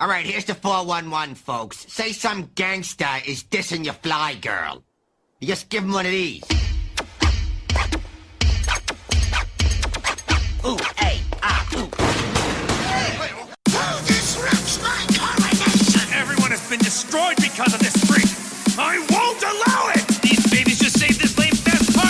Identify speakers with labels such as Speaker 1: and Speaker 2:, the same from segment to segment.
Speaker 1: All right, here's the 411, folks. Say some gangster is dissing your fly girl. You just give him one of these. Ooh, hey, ooh.
Speaker 2: Who disrupts my coronation?
Speaker 3: Everyone has been destroyed because of this freak. I won't allow it! These babies just saved this lame fest party!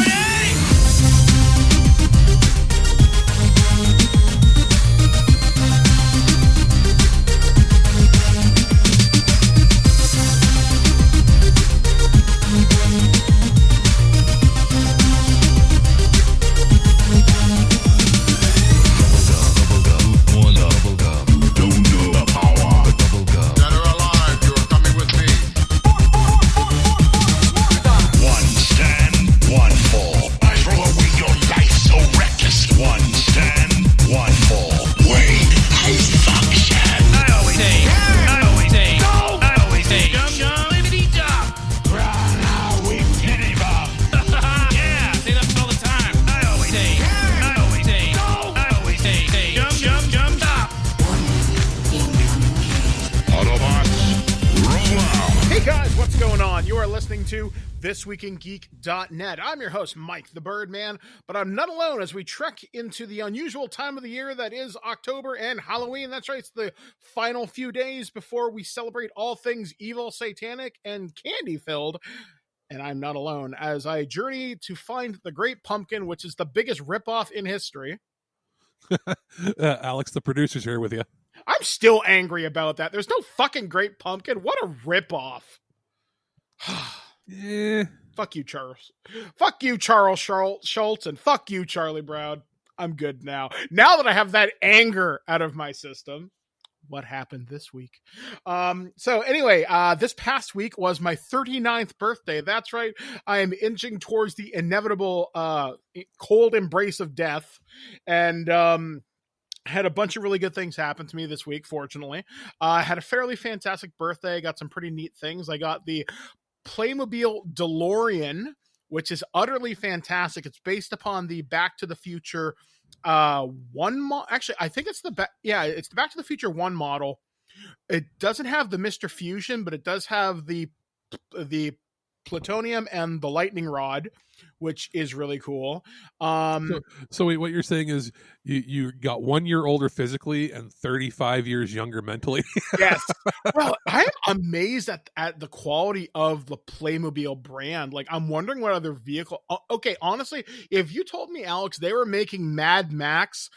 Speaker 4: To ThisWeekInGeek.net. I'm your host, Mike the Birdman, but I'm not alone as we trek into the unusual time of the year that is October and Halloween. That's right, it's the final few days before we celebrate all things evil, satanic, and candy-filled. And I'm not alone as I journey to find the Great Pumpkin, which is the biggest ripoff in history.
Speaker 5: Alex, the producer's here with you.
Speaker 4: I'm still angry about that. There's no fucking Great Pumpkin. What a ripoff.
Speaker 5: Yeah.
Speaker 4: Fuck you, Charles. Fuck you, Charles Schultz, and fuck you, Charlie Brown. I'm good now. Now that I have that anger out of my system, what happened this week? So anyway, this past week was my 39th birthday. That's right. I am inching towards the inevitable cold embrace of death. And had a bunch of really good things happen to me this week, fortunately. I had a fairly fantastic birthday. I got some pretty neat things. I got the Playmobil DeLorean, which is utterly fantastic. It's based upon the Back to the Future actually, I think it's it's the Back to the Future 1 model. It doesn't have the Mr. Fusion, but it does have the plutonium and the lightning rod, which is really cool.
Speaker 5: So wait, what you're saying is you got 1 year older physically and 35 years younger mentally.
Speaker 4: Yes. Well, I'm amazed at the quality of the Playmobil brand. Like, I'm wondering what other vehicle. Okay, honestly, if you told me, Alex, they were making Mad Max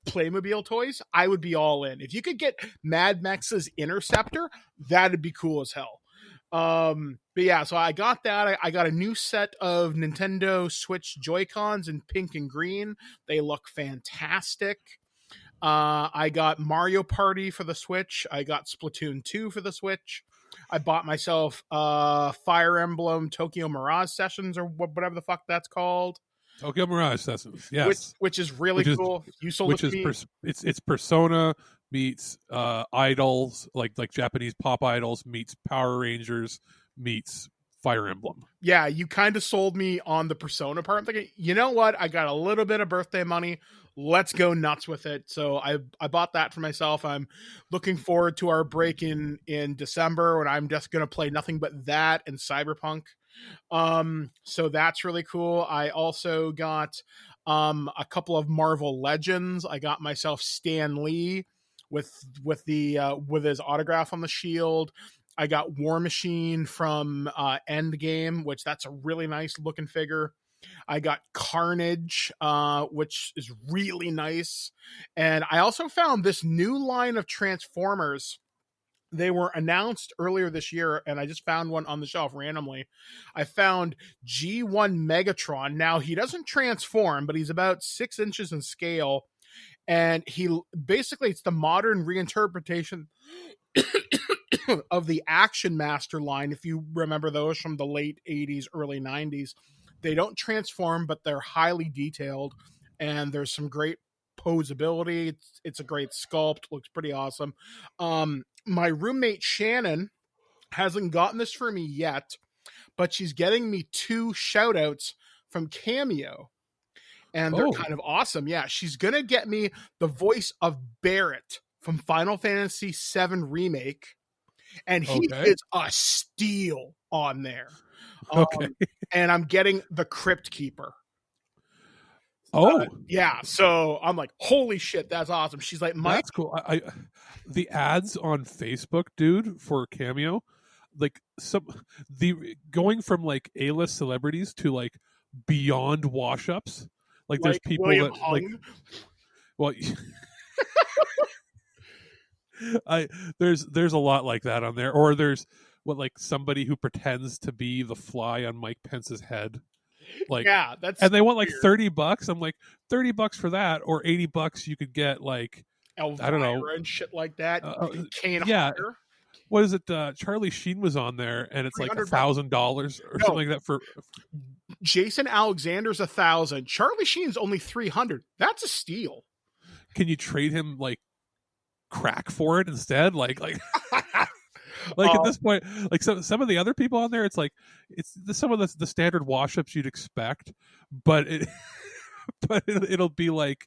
Speaker 4: Playmobil toys, I would be all in. If you could get Mad Max's Interceptor, that'd be cool as hell. But yeah, so I got that. I got a new set of Nintendo Switch Joy-Cons in pink and green. They look fantastic. I got Mario Party for the Switch. I got Splatoon 2 for the Switch. I bought myself Fire Emblem Tokyo Mirage Sessions, or whatever the fuck that's called.
Speaker 5: Tokyo Mirage Sessions, yes.
Speaker 4: Which is really cool. You sold it to me.
Speaker 5: It's Persona meets idols, like Japanese pop idols, meets Power Rangers, meets Fire Emblem.
Speaker 4: Yeah, you kind of sold me on the Persona part. I'm thinking, you know what? I got a little bit of birthday money. Let's go nuts with it. So I bought that for myself. I'm looking forward to our break in December when I'm just going to play nothing but that and Cyberpunk. So that's really cool. I also got a couple of Marvel Legends. I got myself Stan Lee with his autograph on the shield. I got War Machine from Endgame, which that's a really nice looking figure. I got Carnage, which is really nice. And I also found this new line of Transformers. They were announced earlier this year, and I just found one on the shelf randomly. I found G1 Megatron. Now, he doesn't transform, but he's about 6 inches in scale. And it's the modern reinterpretation of the Action Master line, if you remember those from the late 80s, early 90s. They don't transform, but they're highly detailed, and there's some great posability. It's a great sculpt, looks pretty awesome. My roommate Shannon hasn't gotten this for me yet, but she's getting me 2 shout outs from Cameo, and they're kind of awesome. Yeah, she's gonna get me the voice of Barrett from Final Fantasy VII Remake, and he
Speaker 5: Okay.
Speaker 4: is a steal on there.
Speaker 5: Okay.
Speaker 4: And I'm getting the Crypt Keeper.
Speaker 5: Oh,
Speaker 4: Yeah, so I'm like, holy shit, that's awesome. She's like, Mike,
Speaker 5: that's cool. I the ads on Facebook, dude, for Cameo, like going from like A-list celebrities to like beyond wash-ups. Like there's people
Speaker 4: William
Speaker 5: that
Speaker 4: Hung.
Speaker 5: like, well, there's a lot like that on there, or there's like somebody who pretends to be the fly on Mike Pence's head. Like,
Speaker 4: yeah, that's
Speaker 5: and they want like
Speaker 4: weird.
Speaker 5: $30. I'm like, $30 for that, or $80 you could get like,
Speaker 4: Elvira
Speaker 5: I don't know,
Speaker 4: and shit like that. Kane
Speaker 5: yeah.
Speaker 4: Hodder.
Speaker 5: What is it? Charlie Sheen was on there, and it's like $1,000 or something like that for.
Speaker 4: Jason Alexander's 1,000. Charlie Sheen's only 300. That's a steal.
Speaker 5: Can you trade him like crack for it instead? Like at this point, like some of the other people on there, it's like some of the standard wash-ups you'd expect, but it'll be like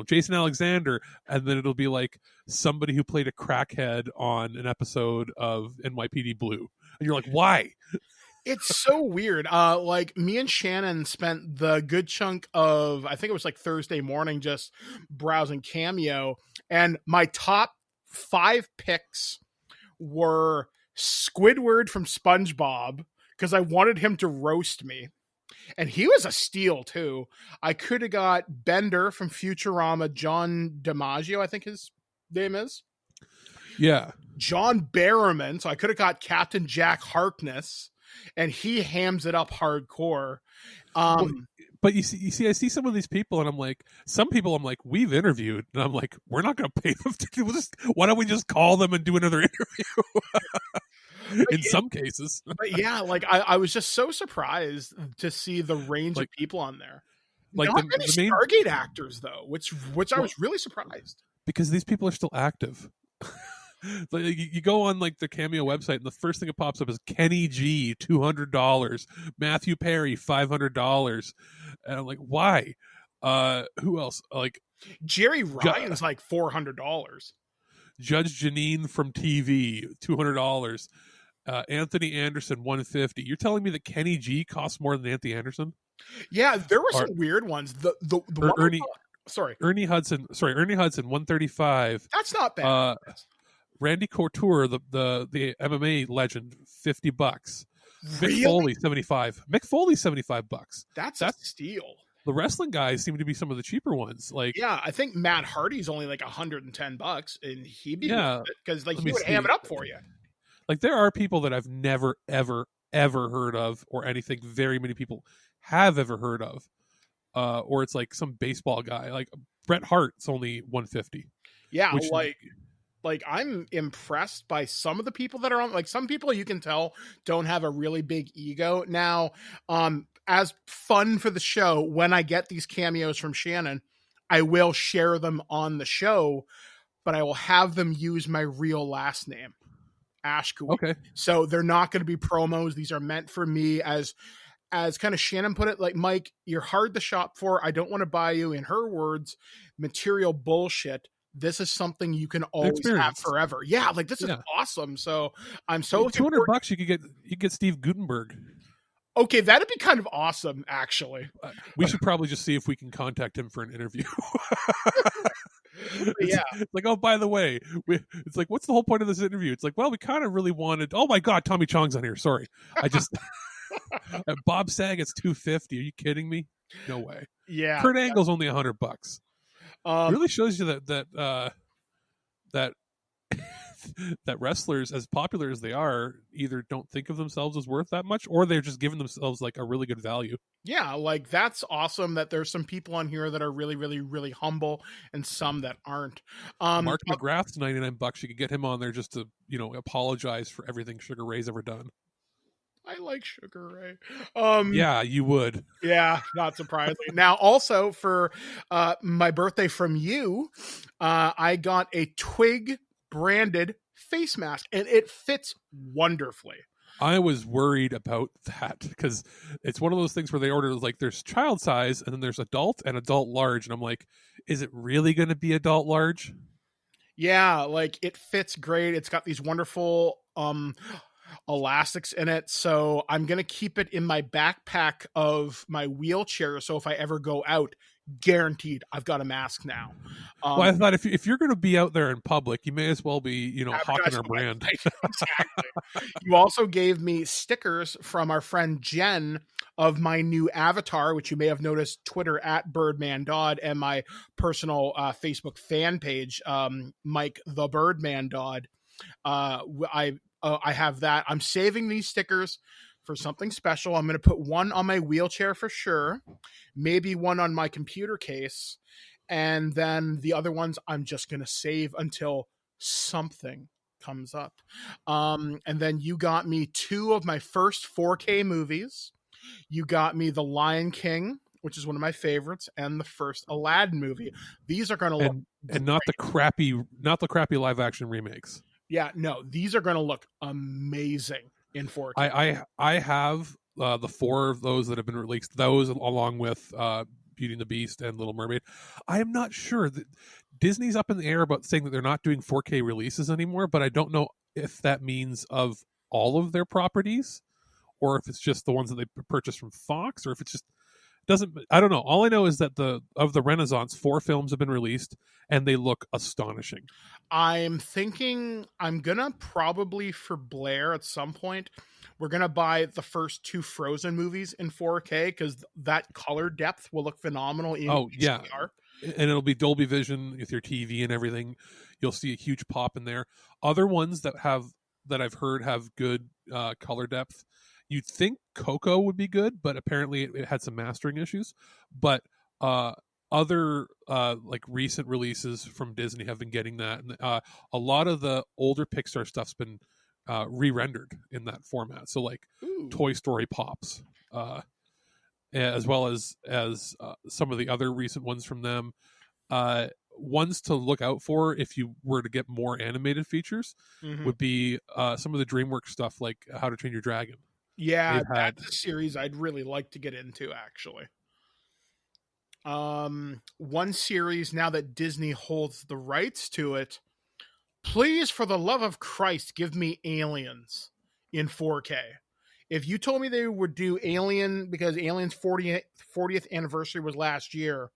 Speaker 5: Jason Alexander, and then it'll be like somebody who played a crackhead on an episode of NYPD Blue, and you're like, why?
Speaker 4: It's so weird. Like me and Shannon spent the good chunk of, I think it was like Thursday morning, just browsing Cameo, and my top 5 picks were Squidward from SpongeBob, because I wanted him to roast me. And he was a steal, too. I could have got Bender from Futurama, John DiMaggio, I think his name is.
Speaker 5: Yeah.
Speaker 4: John Barrowman. So I could have got Captain Jack Harkness, and he hams it up hardcore.
Speaker 5: But you see, I see some of these people, and I'm like, some people I'm like, we've interviewed, and I'm like, we're not going to pay them to do this. Why don't we just call them and do another interview? In some cases.
Speaker 4: But yeah, like I was just so surprised to see the range of people on there.
Speaker 5: Like
Speaker 4: not many
Speaker 5: the main
Speaker 4: Stargate actors though, which I was really surprised.
Speaker 5: Because these people are still active. Like, you go on like the Cameo website, and the first thing that pops up is Kenny G, $200, Matthew Perry, $500, and I'm like, why? Who else? Like
Speaker 4: Jerry Ryan's like $400.
Speaker 5: Judge Janine from TV, $200. Anthony Anderson, $150. You're telling me that Kenny G costs more than Anthony Anderson?
Speaker 4: Yeah, there were some weird ones. The one
Speaker 5: Ernie Hudson, $135.
Speaker 4: That's not bad.
Speaker 5: Randy Couture, the MMA legend, $50.
Speaker 4: Really?
Speaker 5: Mick Foley, $75. Mick Foley, $75.
Speaker 4: That's a steal.
Speaker 5: The wrestling guys seem to be some of the cheaper ones. Like,
Speaker 4: yeah, I think Matt Hardy's only like $110, and he'd be because like he would ham it up for you.
Speaker 5: Like, there are people that I've never ever heard of, or anything very many people have ever heard of, or it's like some baseball guy. Like Bret Hart's only $150.
Speaker 4: Yeah, like I'm impressed by some of the people that are on. Like some people you can tell don't have a really big ego. Now, as fun for the show, when I get these cameos from Shannon, I will share them on the show, but I will have them use my real last name, Ashkowitz.
Speaker 5: Okay.
Speaker 4: So they're not going to be promos. These are meant for me as kind of Shannon put it, like, Mike, you're hard to shop for. I don't want to buy you, in her words, material bullshit. This is something you can always have forever. Yeah, like this is awesome. So I'm so
Speaker 5: $200 you could get Steve Gutenberg.
Speaker 4: Okay, that'd be kind of awesome, actually.
Speaker 5: We should probably just see if we can contact him for an interview.
Speaker 4: Yeah.
Speaker 5: It's like, oh, by the way, it's like, what's the whole point of this interview? It's like, well, we kind of really wanted. Oh my God, Tommy Chong's on here. Sorry, I just Bob Saget's $250. Are you kidding me? No way.
Speaker 4: Yeah.
Speaker 5: Kurt Angle's only $100. It really shows you that that wrestlers, as popular as they are, either don't think of themselves as worth that much, or they're just giving themselves like a really good value.
Speaker 4: Yeah, like that's awesome that there's some people on here that are really, really, really humble, and some that aren't.
Speaker 5: Mark McGrath's $99. You could get him on there just to, apologize for everything Sugar Ray's ever done.
Speaker 4: I like Sugar Ray.
Speaker 5: Yeah, you would.
Speaker 4: Yeah, not surprising. Now, also for my birthday from you, I got a TWIG branded face mask, and it fits wonderfully.
Speaker 5: I was worried about that because it's one of those things where they order, like, there's child size and then there's adult and adult large, and I'm like, is it really going to be adult large?
Speaker 4: Yeah, like it fits great. It's got these wonderful elastics in it, so I'm gonna keep it in my backpack of my wheelchair, so if I ever go out, guaranteed I've got a mask now.
Speaker 5: Well, I thought if you're going to be out there in public, you may as well be, hawking our
Speaker 4: advertising my
Speaker 5: brand.
Speaker 4: life. Exactly. You also gave me stickers from our friend Jen of my new avatar, which you may have noticed, Twitter at Birdman Dodd, and my personal Facebook fan page, Mike the Birdman Dodd. I have that. I'm saving these stickers for something special. I'm going to put one on my wheelchair for sure, maybe one on my computer case, and then the other ones I'm just going to save until something comes up. And then you got me 2 of my first 4K movies. You got me The Lion King, which is one of my favorites, and the first Aladdin movie. These are going to look
Speaker 5: and not the crappy live action remakes.
Speaker 4: Yeah, no, these are going to look amazing in 4K.
Speaker 5: I have the 4 of those that have been released. Those along with Beauty and the Beast and Little Mermaid. I am not sure that Disney's up in the air about saying that they're not doing 4K releases anymore, but I don't know if that means of all of their properties or if it's just the ones that they purchased from Fox, or if it's just I don't know. All I know is that of the Renaissance, 4 films have been released and they look astonishing.
Speaker 4: I'm thinking I'm gonna probably, for Blair at some point, we're gonna buy the first 2 Frozen movies in 4K because that color depth will look phenomenal in HDR.
Speaker 5: Yeah, and it'll be Dolby Vision with your TV and everything. You'll see a huge pop in there. Other ones that I've heard have good color depth. You'd think Coco would be good, but apparently it had some mastering issues. But other like recent releases from Disney have been getting that. And a lot of the older Pixar stuff's been re-rendered in that format. So like Toy Story pops, as well as some of the other recent ones from them. Ones to look out for if you were to get more animated features would be some of the DreamWorks stuff, like How to Train Your Dragon.
Speaker 4: Yeah, that's a series I'd really like to get into, actually. One series, now that Disney holds the rights to it, please, for the love of Christ, give me Aliens in 4K. If you told me they would do Alien, because Alien's 40th anniversary was last year,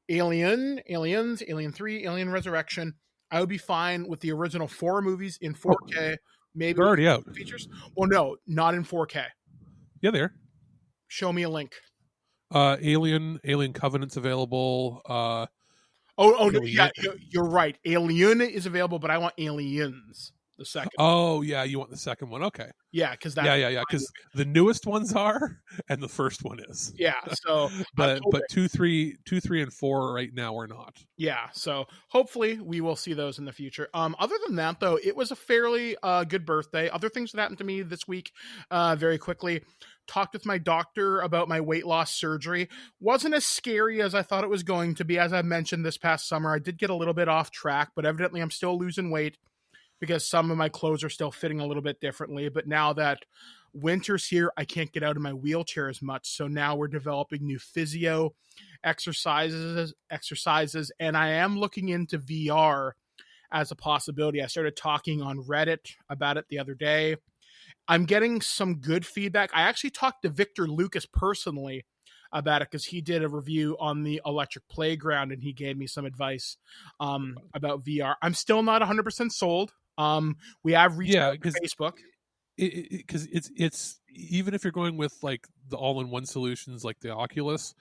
Speaker 4: Aliens, Alien 3, Alien Resurrection, I would be fine with the original 4 movies in 4K. Maybe
Speaker 5: they're already out.
Speaker 4: Features? Well, no, not in 4K.
Speaker 5: Yeah, they are.
Speaker 4: Show me a link.
Speaker 5: Alien Covenant's available.
Speaker 4: No, yeah, you're right. Alien is available, but I want Aliens, the second.
Speaker 5: Oh, yeah, you want the second one? Okay.
Speaker 4: Yeah, because
Speaker 5: because the newest ones are, and the first one is.
Speaker 4: Yeah, so
Speaker 5: but 2, 3, and 4 right now are not.
Speaker 4: Yeah, so hopefully we will see those in the future. Other than that, though, it was a fairly good birthday. Other things that happened to me this week, very quickly. Talked with my doctor about my weight loss surgery. Wasn't as scary as I thought it was going to be. As I mentioned this past summer, I did get a little bit off track, but evidently I'm still losing weight because some of my clothes are still fitting a little bit differently. But now that winter's here, I can't get out of my wheelchair as much. So now we're developing new physio exercises, and I am looking into VR as a possibility. I started talking on Reddit about it the other day. I'm getting some good feedback. I actually talked to Victor Lucas personally about it because he did a review on the Electric Playground and he gave me some advice about VR. I'm still not 100% sold. We have reached out to Facebook.
Speaker 5: Because it's even if you're going with like the all-in-one solutions like the Oculus,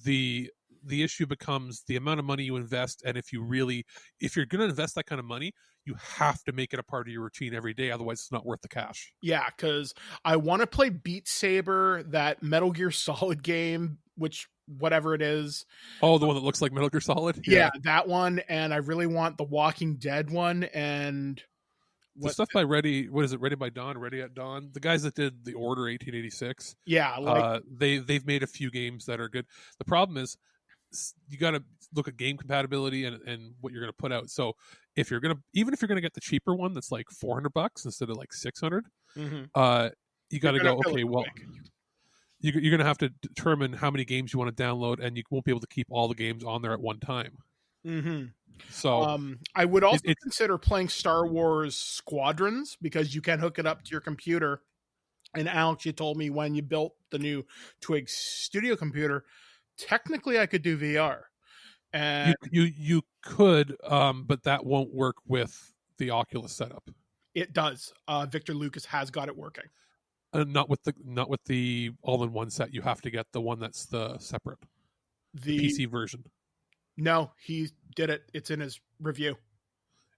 Speaker 5: the issue becomes the amount of money you invest, and if you're going to invest that kind of money, you have to make it a part of your routine every day, otherwise it's not worth the cash.
Speaker 4: Yeah, because I want to play Beat Saber, that Metal Gear Solid game, which whatever it is.
Speaker 5: Oh, the one that looks like Metal Gear Solid?
Speaker 4: Yeah, that one, and I really want the Walking Dead one, and
Speaker 5: the stuff by Ready by Dawn, Ready at Dawn, the guys that did The Order 1886.
Speaker 4: Yeah,
Speaker 5: they've made a few games that are good. The problem is you got to look at game compatibility and what you're going to put out. So if you're going to get the cheaper one that's like $400 instead of like $600, you got to go, okay, well, you're going to have to determine how many games you want to download, and you won't be able to keep all the games on there at one time. So
Speaker 4: I would also consider playing Star Wars Squadrons, because you can hook it up to your computer. And Alex, you told me when you built the new TWIG studio computer, technically I could do VR. And
Speaker 5: you could, but that won't work with the Oculus setup.
Speaker 4: It does. Victor Lucas has got it working.
Speaker 5: Not with the all-in-one set. You have to get the one that's the separate, the PC version.
Speaker 4: No, he did it. It's in his review.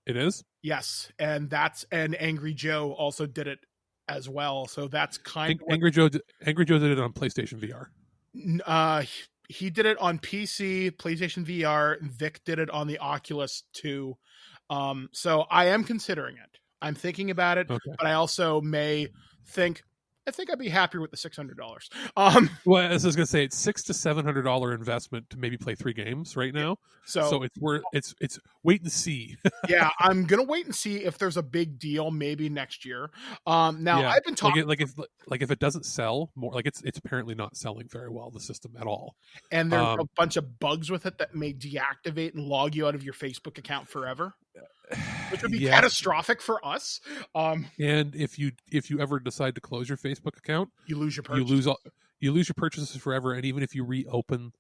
Speaker 5: It is?
Speaker 4: Yes, and Angry Joe also did it as well. So that's kind of
Speaker 5: Angry Joe did it on PlayStation VR.
Speaker 4: He did it on PC, PlayStation VR. Vic did it on the Oculus 2. So I am considering it. I'm thinking about it,
Speaker 5: okay.
Speaker 4: But I also may think I'd be happier with the $600.
Speaker 5: Well, as I was going to say, it's $600 to $700 investment to maybe play 3 games right now. So it's wait and see.
Speaker 4: Yeah, I'm gonna wait and see if there's a big deal, maybe next year. I've been talking
Speaker 5: if it doesn't sell more, like it's apparently not selling very well, the system at all.
Speaker 4: And there's a bunch of bugs with it that may deactivate and log you out of your Facebook account forever, which would be catastrophic for us.
Speaker 5: And if you ever decide to close your Facebook account,
Speaker 4: you lose your purchase.
Speaker 5: You lose your purchases forever, and even if you reopen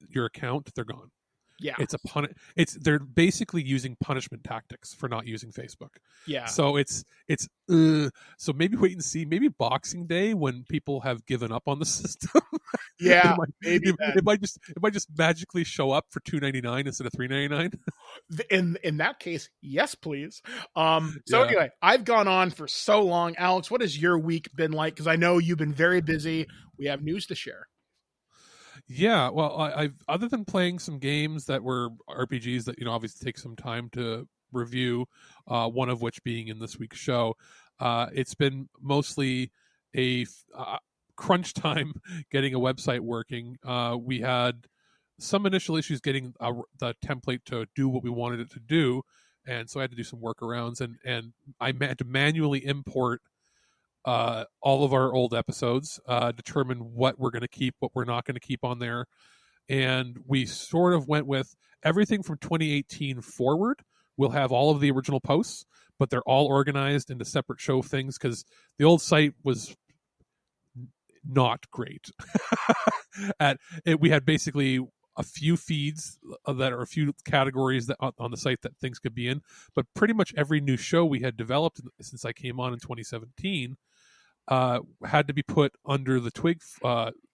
Speaker 5: your account, they're gone.
Speaker 4: Yeah,
Speaker 5: they're basically using punishment tactics for not using Facebook.
Speaker 4: Yeah.
Speaker 5: So so maybe wait and see. Maybe Boxing Day, when people have given up on the system.
Speaker 4: Yeah,
Speaker 5: it might just magically show up for $2.99 instead of $3.99.
Speaker 4: In that case, yes, please. Anyway, I've gone on for so long. Alex, what has your week been like? Because I know you've been very busy. We have news to share.
Speaker 5: Yeah, well, I've other than playing some games that were RPGs that obviously take some time to review, one of which being in this week's show, it's been mostly a crunch time getting a website working. We had some initial issues getting the template to do what we wanted it to do, and so I had to do some workarounds, and I had to manually import all of our old episodes, determine what we're going to keep, what we're not going to keep on there. And we sort of went with everything from 2018 forward. We'll have all of the original posts, but they're all organized into separate show things, because the old site was not great. We had basically a few feeds that are a few categories that on the site that things could be in, but pretty much every new show we had developed since I came on in 2017 had to be put under the TWIG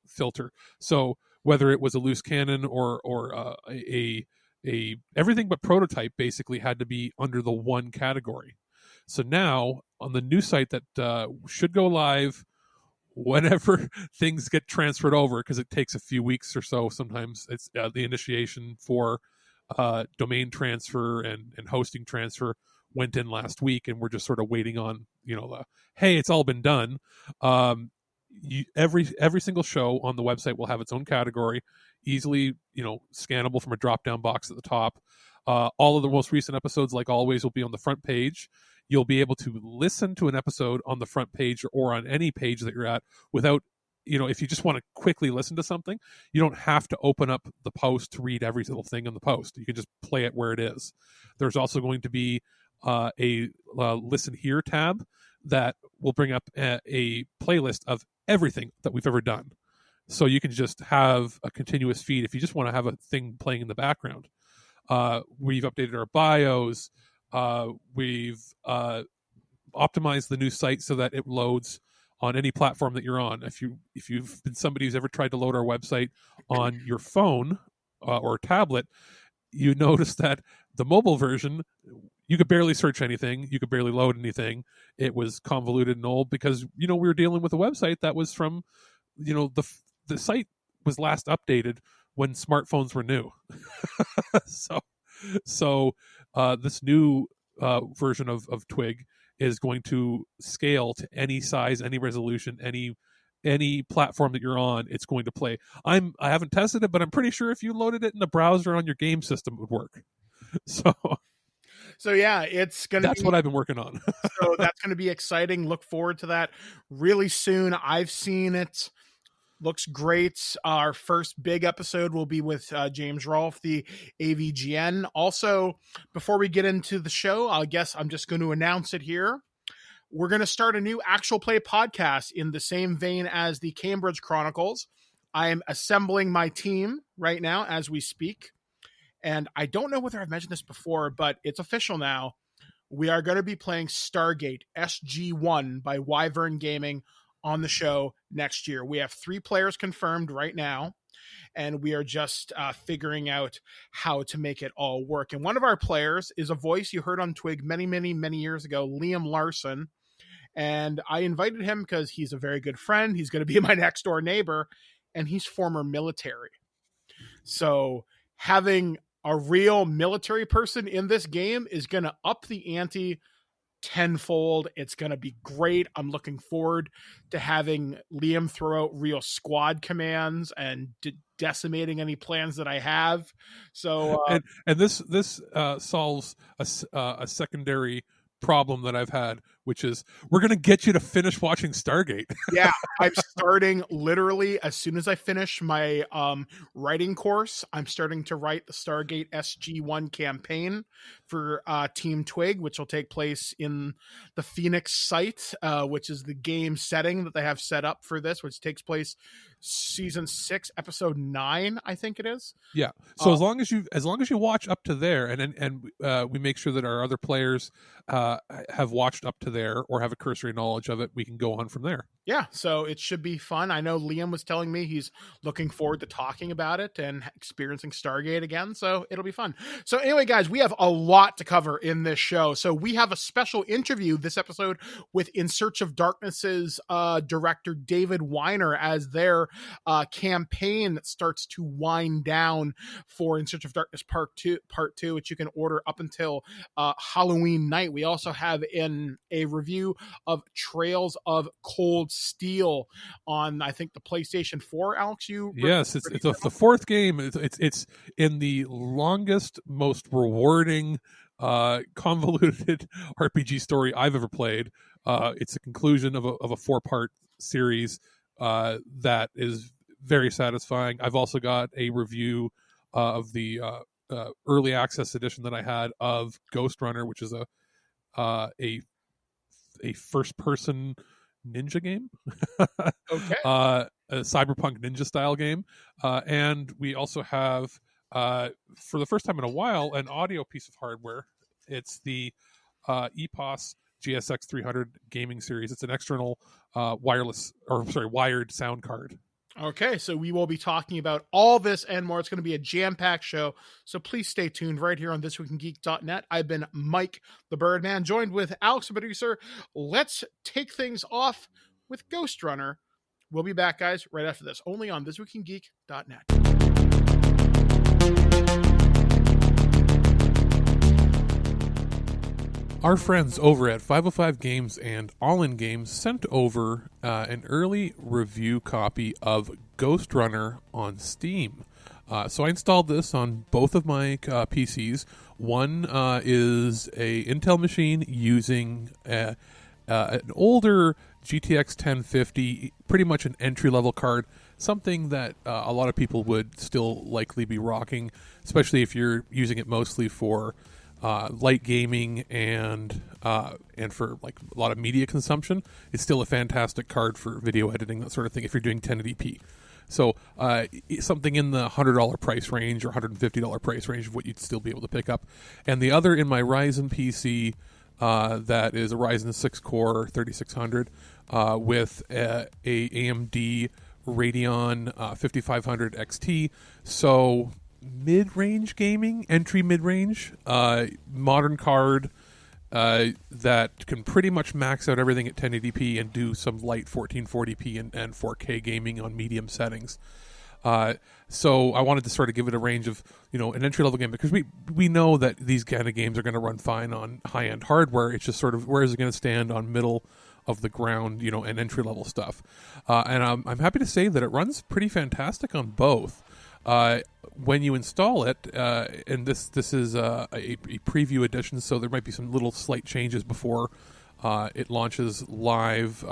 Speaker 5: filter. So whether it was a loose cannon or a everything but prototype basically had to be under the one category. So now on the new site that should go live whenever things get transferred over, because it takes a few weeks or so. Sometimes it's the initiation for domain transfer and hosting transfer went in last week, and we're just sort of waiting on hey, it's all been done. Every single show on the website will have its own category, easily scannable from a drop down box at the top. All of the most recent episodes, like always, will be on the front page. You'll be able to listen to an episode on the front page or on any page that you're at without, if you just want to quickly listen to something, you don't have to open up the post to read every single thing in the post. You can just play it where it is. There's also going to be a listen here tab that will bring up a playlist of everything that we've ever done. So you can just have a continuous feed if you just want to have a thing playing in the background. We've updated our bios. We've optimized the new site so that it loads on any platform that you're on. If you've been somebody who's ever tried to load our website on your phone or tablet, you notice that the mobile version, you could barely search anything. You could barely load anything. It was convoluted and old because, we were dealing with a website that was from, the site was last updated when smartphones were new. So this new version of TWIG is going to scale to any size, any resolution, any platform that you're on. It's going to play. I haven't tested it, but I'm pretty sure if you loaded it in the browser on your game system, it would work. So
Speaker 4: yeah, that's
Speaker 5: what I've been working on.
Speaker 4: So that's going to be exciting. Look forward to that really soon. I've seen it looks great. Our first big episode will be with James Rolfe, the AVGN. Also, before we get into the show, I guess I'm just going to announce it here. We're going to start a new actual play podcast in the same vein as the Cambridge Chronicles. I am assembling my team right now as we speak. And I don't know whether I've mentioned this before, but it's official now. We are going to be playing Stargate SG-1 by Wyvern Gaming on the show next year. We have 3 players confirmed right now, and we are just figuring out how to make it all work. And one of our players is a voice you heard on TWIG many years ago, Liam Larson. And I invited him because he's a very good friend. He's going to be my next door neighbor, and he's former military. So having a real military person in this game is going to up the ante tenfold. It's going to be great. I'm looking forward to having Liam throw out real squad commands and decimating any plans that I have. So,
Speaker 5: and this solves a secondary problem that I've had, which is we're going to get you to finish watching Stargate.
Speaker 4: Yeah, I'm starting literally as soon as I finish my writing course. I'm starting to write the Stargate SG-1 campaign for Team TWIG, which will take place in the Phoenix site, which is the game setting that they have set up for this, which takes place season 6, episode 9, I think it is.
Speaker 5: Yeah. So as long as you watch up to there, and we make sure that our other players have watched up to there or have a cursory knowledge of it, we can go on from there.
Speaker 4: Yeah, so it should be fun. I know Liam was telling me he's looking forward to talking about it and experiencing Stargate again, so it'll be fun. So anyway, guys, we have a lot to cover in this show. So we have a special interview this episode with In Search of Darkness's director David Weiner as their campaign that starts to wind down for In Search of Darkness Part 2, which you can order up until Halloween night. We also have a review of Trails of Cold Steel on, I think, the PlayStation 4. Alex,
Speaker 5: yes, it's the 4th game. It's in the longest, most rewarding, convoluted RPG story I've ever played. It's a conclusion of a 4-part series that is very satisfying. I've also got a review of the early access edition that I had of Ghostrunner, which is a first-person ninja game.
Speaker 4: Okay.
Speaker 5: A cyberpunk ninja style game. And we also have, for the first time in a while, an audio piece of hardware. It's the EPOS GSX 300 gaming series. It's an external wired sound card.
Speaker 4: Okay, so we will be talking about all this and more. It's going to be a jam-packed show, so please stay tuned right here on ThisWeekInGeek.net. I've been Mike, the Birdman, joined with Alex, the producer. Let's take things off with Ghostrunner. We'll be back, guys, right after this, only on ThisWeekInGeek.net.
Speaker 5: Our friends over at 505 Games and All In Games sent over an early review copy of Ghostrunner on Steam. So I installed this on both of my PCs. One is a Intel machine using an older GTX 1050, pretty much an entry-level card, something that a lot of people would still likely be rocking, especially if you're using it mostly for light gaming and for like a lot of media consumption. It's still a fantastic card for video editing, that sort of thing, if you're doing 1080p. So something in the $100 price range or $150 price range of what you'd still be able to pick up. And the other in my Ryzen PC, that is a Ryzen 6-core 3600 with a AMD Radeon 5500 XT. So mid-range gaming, entry mid-range, modern card that can pretty much max out everything at 1080p and do some light 1440p and 4K gaming on medium settings. So I wanted to sort of give it a range of, an entry-level game, because we know that these kind of games are going to run fine on high-end hardware. It's just sort of, where is it going to stand on middle of the ground, and entry-level stuff. And I'm happy to say that it runs pretty fantastic on both. When you install it, and this is a preview edition, so there might be some little slight changes before it launches live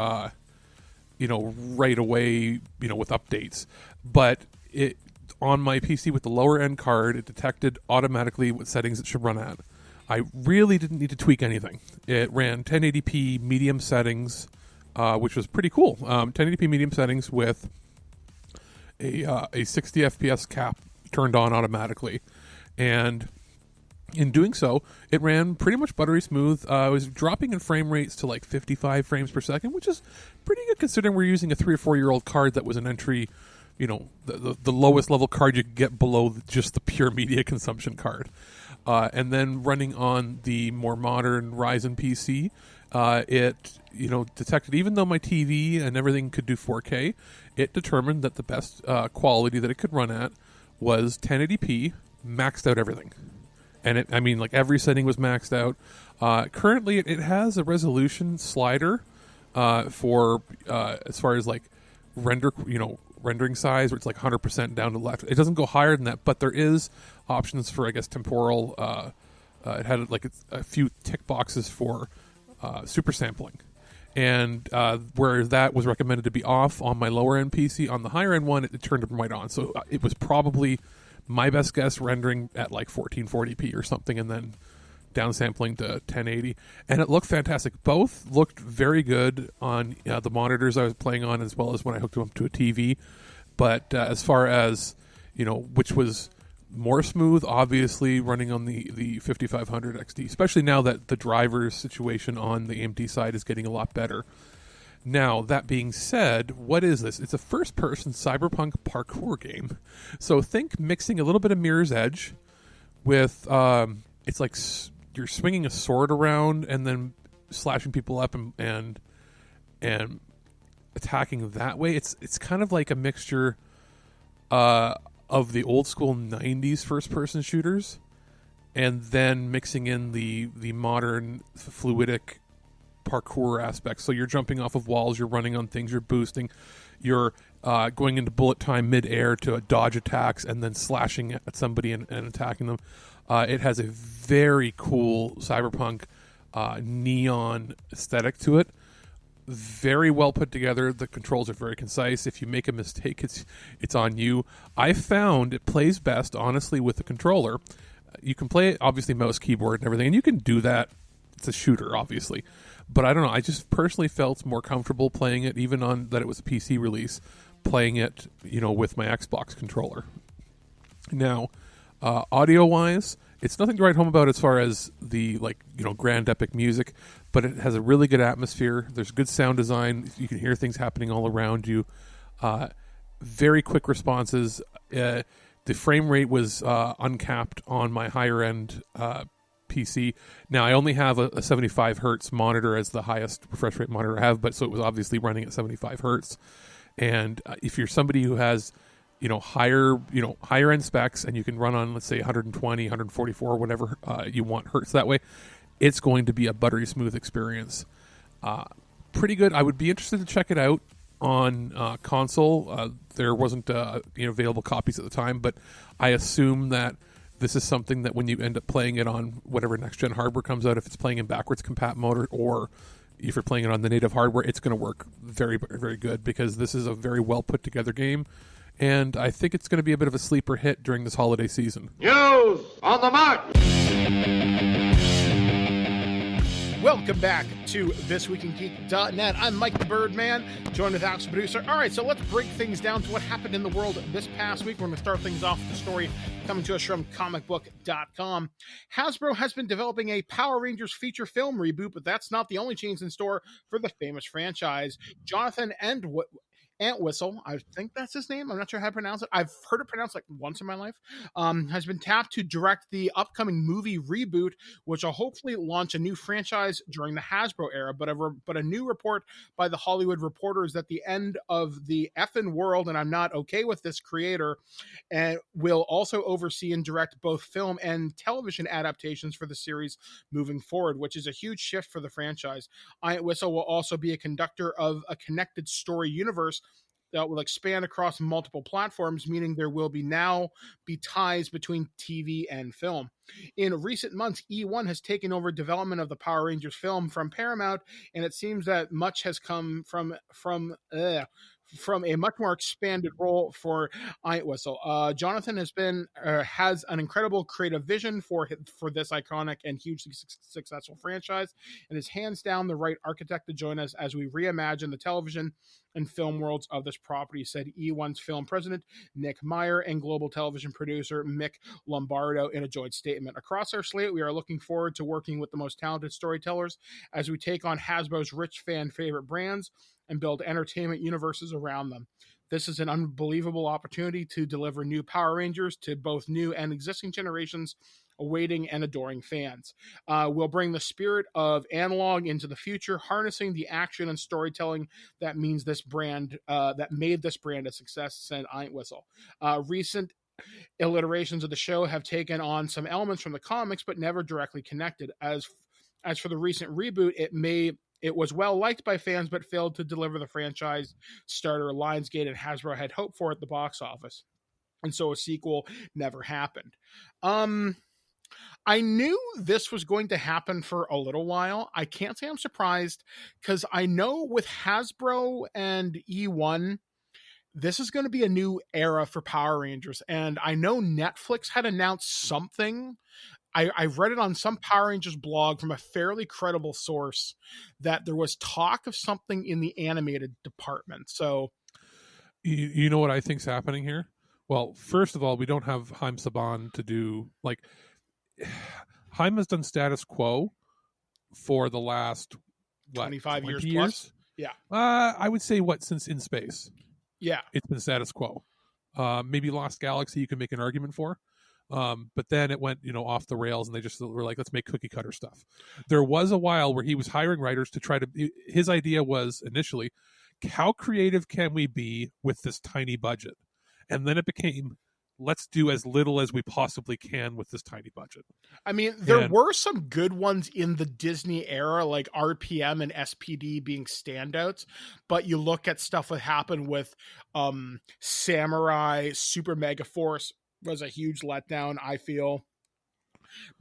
Speaker 5: right away, with updates. But it on my PC with the lower end card, it detected automatically what settings it should run at. I really didn't need to tweak anything. It ran 1080p medium settings, which was pretty cool. 1080p medium settings with a 60 FPS cap turned on automatically. And in doing so, it ran pretty much buttery smooth. I was dropping in frame rates to like 55 frames per second, which is pretty good considering we're using a 3 or 4 year old card that was an entry, the lowest level card you could get below just the pure media consumption card. And then running on the more modern Ryzen PC, it detected, even though my TV and everything could do 4K, it determined that the best quality that it could run at was 1080p, maxed out everything. And every setting was maxed out. Currently, it has a resolution slider for as far as like rendering size, where it's like 100% down to left. It doesn't go higher than that, but there is options for, I guess, temporal. It had like a few tick boxes for super sampling, and where that was recommended to be off on my lower end PC, on the higher end one, it turned them right on. So it was probably my best guess rendering at like 1440p or something, and then downsampling to 1080, and it looked fantastic. Both looked very good on the monitors I was playing on, as well as when I hooked them up to a TV. But as far as which was more smooth, obviously running on the 5500 XT, especially now that the driver situation on the AMD side is getting a lot better. Now, that being said, what is this? It's a first-person cyberpunk parkour game. So think mixing a little bit of Mirror's Edge with, it's like you're swinging a sword around and then slashing people up and attacking that way. It's kind of like a mixture of the old school 90s first-person shooters, and then mixing in the modern fluidic parkour aspects. So you're jumping off of walls, you're running on things, you're boosting, you're going into bullet time mid-air to dodge attacks and then slashing at somebody and attacking them. It has a very cool cyberpunk neon aesthetic to it. Very well put together. The controls are very concise. If you make a mistake, it's on you. I found it plays best, honestly, with the controller. You can play it, obviously, mouse, keyboard, and everything, and you can do that. It's a shooter, obviously. But I don't know. I just personally felt more comfortable playing it, even on that it was a PC release, playing it, with my Xbox controller. Now, audio-wise, it's nothing to write home about as far as the grand epic music, but it has a really good atmosphere. There's good sound design. You can hear things happening all around you. Very quick responses. The frame rate was uncapped on my higher end PC. Now, I only have a 75 hertz monitor as the highest refresh rate monitor I have, but so it was obviously running at 75 hertz. And if you're somebody who has higher end specs, and you can run on, let's say, 120, 144, whatever you want hertz that way, it's going to be a buttery smooth experience. Pretty good. I would be interested to check it out on console. There wasn't available copies at the time, but I assume that this is something that when you end up playing it on whatever next gen hardware comes out, if it's playing in backwards compat mode, or if you're playing it on the native hardware, it's going to work very, very good, because this is a very well put together game. And I think it's going to be a bit of a sleeper hit during this holiday season.
Speaker 2: News on the mark.
Speaker 4: Welcome back to ThisWeekInGeek.net. I'm Mike the Birdman, joined with Alex, producer. All right, so let's break things down to what happened in the world this past week. We're going to start things off with the story coming to us from comicbook.com. Hasbro has been developing a Power Rangers feature film reboot, but that's not the only change in store for the famous franchise. Jonathan Entwistle, I think that's his name. I'm not sure how to pronounce it. I've heard it pronounced like once in my life. Has been tapped to direct the upcoming movie reboot, which will hopefully launch a new franchise during the Hasbro era. But a new report by the Hollywood Reporter is that the end of the effing world, and I'm not okay with this creator, and will also oversee and direct both film and television adaptations for the series moving forward, which is a huge shift for the franchise. Entwistle will also be a conductor of a connected story universe that will expand across multiple platforms, meaning there will now be ties between TV and film. In recent months, E1 has taken over development of the Power Rangers film from Paramount, and it seems that much has come from a much more expanded role for Entwistle. Jonathan has an incredible creative vision for this iconic and hugely successful franchise, and is hands down the right architect to join us as we reimagine the television and film worlds of this property, said E1's film president Nick Meyer and global television producer Mick Lombardo in a joint statement. Across our slate, we are looking forward to working with the most talented storytellers as we take on Hasbro's rich fan favorite brands and build entertainment universes around them. This is an unbelievable opportunity to deliver new Power Rangers to both new and existing generations awaiting and adoring fans. We'll bring the spirit of analog into the future, harnessing the action and storytelling that made this brand a success, said Entwistle. Recent iterations of the show have taken on some elements from the comics, but never directly connected. As for the recent reboot, it was well liked by fans, but failed to deliver the franchise starter Lionsgate and Hasbro had hoped for at the box office. And so a sequel never happened. I knew this was going to happen for a little while. I can't say I'm surprised, because I know with Hasbro and E1, this is going to be a new era for Power Rangers. And I know Netflix had announced something. I read it on some Power Rangers blog from a fairly credible source that there was talk of something in the animated department. So,
Speaker 5: you know what I think's happening here? Well, first of all, we don't have Haim Saban to do, like, Haim has done status quo for the last
Speaker 4: 25 years plus. Yeah.
Speaker 5: I would say since In Space.
Speaker 4: Yeah.
Speaker 5: It's been status quo. Maybe Lost Galaxy you can make an argument for. But then it went, off the rails, and they just were like, let's make cookie cutter stuff. There was a while where he was hiring writers to try to, his idea was initially, how creative can we be with this tiny budget? And then it became, let's do as little as we possibly can with this tiny budget.
Speaker 4: I mean, there were some good ones in the Disney era, like RPM and SPD being standouts, but you look at stuff that happened with Samurai, Super Mega Force was a huge letdown, I feel.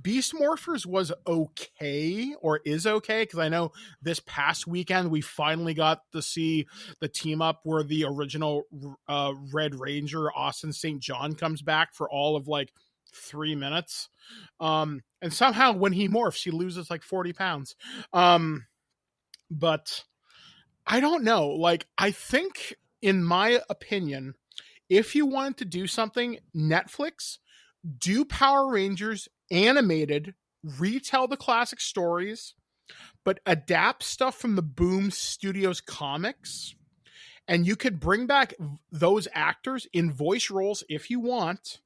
Speaker 4: Beast Morphers was okay, or is okay, because I know this past weekend we finally got to see the team up where the original Red Ranger, Austin St. John, comes back for all of 3 minutes. And somehow when he morphs, he loses 40 pounds. But I don't know. I think, in my opinion, if you wanted to do something, Netflix, do Power Rangers animated, retell the classic stories, but adapt stuff from the Boom Studios comics, and you could bring back those actors in voice roles if you want,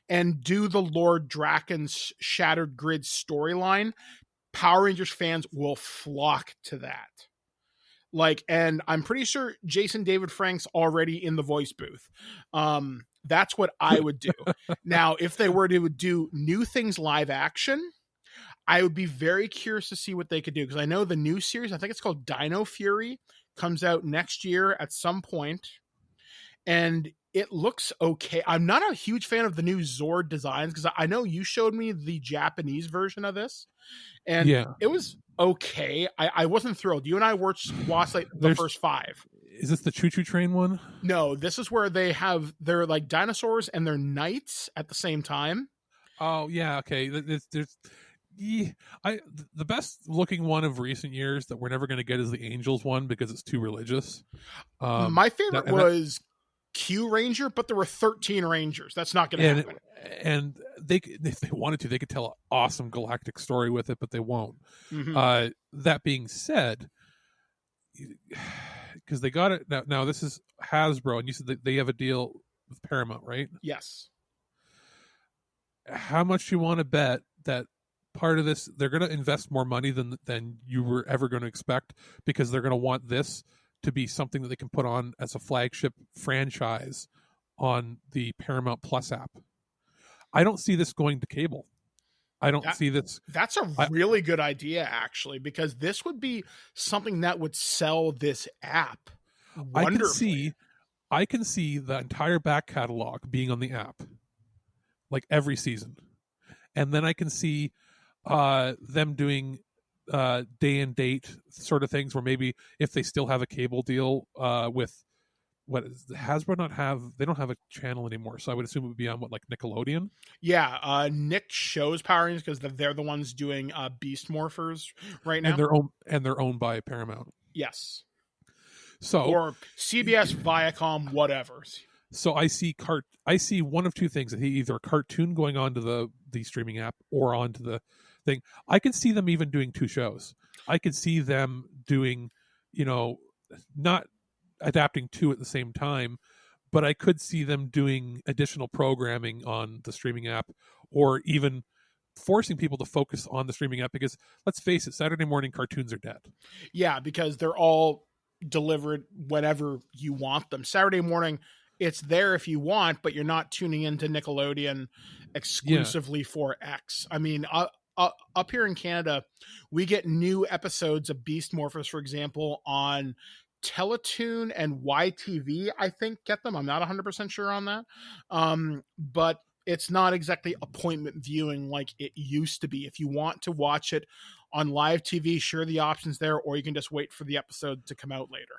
Speaker 4: and do the Lord Draken's Shattered Grid storyline. Power Rangers fans will flock to that. And I'm pretty sure Jason David Frank's already in the voice booth. That's what I would do. Now, if they were to do new things live action, I would be very curious to see what they could do, because I know the new series, I think it's called Dino Fury, comes out next year at some point, and it looks okay. I'm not a huge fan of the new Zord designs, because I know you showed me the Japanese version of this, and it was okay. I wasn't thrilled. You and I watched the first 5.
Speaker 5: Is this the Choo Choo Train one?
Speaker 4: No, this is where they have their dinosaurs and their knights at the same time.
Speaker 5: Oh yeah, okay. The best looking one of recent years that we're never going to get is the Angels one, because it's too religious.
Speaker 4: My favorite was Q Ranger, but there were 13 Rangers. That's not going to happen.
Speaker 5: And if they wanted to, they could tell an awesome galactic story with it, but they won't. Mm-hmm. That being said, because they got it now. This is Hasbro, and you said that they have a deal with Paramount, right?
Speaker 4: Yes.
Speaker 5: How much do you want to bet that part of this, they're going to invest more money than you were ever going to expect, because they're going to want this to be something that they can put on as a flagship franchise on the Paramount Plus app? I don't see this going to cable. I don't see this.
Speaker 4: That's a really good idea, actually, because this would be something that would sell this app wonderfully.
Speaker 5: I can see the entire back catalog being on the app, like every season, and then I can see them doing day and date sort of things, where maybe if they still have a cable deal with what is Hasbro not have, they don't have a channel anymore, so I would assume it would be on what, like Nickelodeon.
Speaker 4: Yeah, Nick shows Power Rangers because they're the ones doing Beast Morphers right now,
Speaker 5: and they're owned by Paramount.
Speaker 4: Yes,
Speaker 5: So
Speaker 4: or CBS, Viacom, whatever.
Speaker 5: So I see one of two things: either a cartoon going onto the streaming app or onto the thing. I can see them even doing 2 shows. I could see them doing, not adapting 2 at the same time, but I could see them doing additional programming on the streaming app, or even forcing people to focus on the streaming app, because let's face it, Saturday morning cartoons are dead.
Speaker 4: Yeah, because they're all delivered whenever you want them. Saturday morning, it's there if you want, but you're not tuning into Nickelodeon exclusively for X. I mean, up here in Canada, we get new episodes of Beast Morphers, for example, on Teletoon and YTV, I think, get them. I'm not 100% sure on that. But it's not exactly appointment viewing like it used to be. If you want to watch it on live TV, sure, the option's there, or you can just wait for the episode to come out later.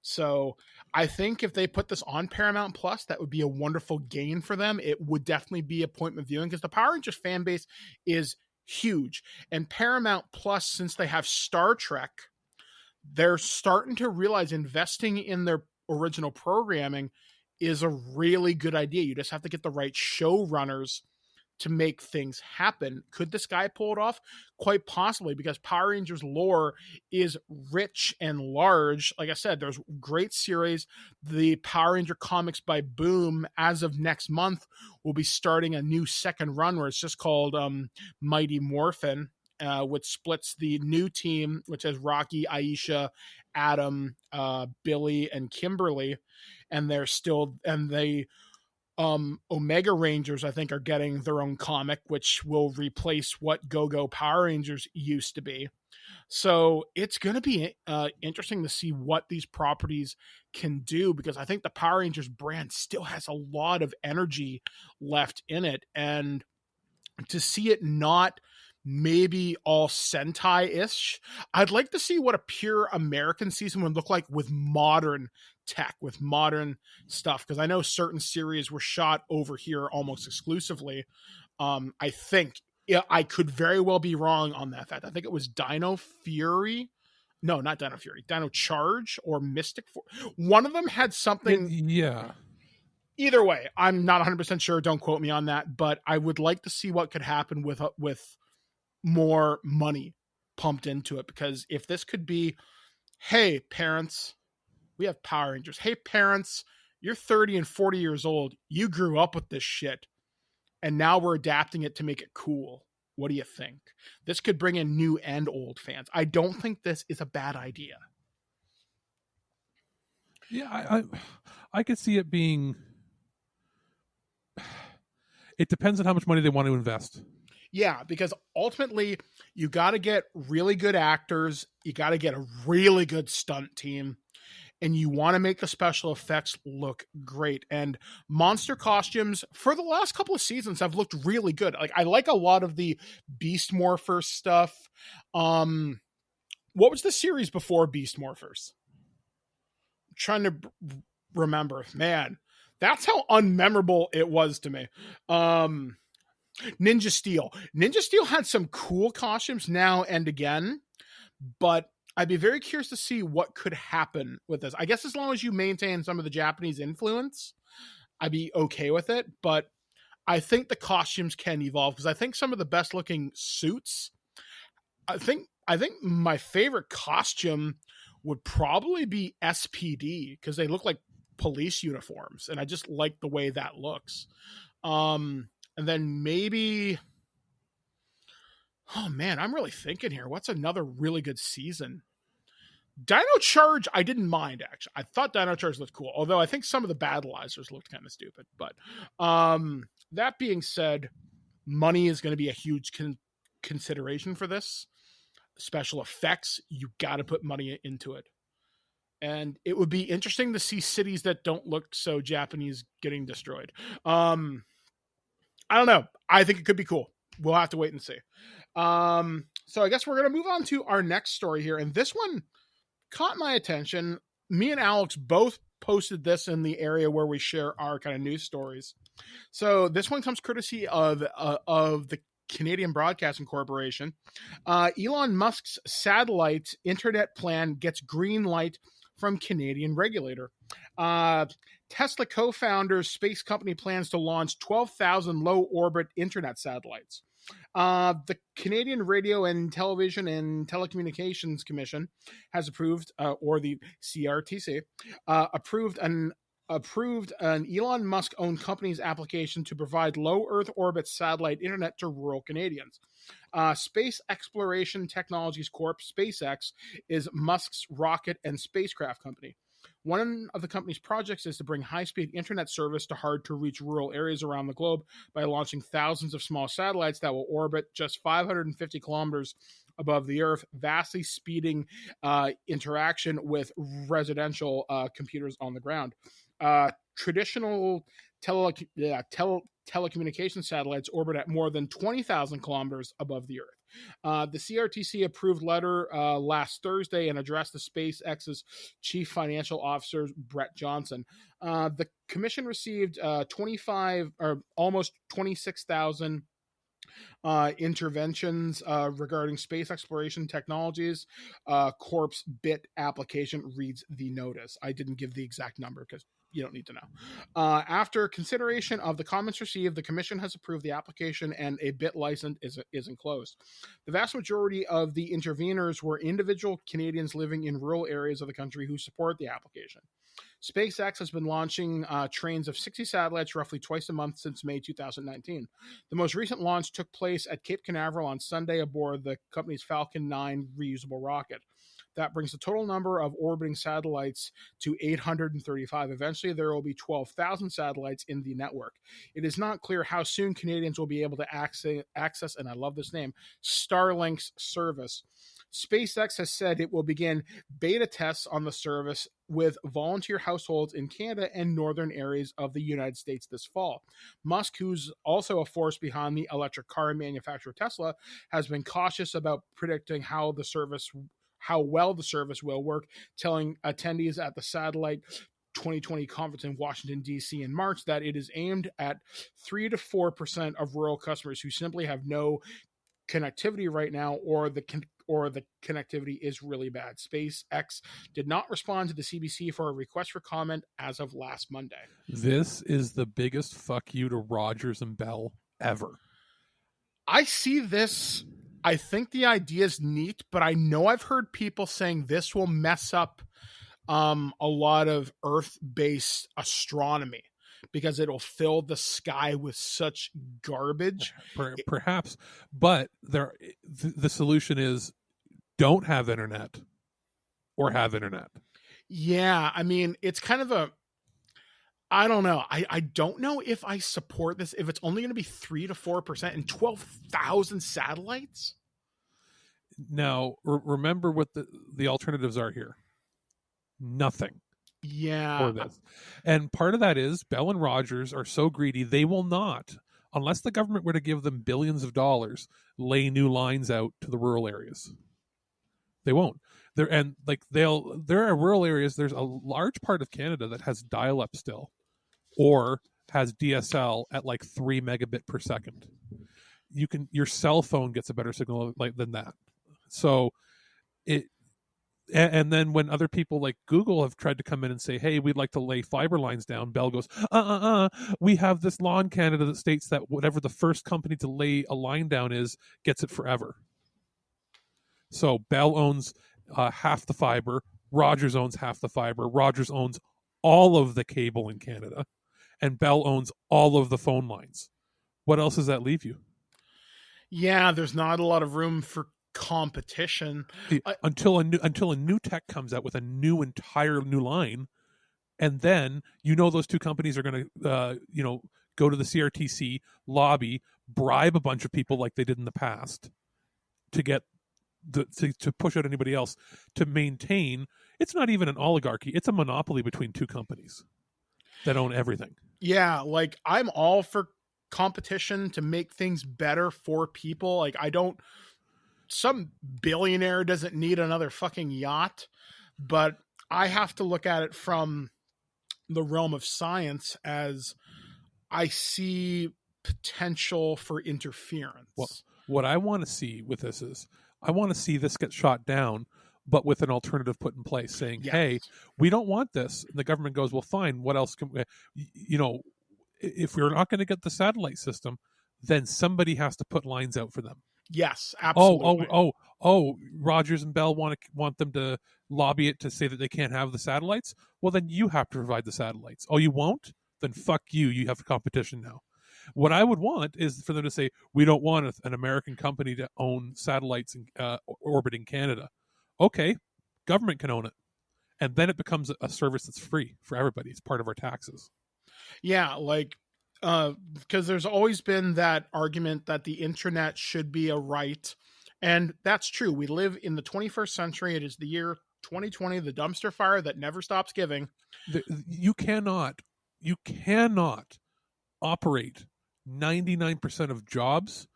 Speaker 4: So I think if they put this on Paramount Plus, that would be a wonderful gain for them. It would definitely be appointment viewing because the Power Rangers fan base is huge. And Paramount Plus, since they have Star Trek, they're starting to realize investing in their original programming is a really good idea. You just have to get the right showrunners to make things happen. Could this guy pull it off? Quite possibly, because Power Rangers lore is rich and large. Like I said, there's great series. The Power Ranger comics by Boom, as of next month, will be starting a new second run where it's just called Mighty Morphin, which splits the new team, which has Rocky, Aisha, Adam, Billy, and Kimberly. And they Omega Rangers, I think, are getting their own comic, which will replace what Go-Go Power Rangers used to be. So it's going to be interesting to see what these properties can do, because I think the Power Rangers brand still has a lot of energy left in it. And to see it not maybe all Sentai-ish, I'd like to see what a pure American season would look like with modern tech, with modern stuff, because I know certain series were shot over here almost exclusively. I think, yeah, I could very well be wrong on that fact. I think it was Dino Fury. No, not Dino Fury. Dino Charge or Mystic one of them had something.
Speaker 5: Yeah.
Speaker 4: Either way, I'm not 100% sure. Don't quote me on that, but I would like to see what could happen with more money pumped into it, because if this could be, hey, parents, we have Power Rangers. Hey, parents, you're 30 and 40 years old. You grew up with this shit, and now we're adapting it to make it cool. What do you think? This could bring in new and old fans. I don't think this is a bad idea.
Speaker 5: Yeah, I could see it being... It depends on how much money they want to invest.
Speaker 4: Yeah, because ultimately, you got to get really good actors. You got to get a really good stunt team. And you want to make the special effects look great. And monster costumes for the last couple of seasons have looked really good. Like, I like a lot of the Beast Morphers stuff. What was the series before Beast Morphers? I'm trying to remember. Man, that's how unmemorable it was to me. Ninja Steel. Ninja Steel had some cool costumes now and again, but I'd be very curious to see what could happen with this. I guess as long as you maintain some of the Japanese influence, I'd be okay with it. But I think the costumes can evolve, because I think some of the best looking suits, I think my favorite costume would probably be SPD, because they look like police uniforms, and I just like the way that looks. And then maybe, oh man, I'm really thinking here. What's another really good season? Dino Charge, I didn't mind, actually. I thought Dino Charge looked cool, although I think some of the Battleizers looked kind of stupid. But that being said, money is going to be a huge consideration for this. Special effects, you got to put money into it. And it would be interesting to see cities that don't look so Japanese getting destroyed. I don't know. I think it could be cool. We'll have to wait and see. So I guess we're going to move on to our next story here. And this one caught my attention. Me and Alex both posted this in the area where we share our kind of news stories. So this one comes courtesy of the Canadian Broadcasting Corporation. Elon Musk's satellite internet plan gets green light from Canadian regulator. Tesla co-founder's space company plans to launch 12,000 low-orbit internet satellites. The Canadian Radio and Television and Telecommunications Commission has approved, or the CRTC, approved an Elon Musk-owned company's application to provide low Earth orbit satellite internet to rural Canadians. Space Exploration Technologies Corp., SpaceX, is Musk's rocket and spacecraft company. One of the company's projects is to bring high-speed internet service to hard-to-reach rural areas around the globe by launching thousands of small satellites that will orbit just 550 kilometers above the Earth, vastly speeding interaction with residential computers on the ground. Traditional telecommunication satellites orbit at more than 20,000 kilometers above the Earth. The CRTC approved letter last Thursday and addressed the SpaceX's chief financial officer, Brett Johnson. The commission received 25 or almost 26,000 interventions regarding space exploration technologies. Corp's BIT application reads the notice. I didn't give the exact number because you don't need to know. After consideration of the comments received, the commission has approved the application and a BIT license is enclosed. The vast majority of the interveners were individual Canadians living in rural areas of the country who support the application. SpaceX has been launching trains of 60 satellites roughly twice a month since May 2019. The most recent launch took place at Cape Canaveral on Sunday aboard the company's Falcon 9 reusable rocket. That brings the total number of orbiting satellites to 835. Eventually, there will be 12,000 satellites in the network. It is not clear how soon Canadians will be able to access, and I love this name, Starlink's service. SpaceX has said it will begin beta tests on the service with volunteer households in Canada and northern areas of the United States this fall. Musk, who's also a force behind the electric car manufacturer Tesla, has been cautious about predicting how well the service will work, telling attendees at the Satellite 2020 conference in Washington, D.C. in March that it is aimed at 3 to 4% of rural customers who simply have no connectivity right now, or the connectivity is really bad. SpaceX did not respond to the CBC for a request for comment as of last Monday.
Speaker 5: This is the biggest fuck you to Rogers and Bell ever.
Speaker 4: I see this. I think the idea is neat, but I know I've heard people saying this will mess up a lot of Earth-based astronomy because it'll fill the sky with such garbage.
Speaker 5: Perhaps, but the solution is don't have internet or have internet.
Speaker 4: Yeah, I mean, it's kind of I don't know. I don't know if I support this, if it's only going to be 3 to 4% and 12,000 satellites.
Speaker 5: Now, remember what the alternatives are here. Nothing.
Speaker 4: Yeah.
Speaker 5: For this. And part of that is Bell and Rogers are so greedy, they will not, unless the government were to give them billions of dollars, lay new lines out to the rural areas. They won't. There are rural areas. There's a large part of Canada that has dial-up still, or has DSL at like 3 megabit per second. Your cell phone gets a better signal than that. So and then when other people like Google have tried to come in and say, hey, we'd like to lay fiber lines down, Bell goes, we have this law in Canada that states that whatever the first company to lay a line down is gets it forever. So Bell owns half the fiber, Rogers owns half the fiber, Rogers owns all of the cable in Canada, and Bell owns all of the phone lines. What else does that leave you?
Speaker 4: Yeah, there's not a lot of room for competition
Speaker 5: until a new tech comes out with a entire new line, and then those two companies are going to go to the CRTC, lobby, bribe a bunch of people like they did in the past to get to push out anybody else to maintain. It's not even an oligarchy; it's a monopoly between two companies that own everything.
Speaker 4: Yeah, like I'm all for competition to make things better for people. Like some billionaire doesn't need another fucking yacht, but I have to look at it from the realm of science as I see potential for interference.
Speaker 5: Well, what I want to see with this is I want to see this get shot down, but with an alternative put in place saying,
Speaker 4: Yes.
Speaker 5: hey, we don't want this. And the government goes, well, fine. What else can we, if we're not going to get the satellite system, then somebody has to put lines out for them.
Speaker 4: Yes, absolutely.
Speaker 5: Rogers and Bell want them to lobby it to say that they can't have the satellites. Well, then you have to provide the satellites. Oh, you won't? Then fuck you. You have competition now. What I would want is for them to say, we don't want an American company to own satellites orbiting Canada. Okay, government can own it. And then it becomes a service that's free for everybody. It's part of our taxes.
Speaker 4: Yeah, like, because there's always been that argument that the internet should be a right. And that's true. We live in the 21st century. It is the year 2020, the dumpster fire that never stops giving.
Speaker 5: You cannot operate 99% of jobs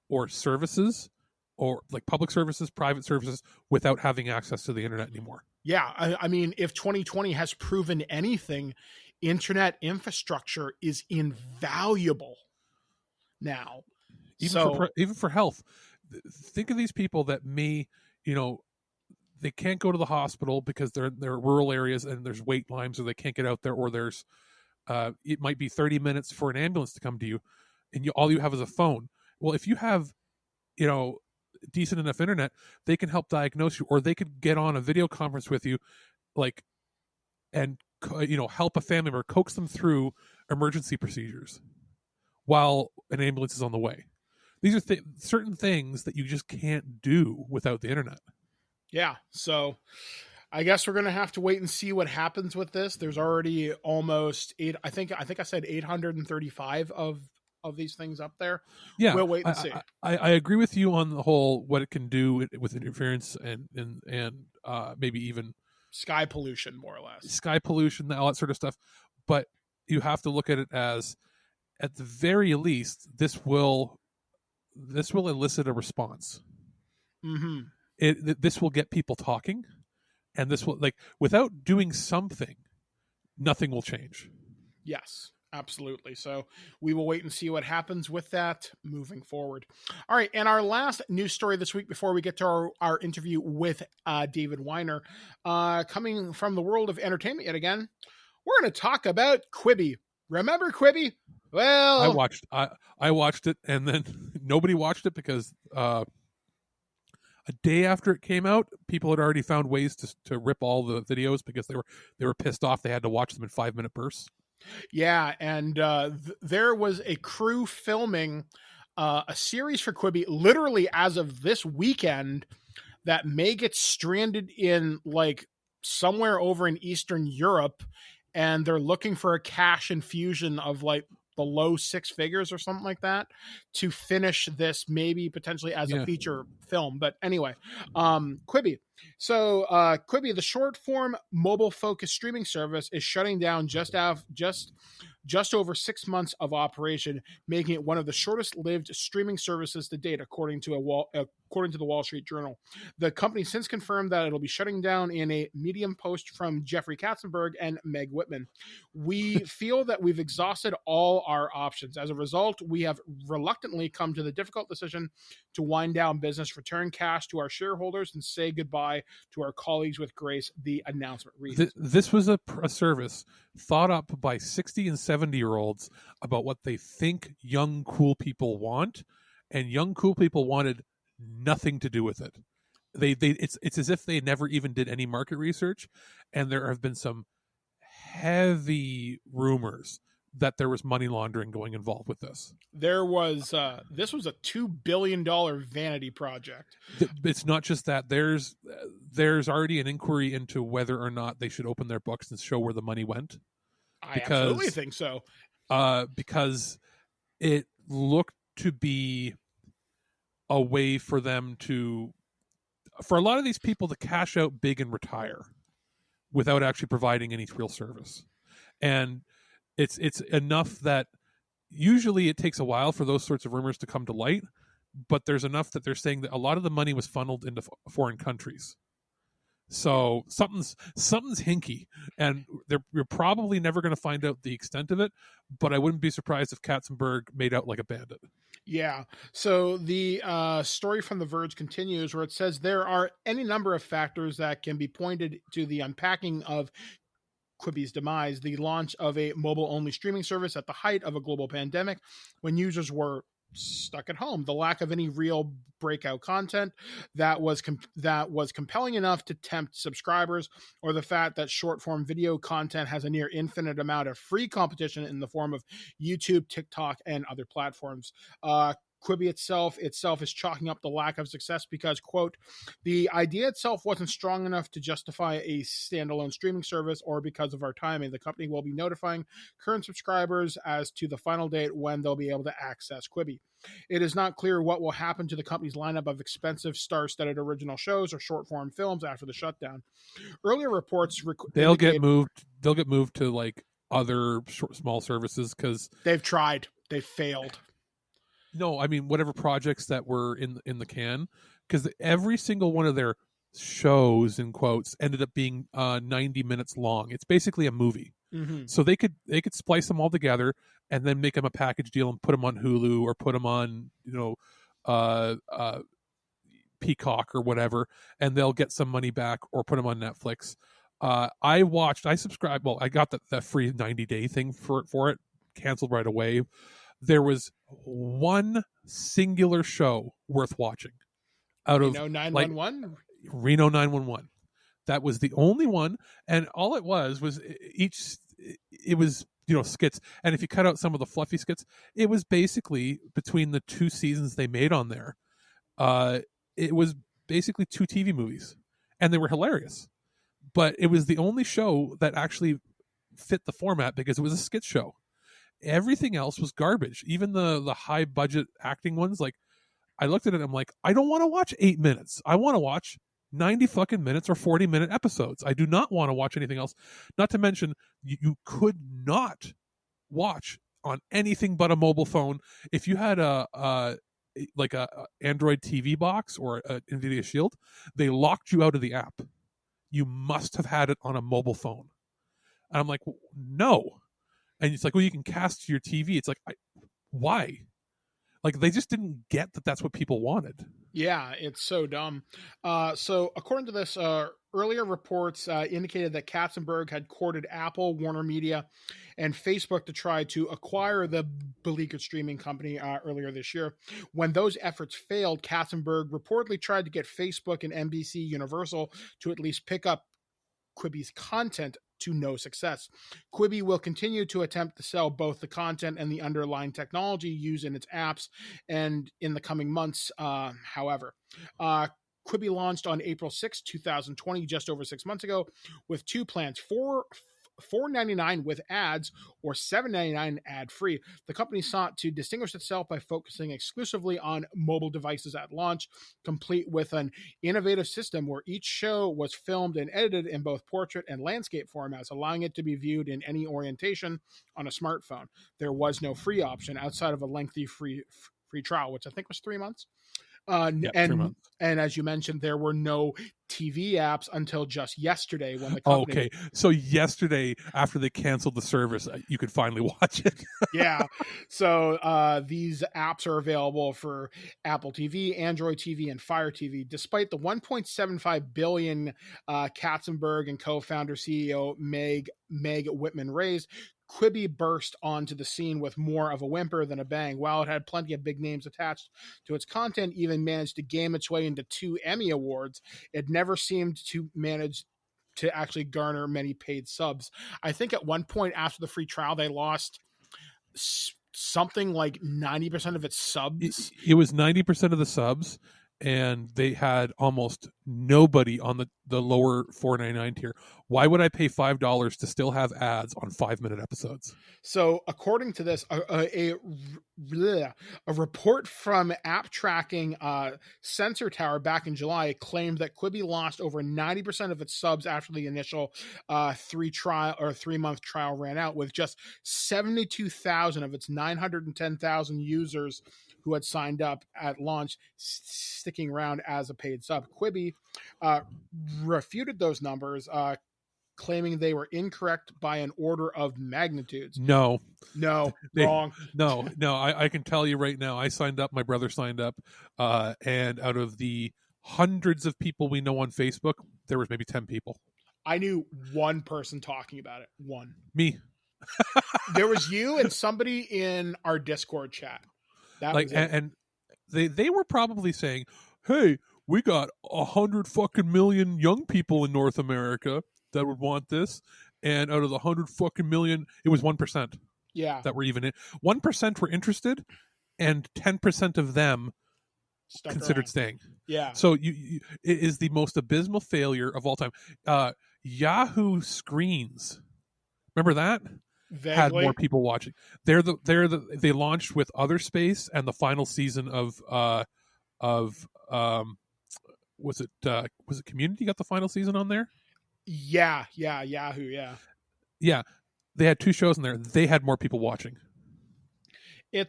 Speaker 5: or services or like public services, private services without having access to the internet anymore.
Speaker 4: Yeah. I mean, if 2020 has proven anything, internet infrastructure is invaluable now.
Speaker 5: Even for health. Think of these people that may, they can't go to the hospital because they're rural areas and there's wait lines, or they can't get out there, or there's it might be 30 minutes for an ambulance to come to you, and all you have is a phone. Well, if you have, decent enough internet, they can help diagnose you, or they could get on a video conference with you, and help a family member, coax them through emergency procedures while an ambulance is on the way. These are certain things that you just can't do without the internet.
Speaker 4: Yeah. So I guess we're going to have to wait and see what happens with this. There's already almost I think I said 835 of these things up there.
Speaker 5: Yeah.
Speaker 4: We'll wait and see.
Speaker 5: I agree with you on the whole, what it can do with interference and maybe even
Speaker 4: sky pollution, more or less.
Speaker 5: Sky pollution, all that sort of stuff. But you have to look at it as, at the very least, this will elicit a response.
Speaker 4: Mm-hmm.
Speaker 5: This will get people talking, and this will, without doing something, nothing will change.
Speaker 4: Yes, absolutely. So we will wait and see what happens with that moving forward. All right. And our last news story this week, before we get to our interview with David Weiner, coming from the world of entertainment yet again, we're going to talk about Quibi. Remember Quibi? Well,
Speaker 5: I watched it, and then nobody watched it because a day after it came out, people had already found ways to rip all the videos because they were pissed off they had to watch them in 5-minute bursts.
Speaker 4: Yeah, and there was a crew filming a series for Quibi literally as of this weekend that may get stranded in somewhere over in Eastern Europe, and they're looking for a cash infusion of below 6 figures or something like that to finish this, maybe potentially as a feature film. But anyway, Quibi. So Quibi, the short form mobile focused streaming service, is shutting down just over 6 months of operation, making it one of the shortest lived streaming services to date, according to the Wall Street Journal. The company since confirmed that it'll be shutting down in a Medium post from Jeffrey Katzenberg and Meg Whitman. We feel that we've exhausted all our options. As a result, we have reluctantly come to the difficult decision to wind down business, return cash to our shareholders, and say goodbye to our colleagues with grace, the announcement reads.
Speaker 5: This was a service thought up by 60 and 70-year-olds about what they think young, cool people want, and young, cool people wanted nothing to do with it. It's as if they never even did any market research, and there have been some heavy rumors that there was money laundering involved with this.
Speaker 4: There was this was a $2 billion vanity project.
Speaker 5: It's not just that. There's already an inquiry into whether or not they should open their books and show where the money went.
Speaker 4: I absolutely think so.
Speaker 5: Because it looked to be a way for them to for a lot of these people to cash out big and retire without actually providing any real service. And it's enough that usually it takes a while for those sorts of rumors to come to light, but there's enough that they're saying that a lot of the money was funneled into foreign countries. So something's hinky, and you're probably never going to find out the extent of it, but I wouldn't be surprised if Katzenberg made out like a bandit.
Speaker 4: Yeah. So the story from The Verge continues where it says there are any number of factors that can be pointed to the unpacking of Quibi's demise, the launch of a mobile-only streaming service at the height of a global pandemic when users were stuck at home, the lack of any real breakout content that was compelling enough to tempt subscribers, or the fact that short-form video content has a near infinite amount of free competition in the form of YouTube, TikTok, and other platforms. Quibi itself is chalking up the lack of success because, quote, the idea itself wasn't strong enough to justify a standalone streaming service, or because of our timing. The company will be notifying current subscribers as to the final date when they'll be able to access Quibi. It is not clear what will happen to the company's lineup of expensive star-studded original shows or short-form films after the shutdown. Earlier reports
Speaker 5: they'll get moved to like other small services because
Speaker 4: they've tried, they've failed.
Speaker 5: No, I mean whatever projects that were in the can, because every single one of their shows, in quotes, ended up being 90 minutes long. It's basically a movie.
Speaker 4: Mm-hmm.
Speaker 5: So they could splice them all together and then make them a package deal and put them on Hulu or put them on Peacock or whatever, and they'll get some money back, or put them on Netflix. I subscribed. Well, I got that free 90-day thing for it, canceled right away. There was one singular show worth watching out of
Speaker 4: Reno 911.
Speaker 5: Like, Reno 911. That was the only one, and all it was it was skits. And if you cut out some of the fluffy skits, it was basically between the two seasons they made on there. It was basically 2 TV movies, and they were hilarious. But it was the only show that actually fit the format because it was a skit show. Everything else was garbage. Even the high budget acting ones, like I looked at it, I'm like, I don't want to watch 8 minutes. I want to watch 90 fucking minutes or 40-minute episodes. I do not want to watch anything else. Not to mention, you could not watch on anything but a mobile phone. If you had a Android TV box or a NVIDIA Shield, they locked you out of the app. You must have had it on a mobile phone. And I'm like, no. And it's like, well, you can cast to your TV. It's like, why? Like, they just didn't get that that's what people wanted.
Speaker 4: Yeah, it's so dumb. So according to this, earlier reports indicated that Katzenberg had courted Apple, Warner Media, and Facebook to try to acquire the beleaguered streaming company earlier this year. When those efforts failed, Katzenberg reportedly tried to get Facebook and NBC Universal to at least pick up Quibi's content, to no success. Quibi will continue to attempt to sell both the content and the underlying technology used in its apps and in the coming months, however. Quibi launched on April 6, 2020, just over 6 months ago, with 2 plans, $4.99 with ads or $7.99 ad-free. The company sought to distinguish itself by focusing exclusively on mobile devices at launch, complete with an innovative system where each show was filmed and edited in both portrait and landscape formats, allowing it to be viewed in any orientation on a smartphone. There was no free option outside of a lengthy free trial, which I think was 3 months. 3 months. And as you mentioned, there were no TV apps until just yesterday when the company...
Speaker 5: Okay, so yesterday, after they canceled the service, you could finally watch it.
Speaker 4: Yeah, so these apps are available for Apple TV, Android TV, and Fire TV. Despite the $1.75 billion Katzenberg and co-founder CEO Meg Whitman raised, Quibi burst onto the scene with more of a whimper than a bang. While it had plenty of big names attached to its content, even managed to game its way into 2 Emmy Awards, it never seemed to manage to actually garner many paid subs. I think at one point after the free trial, they lost something like 90% of its subs.
Speaker 5: It was 90% of the subs, and they had almost nobody on the lower $4.99 tier. Why would I pay $5 to still have ads on 5-minute episodes?
Speaker 4: So, according to this, a report from App Tracking Sensor Tower back in July claimed that Quibi lost over 90% of its subs after the initial 3-month trial ran out, with just 72,000 of its 910,000 users who had signed up at launch sticking around as a paid sub. Quibi refuted those numbers, claiming they were incorrect by an order of magnitudes.
Speaker 5: No,
Speaker 4: wrong.
Speaker 5: No, I can tell you right now, I signed up, my brother signed up, and out of the hundreds of people we know on Facebook, there was maybe 10 people.
Speaker 4: I knew one person talking about it. One.
Speaker 5: Me.
Speaker 4: There was you and somebody in our Discord chat. That was it.
Speaker 5: And they were probably saying, hey, we got 100 fucking million young people in North America that would want this, and out of the 100 fucking million, it was 1%.
Speaker 4: Yeah,
Speaker 5: that were even in. 1% were interested, and 10% of them considered staying.
Speaker 4: Yeah.
Speaker 5: So it is the most abysmal failure of all time. Yahoo Screens, remember that?
Speaker 4: Vaguely.
Speaker 5: Had more people watching. They launched with Other Space and the final season of was it Community got the final season on there?
Speaker 4: Yeah, Yahoo,
Speaker 5: yeah. They had 2 shows in there. They had more people watching.
Speaker 4: I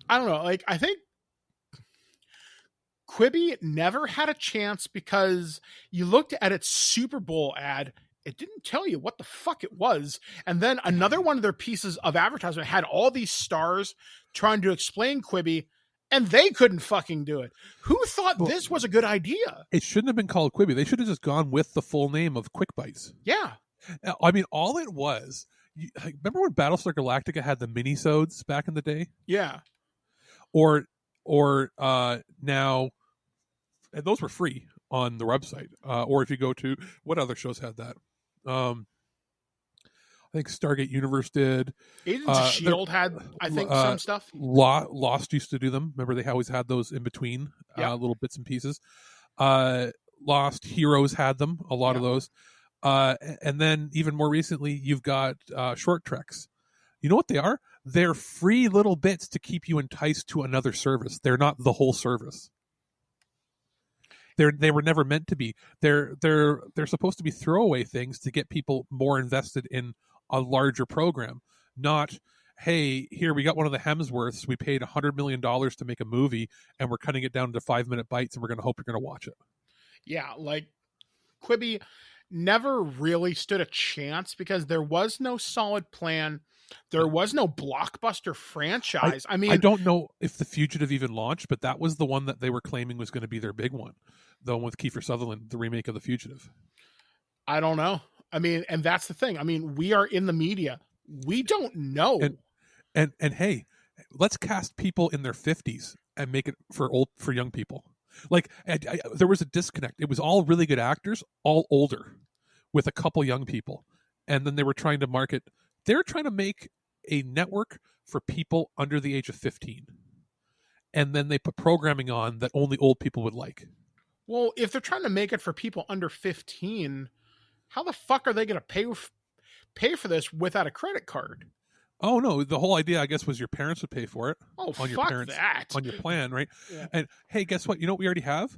Speaker 4: don't know. Like, I think Quibi never had a chance because you looked at its Super Bowl ad, it didn't tell you what the fuck it was. And then another one of their pieces of advertisement had all these stars trying to explain Quibi, and they couldn't fucking do it. Who thought this was a good idea?
Speaker 5: It shouldn't have been called Quibi. They should have just gone with the full name of Quick Bites.
Speaker 4: Yeah.
Speaker 5: I mean, all it was, remember when Battlestar Galactica had the minisodes back in the day?
Speaker 4: Yeah.
Speaker 5: Or now, and those were free on the website. Or if you go to, what other shows had that? I think Stargate Universe did.
Speaker 4: Agents of S.H.I.E.L.D. had, I think, some stuff.
Speaker 5: Lost used to do them. Remember, they always had those in between, little bits and pieces. Lost Heroes had them, a lot of those. And then even more recently, you've got Short Treks. You know what they are? They're free little bits to keep you enticed to another service. They're not the whole service. They were never meant to be. They're supposed to be throwaway things to get people more invested in a larger program. Not, hey, here we got one of the Hemsworths. We paid $100 million to make a movie, and we're cutting it down to 5-minute bites, and we're going to hope you're going to watch it. Yeah,
Speaker 4: like Quibi never really stood a chance because there was no solid plan. There was no blockbuster franchise. I mean,
Speaker 5: I don't know if The Fugitive even launched, but that was the one that they were claiming was going to be their big one. The one with Kiefer Sutherland, the remake of The Fugitive.
Speaker 4: I don't know. I mean, and that's the thing. I mean, we are in the media. We don't know.
Speaker 5: And hey, let's cast people in their 50s and make it for young people. Like, there was a disconnect. It was all really good actors, all older, with a couple young people. And then they were trying to market. They were trying to make a network for people under the age of 15. And then they put programming on that only old people would like.
Speaker 4: Well, if they're trying to make it for people under 15, how the fuck are they going to pay for this without a credit card?
Speaker 5: Oh, no. The whole idea, I guess, was your parents would pay for it.
Speaker 4: Oh,
Speaker 5: on your
Speaker 4: fuck
Speaker 5: parents,
Speaker 4: that.
Speaker 5: On your plan, right?
Speaker 4: Yeah.
Speaker 5: And, hey, guess what? You know what we already have?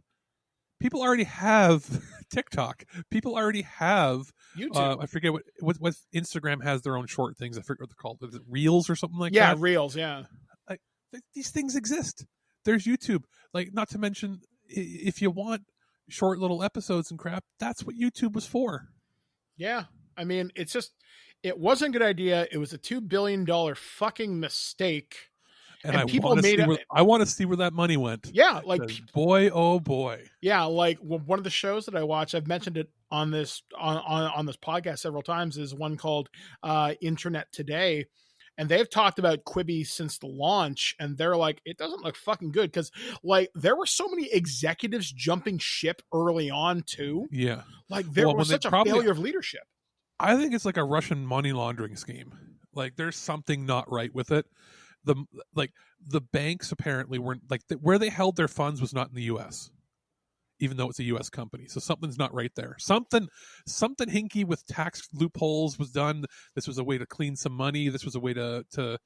Speaker 5: People already have TikTok. People already have
Speaker 4: YouTube.
Speaker 5: I forget what Instagram has their own short things. I forget what they're called. Is it Reels or something like that?
Speaker 4: Yeah, Reels, yeah.
Speaker 5: Like, these things exist. There's YouTube. Like, not to mention, if you want short little episodes and crap, that's what YouTube was for.
Speaker 4: Yeah. I mean, it wasn't a good idea. It was a $2 billion fucking mistake.
Speaker 5: And people made it. I want to see where that money went.
Speaker 4: Yeah, like
Speaker 5: boy, oh boy.
Speaker 4: Yeah, like one of the shows that I watch, I've mentioned it on this on this podcast several times, is one called Internet Today, and they've talked about Quibi since the launch, and they're like, it doesn't look fucking good because like there were so many executives jumping ship early on too.
Speaker 5: Yeah,
Speaker 4: like there was such a failure of leadership.
Speaker 5: I think it's like a Russian money laundering scheme. Like there's something not right with it. The banks apparently weren't where they held their funds was not in the U.S. even though it's a U.S. company. So something's not right there. Something hinky with tax loopholes was done. This was a way to clean some money. This was a way to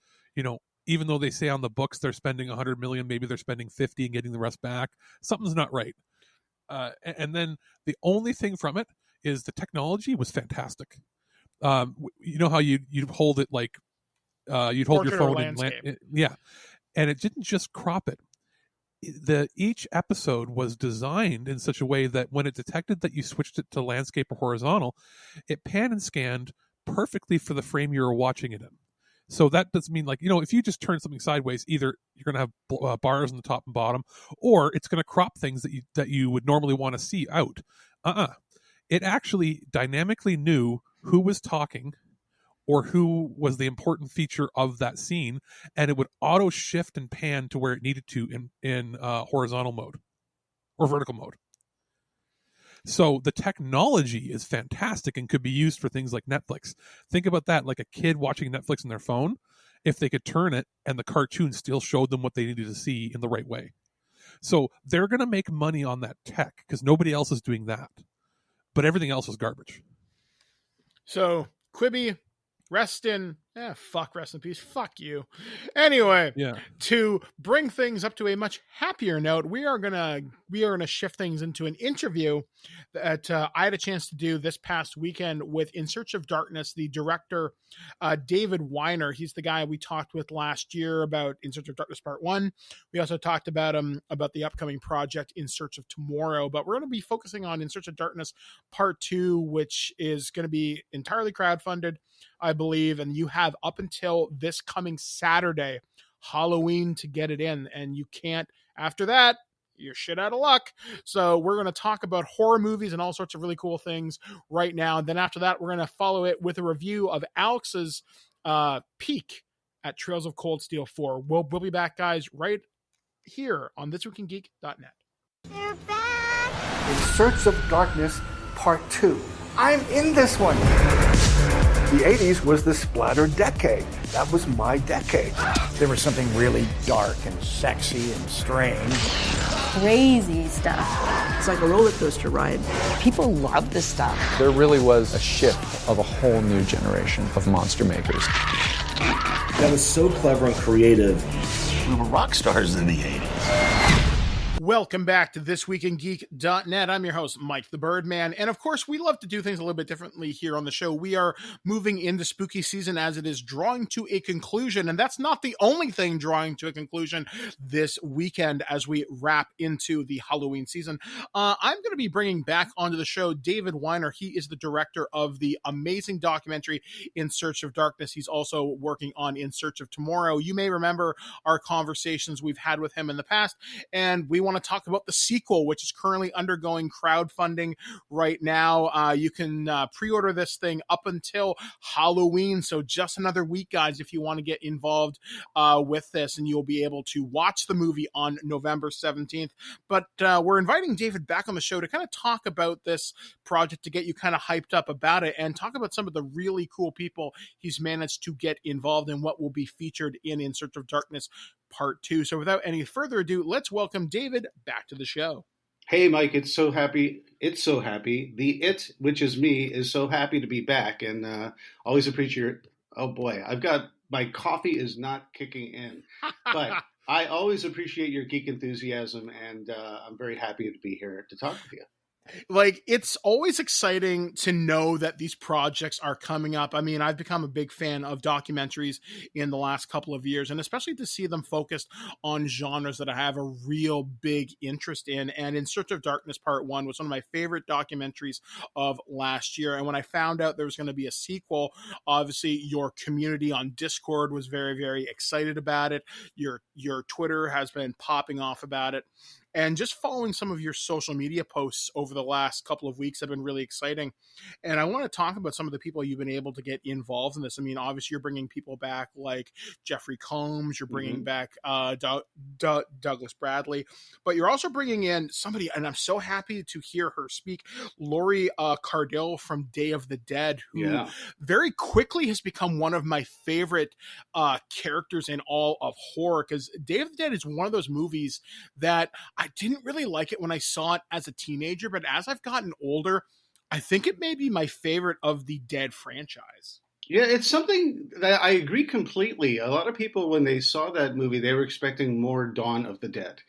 Speaker 5: even though they say on the books they're spending 100 million, maybe they're spending 50 and getting the rest back. Something's not right. And then the only thing from it is the technology was fantastic. You know how you'd hold it like you'd hold your phone and and it didn't just crop it. Each episode was designed in such a way that when it detected that you switched it to landscape or horizontal, it pan and scanned perfectly for the frame you were watching it in. So that doesn't mean if you just turn something sideways, either you're going to have bars on the top and bottom, or it's going to crop things that you would normally want to see out. It actually dynamically knew who was talking or who was the important feature of that scene, and it would auto shift and pan to where it needed to in horizontal mode or vertical mode. So the technology is fantastic and could be used for things like Netflix. Think about that, like a kid watching Netflix on their phone, if they could turn it and the cartoon still showed them what they needed to see in the right way. So they're going to make money on that tech because nobody else is doing that. But everything else is garbage.
Speaker 4: So Quibi, rest in peace. Fuck you. Anyway, to bring things up to a much happier note, we are gonna shift things into an interview that I had a chance to do this past weekend with In Search of Darkness, the director, David Weiner. He's the guy we talked with last year about In Search of Darkness Part 1. We also talked about him about the upcoming project In Search of Tomorrow, but we're going to be focusing on In Search of Darkness Part 2, which is going to be entirely crowdfunded, I believe, and you have up until this coming Saturday, Halloween, to get it in, and you can't after that. You're shit out of luck. So we're going to talk about horror movies and all sorts of really cool things right now. And then after that, we're going to follow it with a review of Alex's peek at Trails of Cold Steel 4. We'll be back, guys, right here on ThisWeekInGeek.net.
Speaker 6: They're back! In Search of Darkness Part 2. I'm in this one. The 80s was the splatter decade. That was my decade. There was something really dark and sexy and strange.
Speaker 7: Crazy stuff.
Speaker 8: It's like a roller coaster ride.
Speaker 7: People love this stuff.
Speaker 9: There really was a shift of a whole new generation of monster makers.
Speaker 10: That was so clever and creative. We were rock stars in the 80s.
Speaker 4: Welcome back to ThisWeekInGeek.net. I'm your host, Mike the Birdman. And of course, we love to do things a little bit differently here on the show. We are moving into spooky season as it is drawing to a conclusion. And that's not the only thing drawing to a conclusion this weekend as we wrap into the Halloween season. I'm going to be bringing back onto the show David Weiner. He is the director of the amazing documentary In Search of Darkness. He's also working on In Search of Tomorrow. You may remember our conversations we've had with him in the past, and we want to talk about the sequel, which is currently undergoing crowdfunding right now. You can pre-order this thing up until Halloween, so just another week, guys, if you want to get involved with this, and you'll be able to watch the movie on November 17th. But we're inviting David back on the show to kind of talk about this project, to get you kind of hyped up about it, and talk about some of the really cool people he's managed to get involved in what will be featured in Search of Darkness Part 2. So without any further ado, let's welcome David back to the show.
Speaker 11: Hey, Mike, it's so happy. The it, which is me, is so happy to be back, and always appreciate. Oh boy, my coffee is not kicking in, but I always appreciate your geek enthusiasm, and I'm very happy to be here to talk with you.
Speaker 4: Like, it's always exciting to know that these projects are coming up. I mean, I've become a big fan of documentaries in the last couple of years, and especially to see them focused on genres that I have a real big interest in. And In Search of Darkness Part 1 was one of my favorite documentaries of last year. And when I found out there was going to be a sequel, obviously your community on Discord was very, very excited about it. Your Twitter has been popping off about it. And just following some of your social media posts over the last couple of weeks have been really exciting. And I want to talk about some of the people you've been able to get involved in this. I mean, obviously, you're bringing people back like Jeffrey Combs. You're bringing back Douglas Bradley. But you're also bringing in somebody, and I'm so happy to hear her speak, Laurie Cardill from Day of the Dead, who very quickly has become one of my favorite characters in all of horror. Because Day of the Dead is one of those movies that I I didn't really like it when I saw it as a teenager, but as I've gotten older, I think it may be my favorite of the Dead franchise.
Speaker 11: Yeah, it's something that I agree completely. A lot of people, when they saw that movie, they were expecting more Dawn of the Dead.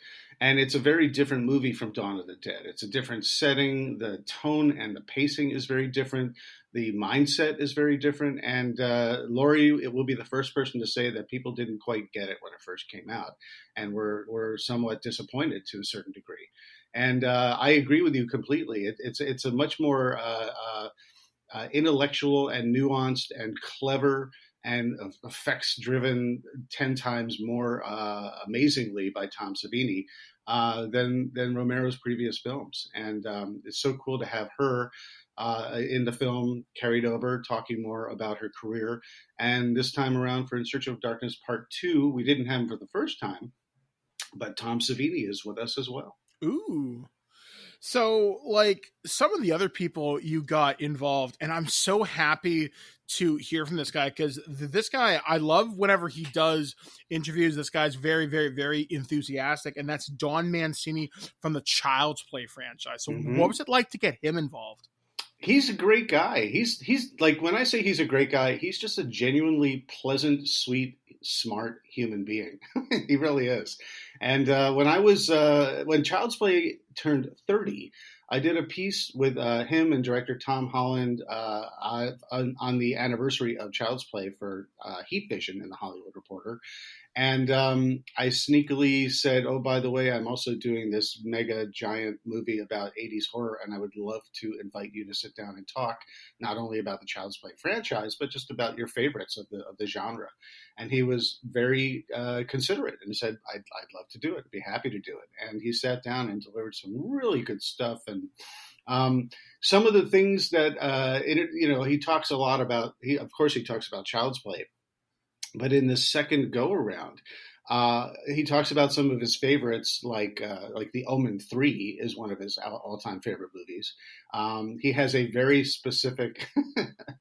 Speaker 11: And it's a very different movie from Dawn of the Dead. It's a different setting. The tone and the pacing is very different. The mindset is very different. And Laurie, it will be the first person to say that people didn't quite get it when it first came out, and were somewhat disappointed to a certain degree. And I agree with you completely. It's a much more intellectual and nuanced and clever and effects-driven 10 times more amazingly by Tom Savini than Romero's previous films. And it's so cool to have her in the film, carried over, talking more about her career. And this time around for In Search of Darkness Part 2, we didn't have him for the first time, but Tom Savini is with us as well.
Speaker 4: Ooh. So, like, some of the other people you got involved, and I'm so happy to hear from this guy, because this guy, I love whenever he does interviews. This guy's very, very, very enthusiastic, and that's Don Mancini from the Child's Play franchise. So what was it like to get him involved?
Speaker 11: He's a great guy. He's like, when I say he's a great guy, he's just a genuinely pleasant, sweet, smart human being. He really is. And when Child's Play turned 30, I did a piece with him and director Tom Holland on the anniversary of Child's Play for Heat Vision in the Hollywood Reporter. And I sneakily said, oh, by the way, I'm also doing this mega giant movie about 80s horror, and I would love to invite you to sit down and talk not only about the Child's Play franchise, but just about your favorites of the genre. And he was very considerate and said, I'd love to do it. I'd be happy to do it. And he sat down and delivered some really good stuff. And some of the things that, he talks a lot about, he talks about Child's Play. But in the second go around, he talks about some of his favorites, like The Omen 3 is one of his all-time favorite movies. He has a very specific.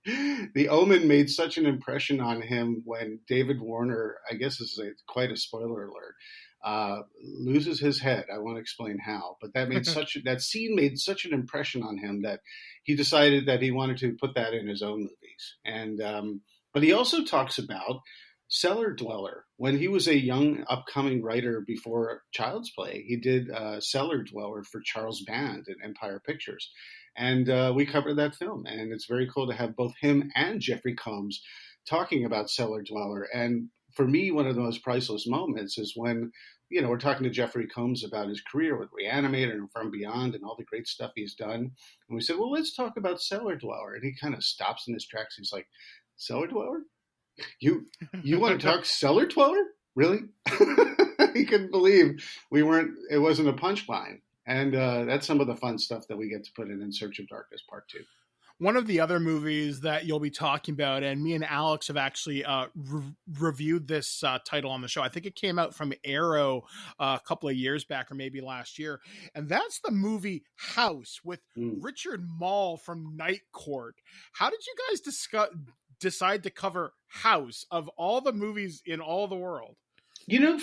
Speaker 11: The Omen made such an impression on him when David Warner, I guess this is quite a spoiler alert, loses his head. I won't explain how, but that scene made such an impression on him that he decided that he wanted to put that in his own movies. And but he also talks about Cellar Dweller. When he was a young upcoming writer before Child's Play, he did Cellar Dweller for Charles Band and Empire Pictures. And we covered that film. And it's very cool to have both him and Jeffrey Combs talking about Cellar Dweller. And for me, one of the most priceless moments is when, we're talking to Jeffrey Combs about his career with Reanimator and From Beyond and all the great stuff he's done. And we said, well, let's talk about Cellar Dweller. And he kind of stops in his tracks. He's like, Cellar Dweller? You want to talk Cellar Dweller? Really? He couldn't believe it wasn't a punchline. And that's some of the fun stuff that we get to put in Search of Darkness Part 2.
Speaker 4: One of the other movies that you'll be talking about, and me and Alex have actually reviewed this title on the show. I think it came out from Arrow a couple of years back, or maybe last year. And that's the movie House with Richard Mall from Night Court. How did you guys decide to cover House of all the movies in all the world?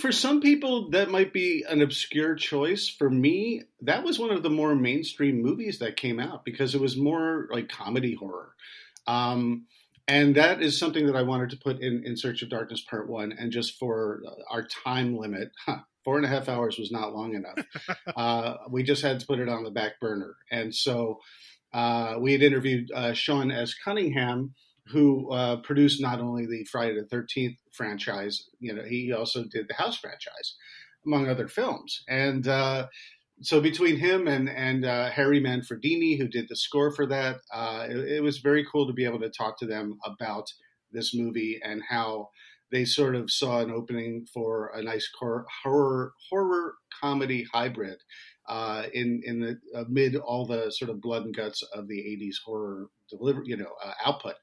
Speaker 11: For some people, that might be an obscure choice. For me, that was one of the more mainstream movies that came out because it was more like comedy horror. And that is something that I wanted to put in Search of Darkness Part 1. And just for our time limit, 4.5 hours was not long enough. We just had to put it on the back burner. And so we had interviewed Sean S. Cunningham, who produced not only the Friday the 13th franchise, he also did the House franchise, among other films. And so between him and Harry Manfredini, who did the score for that, it was very cool to be able to talk to them about this movie and how they sort of saw an opening for a nice horror comedy hybrid in the amid all the sort of blood and guts of the 80s horror output.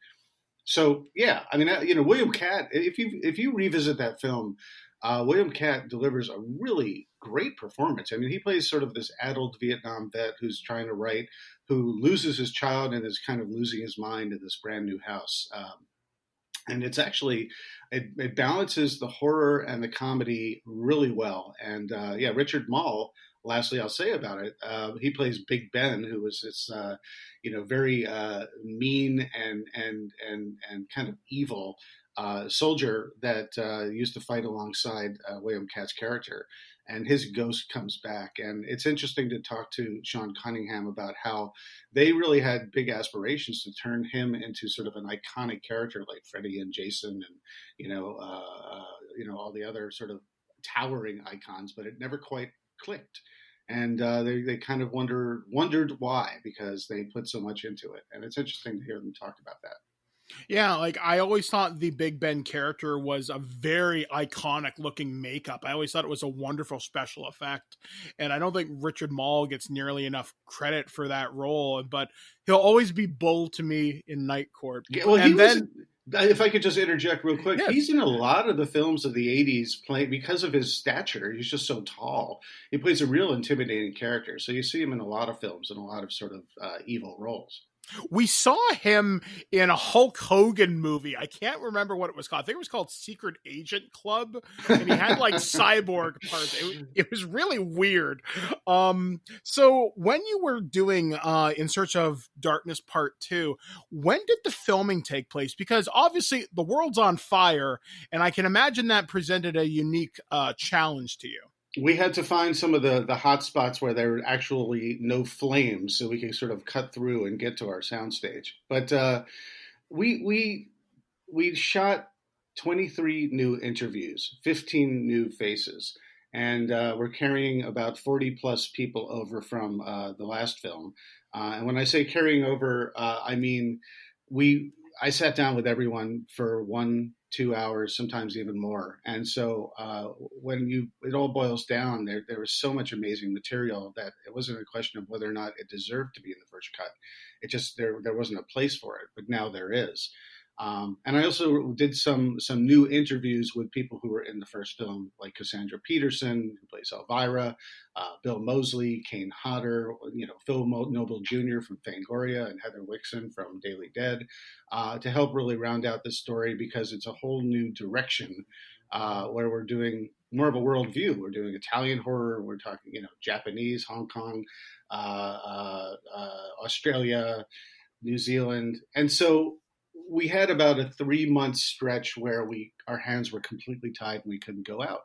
Speaker 11: So yeah, I mean, William Katt. If you revisit that film, William Katt delivers a really great performance. I mean, he plays sort of this adult Vietnam vet who's trying to write, who loses his child and is kind of losing his mind in this brand new house. And it's actually it balances the horror and the comedy really well. And Richard Mall lastly I'll say about it, he plays Big Ben, who was this very mean and kind of evil soldier that used to fight alongside William Katt's character. And his ghost comes back. And it's interesting to talk to Sean Cunningham about how they really had big aspirations to turn him into sort of an iconic character like Freddy and Jason and, all the other sort of towering icons, but it never quite clicked. And they kind of wondered why, because they put so much into it. And it's interesting to hear them talk about that.
Speaker 4: Yeah, like I always thought the Big Ben character was a very iconic looking makeup. I always thought it was a wonderful special effect. And I don't think Richard Mall gets nearly enough credit for that role, but he'll always be Bull to me in Night Court.
Speaker 11: Yeah, well, if I could just interject real quick, he's in a lot of the films of the 80s playing because of his stature. He's just so tall. He plays a real intimidating character. So you see him in a lot of films and a lot of sort of evil roles.
Speaker 4: We saw him in a Hulk Hogan movie. I can't remember what it was called. I think it was called Secret Agent Club. And he had like cyborg parts. It was really weird. So when you were doing In Search of Darkness Part 2, when did the filming take place? Because obviously the world's on fire, and I can imagine that presented a unique challenge to you.
Speaker 11: We had to find some of the hot spots where there were actually no flames, so we could sort of cut through and get to our soundstage. But we shot 23 new interviews, 15 new faces, and we're carrying about 40 plus people over from the last film. And when I say carrying over, I mean I sat down with everyone for 1-2 hours, sometimes even more. And so when it all boils down, there was so much amazing material that it wasn't a question of whether or not it deserved to be in the first cut. It just, there wasn't a place for it, but now there is. And I also did some new interviews with people who were in the first film, like Cassandra Peterson, who plays Elvira, Bill Moseley, Kane Hodder, Phil Noble Jr. from Fangoria, and Heather Wixon from Daily Dead, to help really round out this story, because it's a whole new direction where we're doing more of a worldview. We're doing Italian horror. We're talking, Japanese, Hong Kong, Australia, New Zealand, and so we had about a 3-month stretch where our hands were completely tied and we couldn't go out.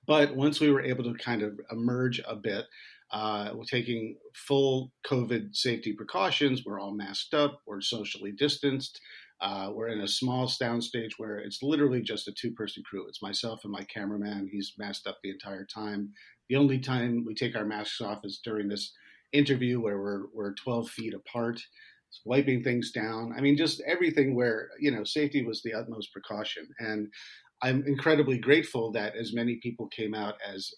Speaker 11: But once we were able to kind of emerge a bit, we're taking full COVID safety precautions. We're all masked up. We're socially distanced. We're in a small soundstage where it's literally just a 2-person crew. It's myself and my cameraman. He's masked up the entire time. The only time we take our masks off is during this interview where we're 12 feet apart, wiping things down. I mean, just everything where, safety was the utmost precaution. And I'm incredibly grateful that as many people came out as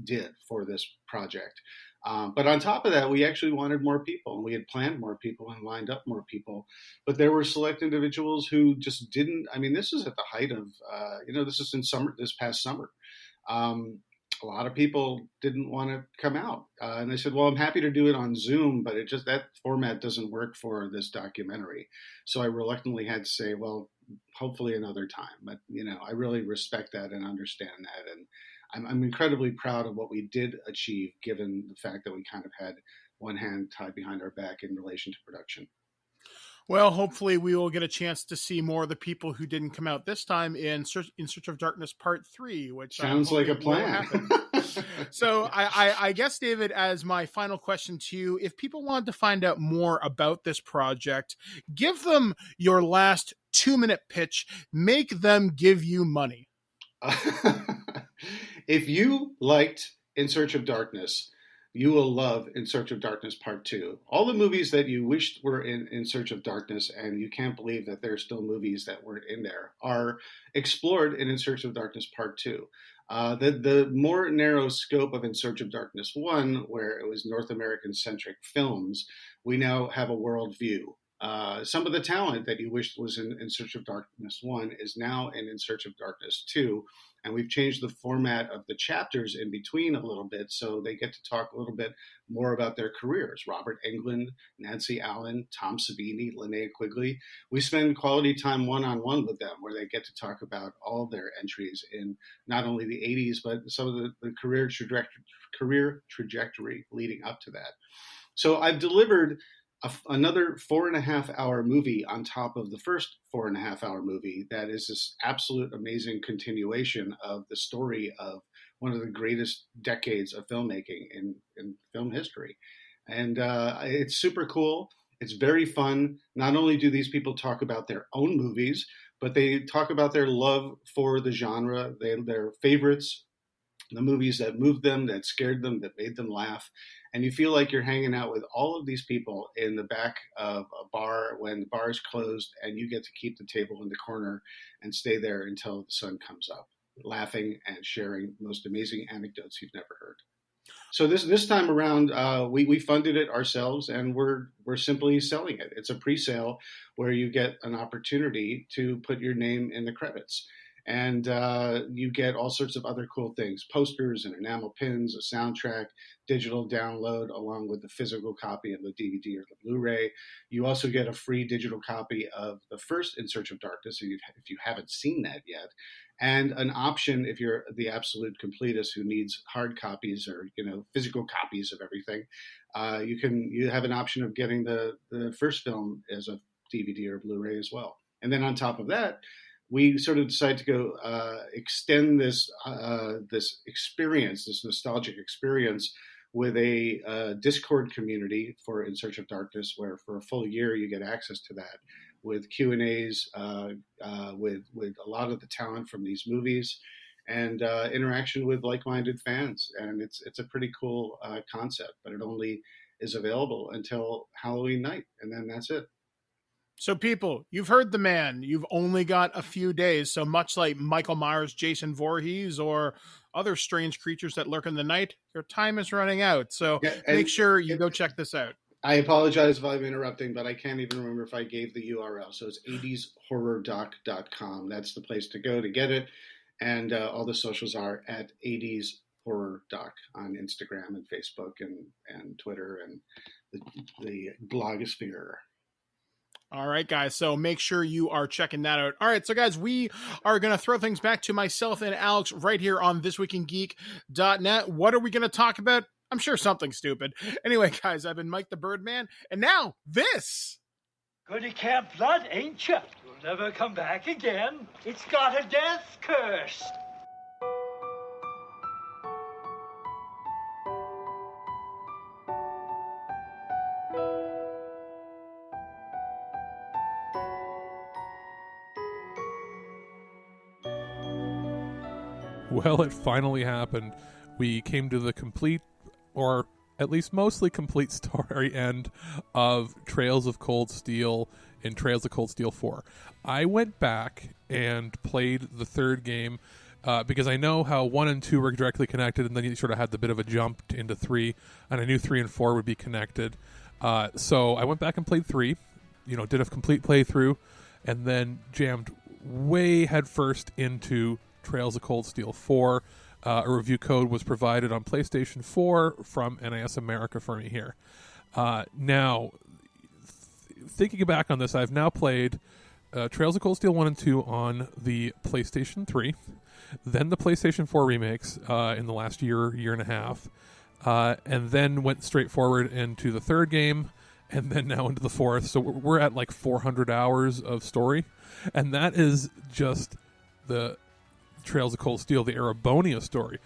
Speaker 11: did for this project. But on top of that, we actually wanted more people, and we had planned more people and lined up more people. But there were select individuals who just didn't. I mean, this is at the height of, this is this past summer. A lot of people didn't want to come out. And they said, well, I'm happy to do it on Zoom, but that format doesn't work for this documentary. So I reluctantly had to say, well, hopefully another time. But, I really respect that and understand that. And I'm incredibly proud of what we did achieve, given the fact that we kind of had one hand tied behind our back in relation to production.
Speaker 4: Well, hopefully we will get a chance to see more of the people who didn't come out this time in Search of Darkness Part 3, which
Speaker 11: sounds like a plan.
Speaker 4: So I guess, David, as my final question to you, if people wanted to find out more about this project, give them your last 2-minute pitch, make them give you money.
Speaker 11: If you liked In Search of Darkness, you will love In Search of Darkness Part 2. All the movies that you wished were in Search of Darkness, and you can't believe that there are still movies that weren't in there, are explored in Search of Darkness Part 2. The more narrow scope of In Search of Darkness 1, where it was North American-centric films, we now have a world view. Some of the talent that you wished was in Search of Darkness 1 is now in Search of Darkness 2. And we've changed the format of the chapters in between a little bit so they get to talk a little bit more about their careers. Robert Englund, Nancy Allen, Tom Savini, Linnea Quigley. We spend quality time one-on-one with them where they get to talk about all their entries in not only the 80s, but some of the career trajectory leading up to that. So I've delivered another 4.5-hour movie on top of the first 4.5-hour movie that is this absolute amazing continuation of the story of one of the greatest decades of filmmaking in film history. And it's super cool. It's very fun. Not only do these people talk about their own movies, but they talk about their love for the genre, their favorites, the movies that moved them, that scared them, that made them laugh. And you feel like you're hanging out with all of these people in the back of a bar when the bar is closed, and you get to keep the table in the corner and stay there until the sun comes up, laughing and sharing the most amazing anecdotes you've never heard. So this time around, we funded it ourselves, and we're simply selling it. It's a pre-sale where you get an opportunity to put your name in the credits. And you get all sorts of other cool things, posters and enamel pins, a soundtrack, digital download, along with the physical copy of the DVD or the Blu-ray. You also get a free digital copy of the first In Search of Darkness, if you haven't seen that yet, and an option if you're the absolute completist who needs hard copies or physical copies of everything. You have an option of getting the first film as a DVD or Blu-ray as well. And then on top of that, we sort of decided to go extend this experience, this nostalgic experience, with a Discord community for In Search of Darkness, where for a full year you get access to that with Q&As, with a lot of the talent from these movies, and interaction with like-minded fans. And it's a pretty cool concept, but it only is available until Halloween night, and then that's it.
Speaker 4: So people, you've heard the man. You've only got a few days. So much like Michael Myers, Jason Voorhees, or other strange creatures that lurk in the night, your time is running out. So make sure you go check this out.
Speaker 11: I apologize if I'm interrupting, but I can't even remember if I gave the URL. So it's 80shorrordoc.com. That's the place to go to get it. And all the socials are at 80shorrordoc on Instagram and Facebook and Twitter and the blogosphere.
Speaker 4: All right, guys. So make sure you are checking that out. All right. So, guys, we are going to throw things back to myself and Alex right here on ThisWeekInGeek.net. What are we going to talk about? I'm sure something stupid. Anyway, guys, I've been Mike the Birdman. And now this.
Speaker 12: Goody Camp Blood, ain't you? You'll never come back again. It's got a death curse.
Speaker 5: Well, it finally happened. We came to the complete, or at least mostly complete story end of Trails of Cold Steel and Trails of Cold Steel 4. I went back and played the third game because I know how 1 and 2 were directly connected, and then you sort of had the bit of a jump into 3, and I knew 3 and 4 would be connected. So I went back and played 3, did a complete playthrough, and then jammed way headfirst into Trails of Cold Steel 4. A review code was provided on PlayStation 4 from NISAmerica for me here. Now, thinking back on this, I've now played Trails of Cold Steel 1 and 2 on the PlayStation 3, then the PlayStation 4 remakes in the last year and a half, and then went straight forward into the third game, and then now into the fourth. So we're at like 400 hours of story, and that is just the Trails of Cold Steel, the Erebonia story.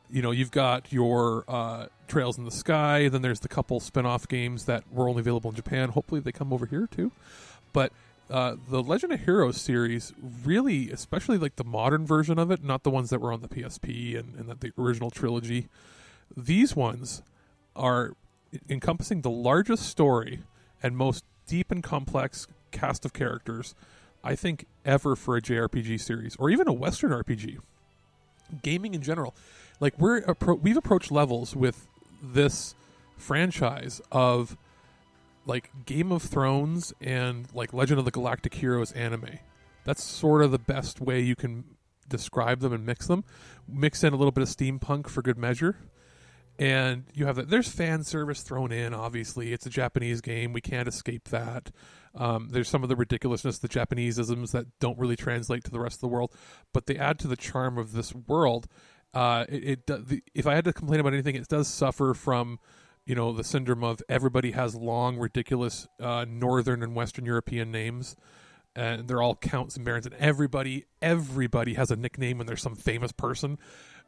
Speaker 5: You've got your Trails in the Sky, then there's the couple spin-off games that were only available in Japan. Hopefully they come over here too. But the Legend of Heroes series, really, especially like the modern version of it, not the ones that were on the PSP and the original trilogy, these ones are encompassing the largest story and most deep and complex cast of characters, I think, ever for a JRPG series, or even a Western RPG. Gaming in general. Like, we've approached levels with this franchise of, like, Game of Thrones and, like, Legend of the Galactic Heroes anime. That's sort of the best way you can describe them and mix in a little bit of steampunk for good measure. And you have that. There's fan service thrown in. Obviously, it's a Japanese game. We can't escape that. There's some of the ridiculousness, the Japanese-isms that don't really translate to the rest of the world, but they add to the charm of this world. If I had to complain about anything, it does suffer from, the syndrome of everybody has long, ridiculous Northern and Western European names, and they're all counts and barons, and everybody has a nickname when there's some famous person.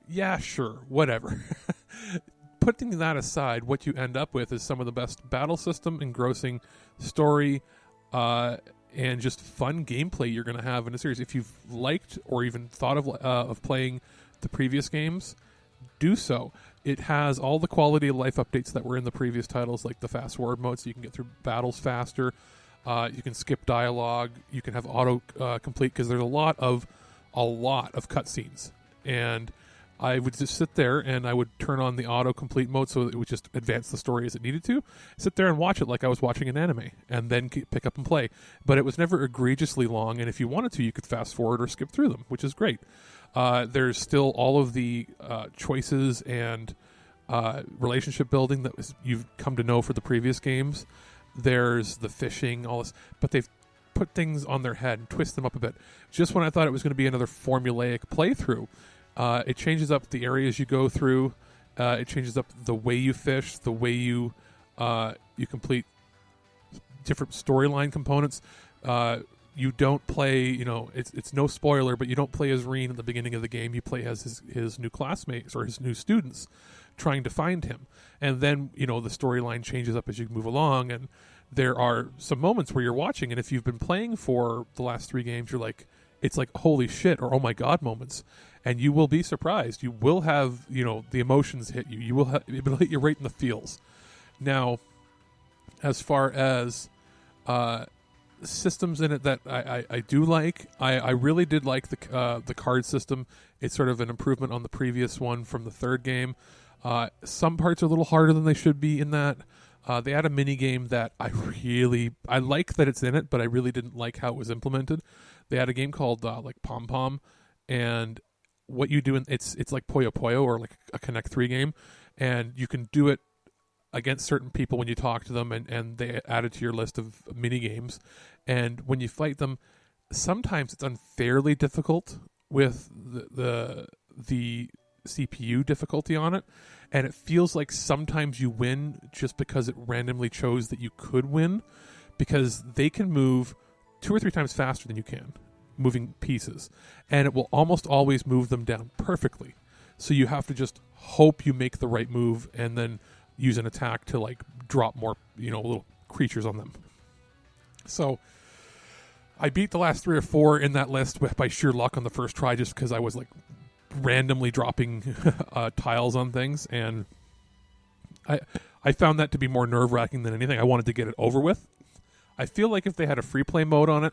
Speaker 5: Yeah, sure, whatever. Putting that aside, what you end up with is some of the best battle system, engrossing story, and just fun gameplay you're going to have in a series. If you've liked or even thought of playing the previous games, do so. It has all the quality of life updates that were in the previous titles, like the fast forward mode, so you can get through battles faster. You can skip dialogue. You can have auto complete, because there's a lot of cutscenes, and I would just sit there and I would turn on the auto-complete mode so it would just advance the story as it needed to. Sit there and watch it like I was watching an anime, and then pick up and play. But it was never egregiously long, and if you wanted to, you could fast-forward or skip through them, which is great. There's still all of the choices and relationship building that you've come to know for the previous games. There's the fishing, all this, but they've put things on their head and twist them up a bit. Just when I thought it was going to be another formulaic playthrough, it changes up the areas you go through. It changes up the way you fish, the way you complete different storyline components. You don't play, it's no spoiler, but you don't play as Reen at the beginning of the game. You play as his new classmates or his new students trying to find him. And then, the storyline changes up as you move along. And there are some moments where you're watching, and if you've been playing for the last 3 games, you're like, it's like, holy shit, or oh my God moments. And you will be surprised. You will have, the emotions hit you. It will hit you right in the feels. Now, as far as systems in it that I do like, I really did like the card system. It's sort of an improvement on the previous one from the 3rd game. Some parts are a little harder than they should be in that. They had a mini game that I like that it's in it, but I really didn't like how it was implemented. They had a game called like Pom Pom, and what you do it's like Puyo Puyo or like a Connect 3 game, and you can do it against certain people when you talk to them, and they add it to your list of mini games. And when you fight them, sometimes it's unfairly difficult with the CPU difficulty on it, and it feels like sometimes you win just because it randomly chose that you could win, because they can move 2 or 3 times faster than you can, moving pieces, and it will almost always move them down perfectly. So you have to just hope you make the right move and then use an attack to like drop more, little creatures on them. So I beat the last 3 or 4 in that list by sheer luck on the first try, just because I was like randomly dropping tiles on things, and I found that to be more nerve-wracking than anything. I wanted to get it over with. I feel like if they had a free play mode on it,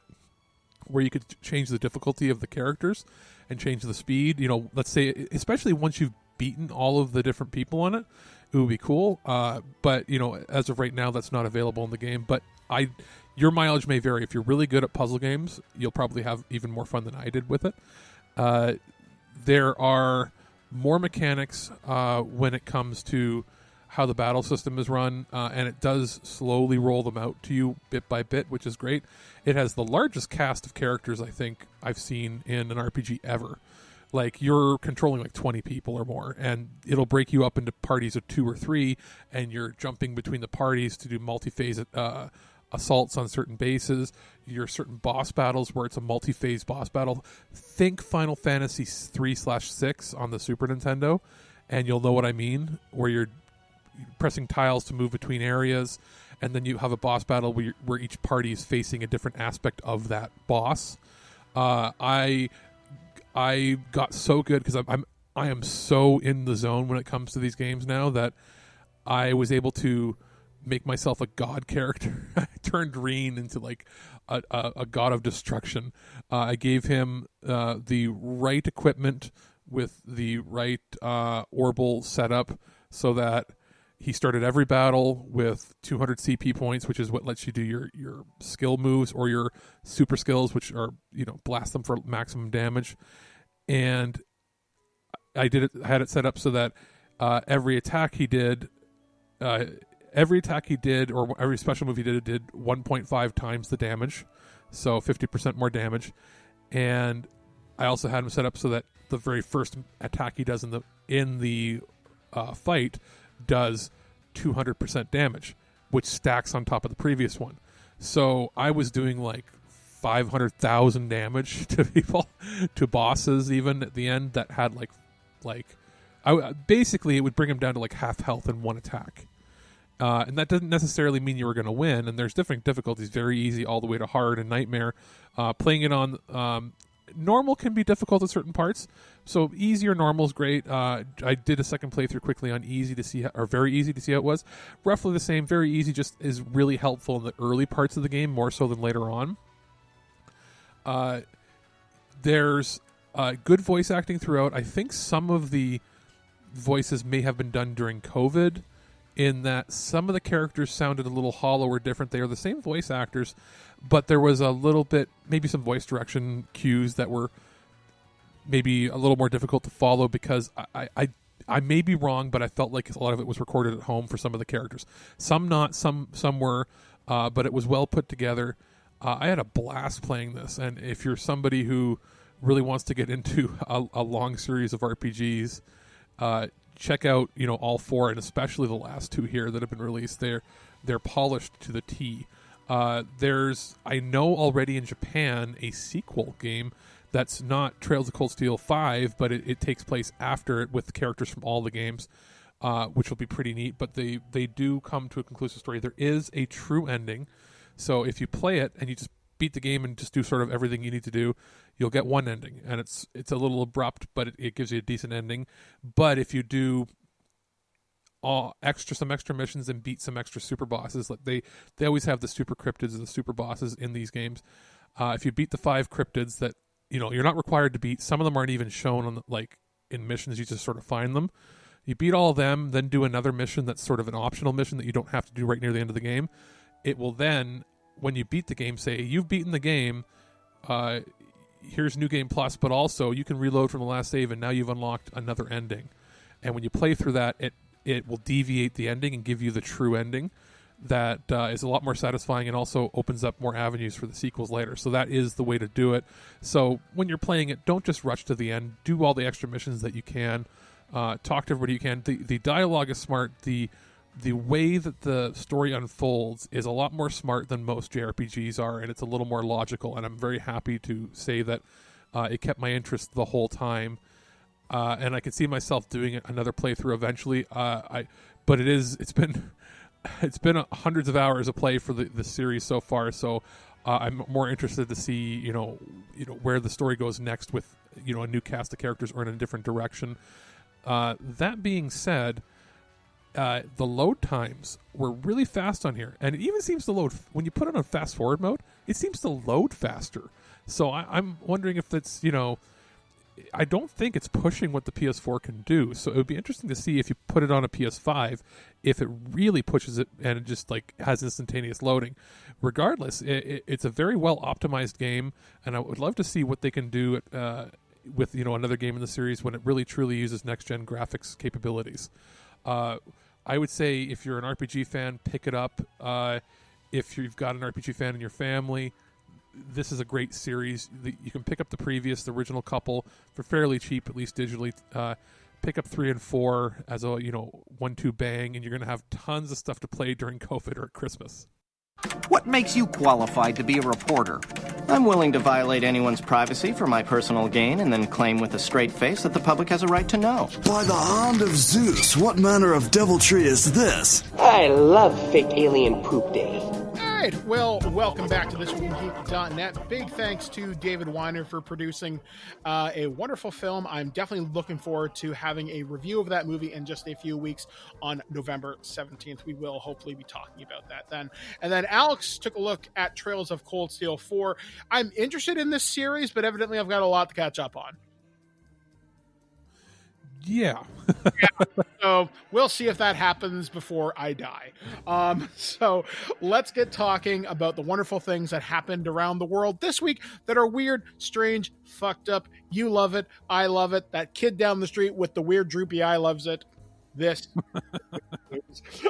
Speaker 5: where you could change the difficulty of the characters and change the speed, let's say, especially once you've beaten all of the different people on it, it would be cool. But, as of right now, that's not available in the game. But your mileage may vary. If you're really good at puzzle games, you'll probably have even more fun than I did with it. There are more mechanics when it comes to how the battle system is run, and it does slowly roll them out to you bit by bit, which is great. It has the largest cast of characters I think I've seen in an RPG ever. Like, you're controlling like 20 people or more, and it'll break you up into parties of 2 or 3, and you're jumping between the parties to do multi-phase assaults on certain bases. Your certain boss battles where it's a multi-phase boss battle. Think Final Fantasy 3/6 on the Super Nintendo, and you'll know what I mean, where you're pressing tiles to move between areas, and then you have a boss battle where each party is facing a different aspect of that boss. I got so good because I am so in the zone when it comes to these games now that I was able to make myself a god character. I turned Reen into like a god of destruction. I gave him the right equipment with the right orbital setup so that he started every battle with 200 CP points, which is what lets you do your skill moves or your super skills, which are, blast them for maximum damage. and I had it set up so that every attack he did, or every special move he did 1.5 times the damage, so 50% more damage. And I also had him set up so that the very first attack he does in the fight does 200% damage, which stacks on top of the previous one. So I was doing like 500,000 damage to people, to bosses even at the end that had basically it would bring him down to like half health in one attack. And that doesn't necessarily mean you were going to win. And there's different difficulties, very easy all the way to hard and nightmare. Playing it on normal can be difficult at certain parts. So easy or normal is great. I did a second playthrough quickly on easy to see, or very easy to see how it was. Roughly the same. Very easy just is really helpful in the early parts of the game, more so than later on. There's good voice acting throughout. I think some of the voices may have been done during COVID, in that some of the characters sounded a little hollow or different. They are the same voice actors, but there was a little bit, maybe some voice direction cues that were maybe a little more difficult to follow, because I may be wrong, but I felt like a lot of it was recorded at home for some of the characters. Some not, some were, but it was well put together. I had a blast playing this, and if you're somebody who really wants to get into a long series of RPGs, check out all four, and especially the last two here that have been released. They're polished to the T. There's, I know already in Japan, a sequel game that's not Trails of Cold Steel 5, but it takes place after it with characters from all the games, which will be pretty neat. But they do come to a conclusive story. There is a true ending, so if you play it and you just beat the game and just do sort of everything you need to do, you'll get one ending, and it's a little abrupt, but it gives you a decent ending. But if you do some extra missions and beat some extra super bosses, like they always have the super cryptids and the super bosses in these games. If you beat the 5 cryptids that you're not required to beat, some of them aren't even shown on in missions. You just sort of find them. You beat all of them, then do another mission that's sort of an optional mission that you don't have to do right near the end of the game. It will then, when you beat the game, say you've beaten the game. Here's New Game Plus, but also you can reload from the last save, and now you've unlocked another ending. And when you play through that, it will deviate the ending and give you the true ending that is a lot more satisfying, and also opens up more avenues for the sequels later. So that is the way to do it. So when you're playing it, don't just rush to the end. Do all the extra missions that you can. Talk to everybody you can. The dialogue is smart. The way that the story unfolds is a lot more smart than most JRPGs are, and it's a little more logical, and I'm very happy to say that it kept my interest the whole time, and I can see myself doing another playthrough eventually. But it's been hundreds of hours of play for the series so far, so I'm more interested to see where the story goes next with a new cast of characters or in a different direction. That being said, the load times were really fast on here, and it even seems to load when you put it on fast forward mode. It seems to load faster. So I'm wondering if it's I don't think it's pushing what the PS4 can do. So it would be interesting to see if you put it on a PS5, if it really pushes it and it just has instantaneous loading. Regardless, it's a very well optimized game, and I would love to see what they can do with another game in the series when it really truly uses next gen graphics capabilities. I would say if you're an RPG fan, pick it up. If you've got an RPG fan in your family, this is a great series. You can pick up the original couple for fairly cheap, at least digitally. Pick up 3 and 4 as a 1-2 bang, and you're going to have tons of stuff to play during COVID or at Christmas.
Speaker 13: What makes you qualified to be a reporter? I'm willing to violate anyone's privacy for my personal gain and then claim with a straight face that the public has a right to know.
Speaker 14: By the hand of Zeus, what manner of deviltry is this?
Speaker 15: I love fake alien poop day.
Speaker 4: All right, well, welcome back to ThisWeekInGeek.net. Big thanks to David Weiner for producing a wonderful film. I'm definitely looking forward to having a review of that movie in just a few weeks on November 17th. We will hopefully be talking about that then. And then Alex took a look at Trails of Cold Steel 4. I'm interested in this series, but evidently I've got a lot to catch up on.
Speaker 5: Yeah.
Speaker 4: So we'll see if that happens before I die. So let's get talking about the wonderful things that happened around the world this week that are weird, strange, fucked up. You love it. I love it. That kid down the street with the weird droopy eye loves it. This.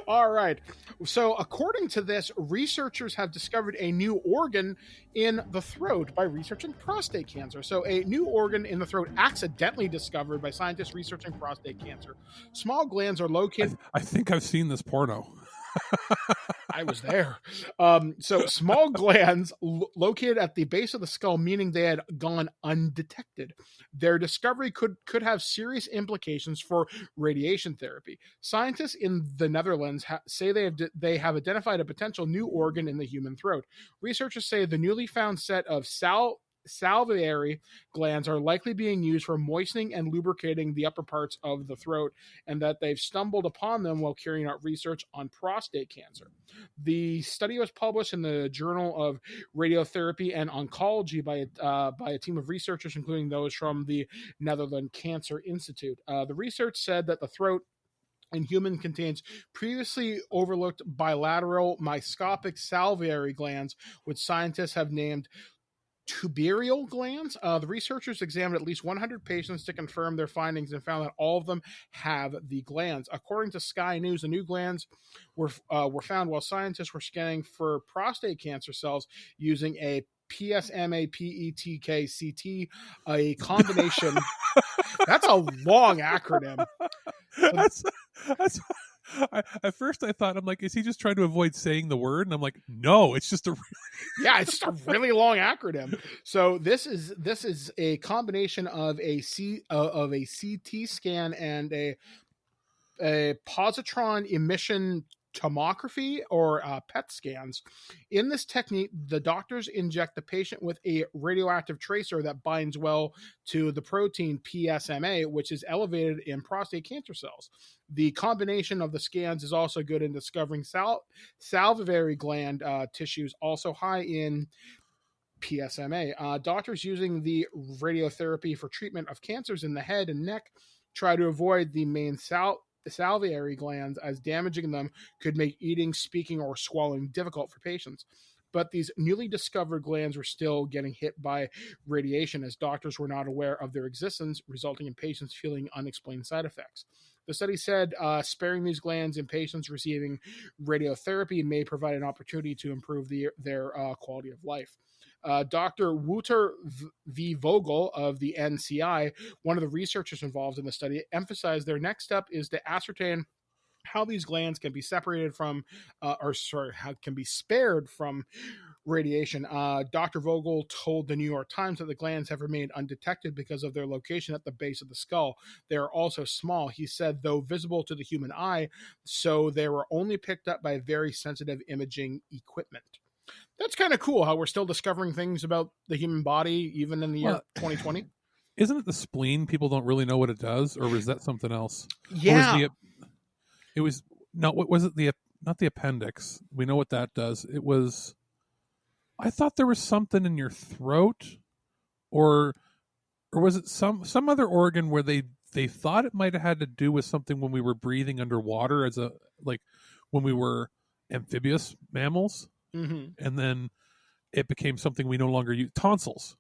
Speaker 4: All right. So according to this, researchers have discovered a new organ in the throat by researching prostate cancer. So a new organ in the throat accidentally discovered by scientists researching prostate cancer. Small glands are located.
Speaker 5: I think I've seen this porno.
Speaker 4: I was there. So small glands located at the base of the skull, meaning they had gone undetected. Their discovery could have serious implications for radiation therapy. Scientists in the Netherlands say they have identified a potential new organ in the human throat. Researchers say the newly found set of salivary glands are likely being used for moistening and lubricating the upper parts of the throat, and that they've stumbled upon them while carrying out research on prostate cancer. The study was published in the Journal of Radiotherapy and Oncology by a team of researchers, including those from the Netherlands Cancer Institute. The research said that the throat in human contains previously overlooked bilateral myoscopic salivary glands, which scientists have named tubercle glands. The researchers examined at least 100 patients to confirm their findings and found that all of them have the glands. According to Sky News, the new glands were found while scientists were scanning for prostate cancer cells using a PSMA PETK CT, a combination. That's a long acronym.
Speaker 5: At first I thought, I'm like, is he just trying to avoid saying the word? And I'm like, no, it's just a
Speaker 4: it's just a really long acronym. So this is a combination of a CT scan and a positron emission tomography or PET scans. In this technique, the doctors inject the patient with a radioactive tracer that binds well to the protein PSMA, which is elevated in prostate cancer cells. The combination of the scans is also good in discovering salivary gland tissues also high in PSMA. Doctors using the radiotherapy for treatment of cancers in the head and neck try to avoid the main salivary glands, as damaging them could make eating, speaking, or swallowing difficult for patients. But these newly discovered glands were still getting hit by radiation, as doctors were not aware of their existence, resulting in patients feeling unexplained side effects. The study said sparing these glands in patients receiving radiotherapy may provide an opportunity to improve their quality of life. Dr. Wouter V. Vogel of the NCI, one of the researchers involved in the study, emphasized their next step is to ascertain how these glands can be separated from, how can be spared from radiation. Dr. Vogel told the New York Times that the glands have remained undetected because of their location at the base of the skull. They are also small, he said, though visible to the human eye, so they were only picked up by very sensitive imaging equipment. That's kind of cool how we're still discovering things about the human body even in the year 2020.
Speaker 5: Isn't it the spleen? People don't really know what it does, or was that something else?
Speaker 4: Yeah.
Speaker 5: What was it? Not the appendix. We know what that does. It was, I thought there was something in your throat, or was it some other organ where they thought it might have had to do with something when we were breathing underwater when we were amphibious mammals.
Speaker 4: Mm-hmm.
Speaker 5: And then it became something we no longer use. Tonsils.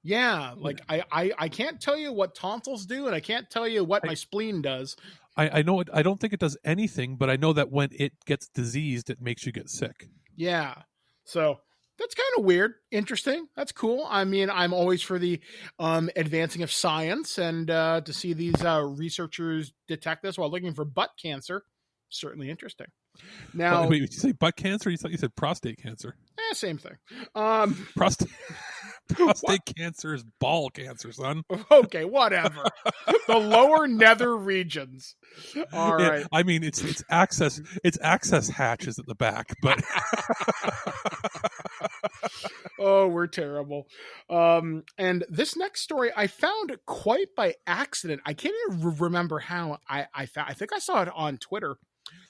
Speaker 4: Yeah, I can't tell you what tonsils do, and I can't tell you what my spleen does.
Speaker 5: I know it. I don't think it does anything, but I know that when it gets diseased, it makes you get sick.
Speaker 4: Yeah, so that's kind of weird. Interesting. That's cool. I mean, I'm always for the advancing of science, and to see these researchers detect this while looking for butt cancer, certainly interesting. Now,
Speaker 5: wait, did you say butt cancer? You thought you said prostate cancer.
Speaker 4: Same thing.
Speaker 5: Prostate cancer is ball cancer, son.
Speaker 4: Okay, whatever. The lower nether regions. All right.
Speaker 5: I mean, it's access. It's access hatches at the back, but.
Speaker 4: Oh, we're terrible. And this next story I found quite by accident. I can't even remember how I think I saw it on Twitter.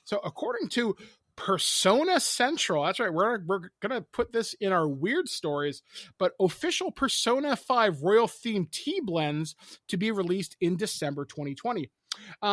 Speaker 4: So according to Persona Central. That's right. We're gonna put this in our weird stories, but official Persona 5 Royal themed tea blends to be released in December 2020.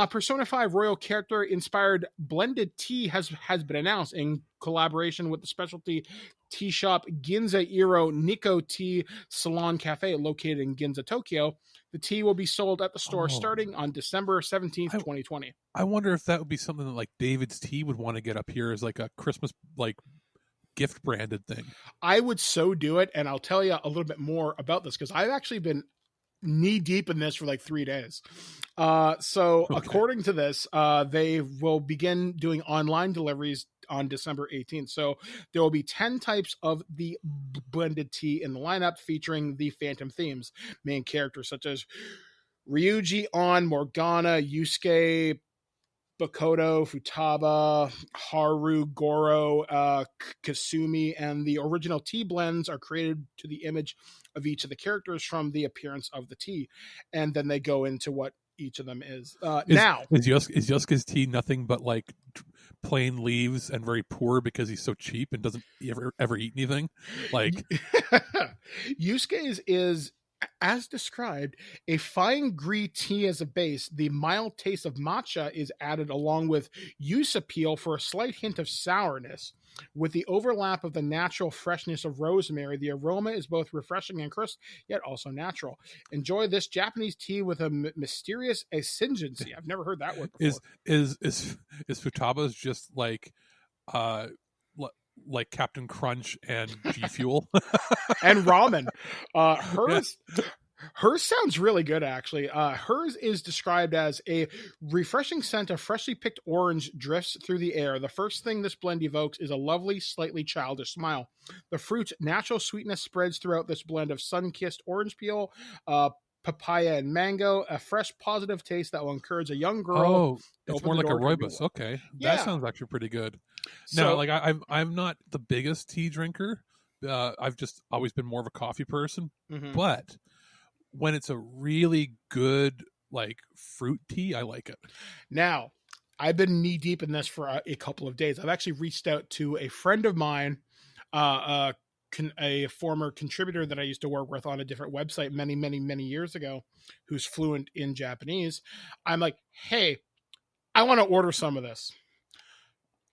Speaker 4: Persona 5 Royal character inspired blended tea has been announced in collaboration with the specialty tea shop Ginza Iro Nikko Tea Salon Cafe located in Ginza, Tokyo. The tea will be sold at the store starting on December 17th, 2020.
Speaker 5: I wonder if that would be something that like David's Tea would want to get up here as like a Christmas like gift branded thing.
Speaker 4: I would so do it, and I'll tell you a little bit more about this because I've actually been knee deep in this for like 3 days. According to this, they will begin doing online deliveries on December 18th. So there will be 10 types of the blended tea in the lineup featuring the Phantom themes. Main characters such as Ryuji, On, Morgana, Yusuke, Bakoto, Futaba, Haru, Goro, Kasumi, and the original tea blends are created to the image of each of the characters from the appearance of the tea. And then they go into what each of them is. Now,
Speaker 5: is Yosuke's tea nothing but like plain leaves and very poor because he's so cheap and doesn't ever eat anything? Like
Speaker 4: Yusuke's is, as described, a fine green tea as a base. The mild taste of matcha is added along with yuzu peel for a slight hint of sourness. With the overlap of the natural freshness of rosemary, the aroma is both refreshing and crisp, yet also natural. Enjoy this Japanese tea with a mysterious astringency. I've never heard that word before.
Speaker 5: Is Futaba's just like Captain Crunch and G Fuel
Speaker 4: and ramen? Hers sounds really good, actually. Hers is described as a refreshing scent of freshly picked orange drifts through the air. The first thing this blend evokes is a lovely, slightly childish smile. The fruit's natural sweetness spreads throughout this blend of sun-kissed orange peel, papaya, and mango, a fresh, positive taste that will encourage a young girl.
Speaker 5: Oh, it's more like a rooibos. Okay.
Speaker 4: Yeah.
Speaker 5: That sounds actually pretty good.
Speaker 4: So,
Speaker 5: now, like I'm not the biggest tea drinker. I've just always been more of a coffee person, but when it's a really good like fruit tea, I like it.
Speaker 4: Now, I've been knee deep in this for a couple of days. I've actually reached out to a friend of mine, a former contributor that I used to work with on a different website many years ago, who's fluent in Japanese. I'm like, hey, I want to order some of this.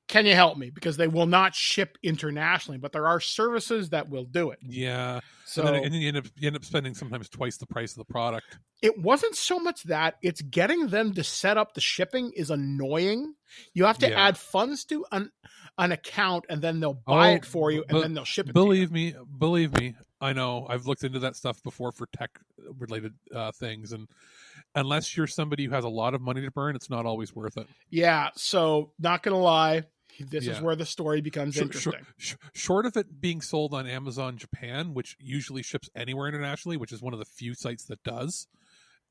Speaker 4: Can you help me? Because they will not ship internationally, but there are services that will do it.
Speaker 5: Yeah.
Speaker 4: So
Speaker 5: and then you end up spending sometimes twice the price of the product.
Speaker 4: It wasn't so much that, it's getting them to set up the shipping is annoying. You have to add funds to an account, and then they'll buy it for you, and then they'll ship it.
Speaker 5: Believe me, I know. I've looked into that stuff before for tech related things, and unless you're somebody who has a lot of money to burn, it's not always worth it.
Speaker 4: Yeah. So not gonna lie, this is where the story becomes interesting.
Speaker 5: Short of it being sold on Amazon Japan, which usually ships anywhere internationally, which is one of the few sites that does,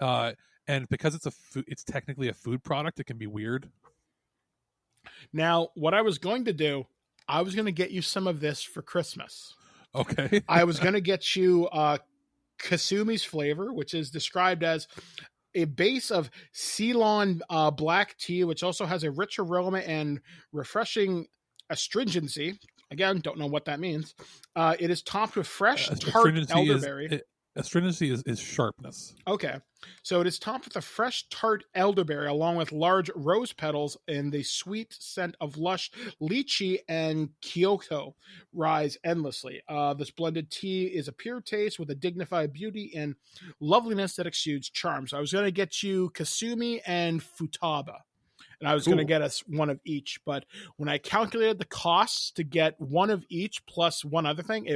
Speaker 5: and because it's technically a food product, it can be weird.
Speaker 4: Now, what I was going to do, I was going to get you some of this for Christmas.
Speaker 5: Okay.
Speaker 4: I was going to get you Kasumi's flavor, which is described as a base of Ceylon black tea, which also has a rich aroma and refreshing astringency. Again, don't know what that means. It is topped with fresh tart elderberry.
Speaker 5: Astringency is sharpness.
Speaker 4: Okay. So it is topped with a fresh tart elderberry along with large rose petals, and the sweet scent of lush lychee and Kyoto rise endlessly. This blended tea is a pure taste with a dignified beauty and loveliness that exudes charm. So I was going to get you Kasumi and Futaba, and I was going to get us one of each. But when I calculated the costs to get one of each plus one other thing,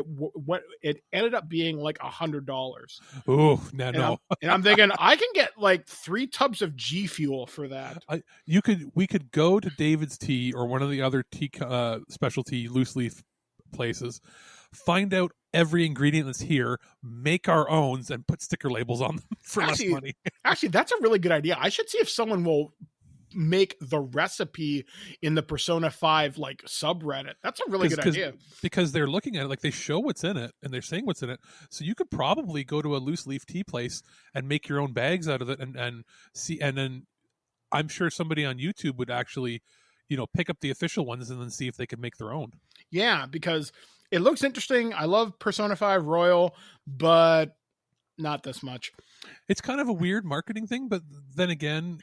Speaker 4: it ended up being like $100.
Speaker 5: Oh, no.
Speaker 4: And I'm thinking I can get like 3 tubs of G Fuel for that.
Speaker 5: We could go to David's Tea or one of the other tea specialty loose leaf places, find out every ingredient that's here, make our own, and put sticker labels on them for less money.
Speaker 4: Actually, that's a really good idea. I should see if someone will make the recipe in the Persona 5 like subreddit. That's a really good idea,
Speaker 5: because they're looking at it, like they show what's in it and they're saying what's in it, so you could probably go to a loose leaf tea place and make your own bags out of it and see, and then I'm sure somebody on YouTube would actually pick up the official ones and then see if they can make their own.
Speaker 4: Yeah, because it looks interesting. I love Persona 5 Royal, but not this much.
Speaker 5: It's kind of a weird marketing thing, but then again,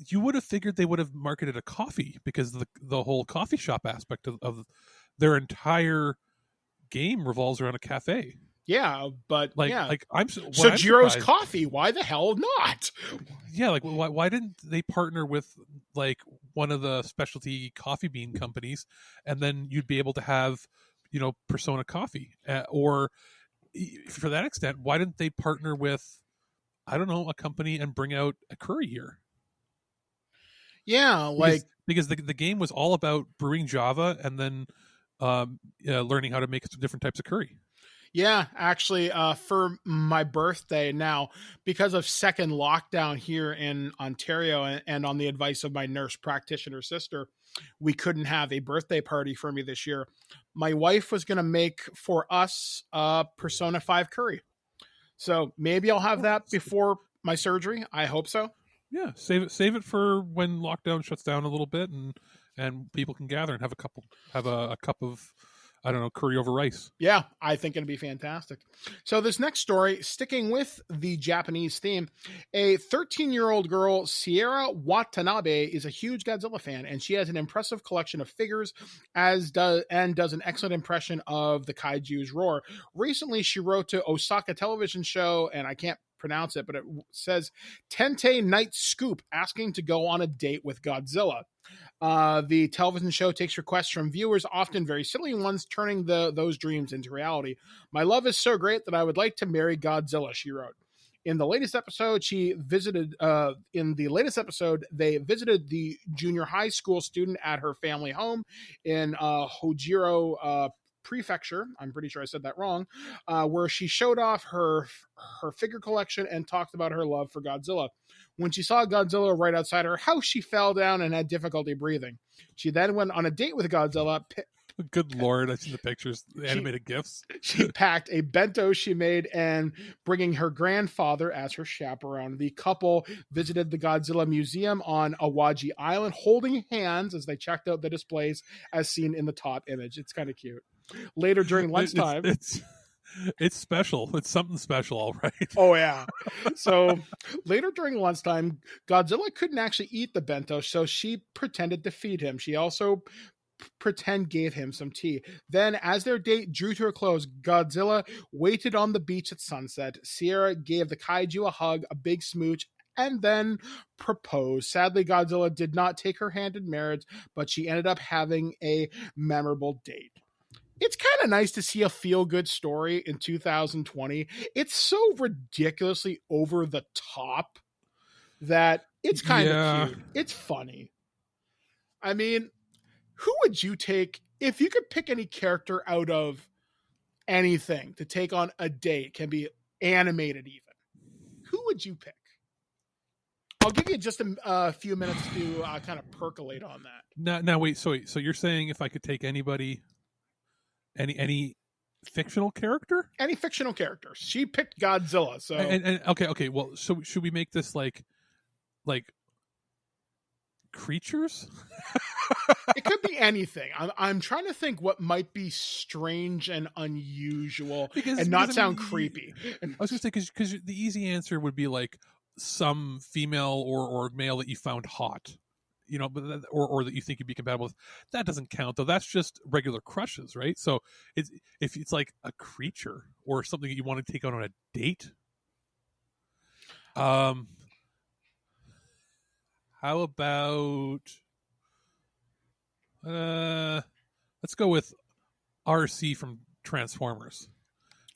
Speaker 5: you would have figured they would have marketed a coffee, because the whole coffee shop aspect of their entire game revolves around a cafe.
Speaker 4: Yeah, but
Speaker 5: Jiro's
Speaker 4: Coffee, why the hell not?
Speaker 5: Yeah, like why didn't they partner with like one of the specialty coffee bean companies, and then you'd be able to have Persona Coffee, or for that extent, why didn't they partner with, I don't know, a company and bring out a curry here?
Speaker 4: Yeah,
Speaker 5: because the game was all about brewing Java and then learning how to make different types of curry.
Speaker 4: Yeah, actually, for my birthday now, because of second lockdown here in Ontario, and on the advice of my nurse practitioner sister, we couldn't have a birthday party for me this year. My wife was going to make for us Persona 5 curry. So maybe I'll have that before my surgery. I hope so.
Speaker 5: Yeah, save it for when lockdown shuts down a little bit and people can gather and have a cup of, I don't know, curry over rice.
Speaker 4: Yeah, I think it'd be fantastic. So this next story, sticking with the Japanese theme, a 13-year-old girl, Sierra Watanabe, is a huge Godzilla fan, and she has an impressive collection of figures, does an excellent impression of the kaiju's roar. Recently, she wrote to Osaka television show, and I can't pronounce it, but it says Tente Night Scoop, asking to go on a date with Godzilla. The television show takes requests from viewers, often very silly ones, turning those dreams into reality. My love is so great that I would like to marry Godzilla, she wrote. In the latest episode, they visited the junior high school student at her family home in Hojiro Prefecture. I'm pretty sure I said that wrong. Where she showed off her figure collection and talked about her love for Godzilla. When she saw Godzilla right outside her house, she fell down and had difficulty breathing. She then went on a date with Godzilla.
Speaker 5: Good Lord, I've seen the pictures, the animated GIFs.
Speaker 4: She packed a bento she made and bringing her grandfather as her chaperone. The couple visited the Godzilla Museum on Awaji Island, holding hands as they checked out the displays as seen in the top image. It's kind of cute. Later during lunchtime...
Speaker 5: It's special. It's something special, all right.
Speaker 4: Oh, yeah. So later during lunchtime, Godzilla couldn't actually eat the bento, so she pretended to feed him. She also gave him some tea. Then, as their date drew to a close, Godzilla waited on the beach at sunset. Sierra gave the kaiju a hug, a big smooch, and then proposed. Sadly, Godzilla did not take her hand in marriage, but she ended up having a memorable date. It's kind of nice to see a feel-good story in 2020. It's so ridiculously over the top that it's kind of cute. It's funny. I mean, who would you take if you could pick any character out of anything to take on a date? Can be animated even. Who would you pick? I'll give you just a few minutes to kind of percolate on that.
Speaker 5: Now wait. So you're saying if I could take anybody... Any fictional character?
Speaker 4: Any fictional character. She picked Godzilla. So
Speaker 5: and okay. Well, so should we make this like creatures?
Speaker 4: It could be anything. I'm trying to think what might be strange and unusual and not sound creepy.
Speaker 5: I was going to say because the easy answer would be like some female or male that you found hot. But or that you think you'd be compatible with. That doesn't count though. That's just regular crushes, right? So if it's like a creature or something that you want to take on a date. How about let's go with RC from Transformers.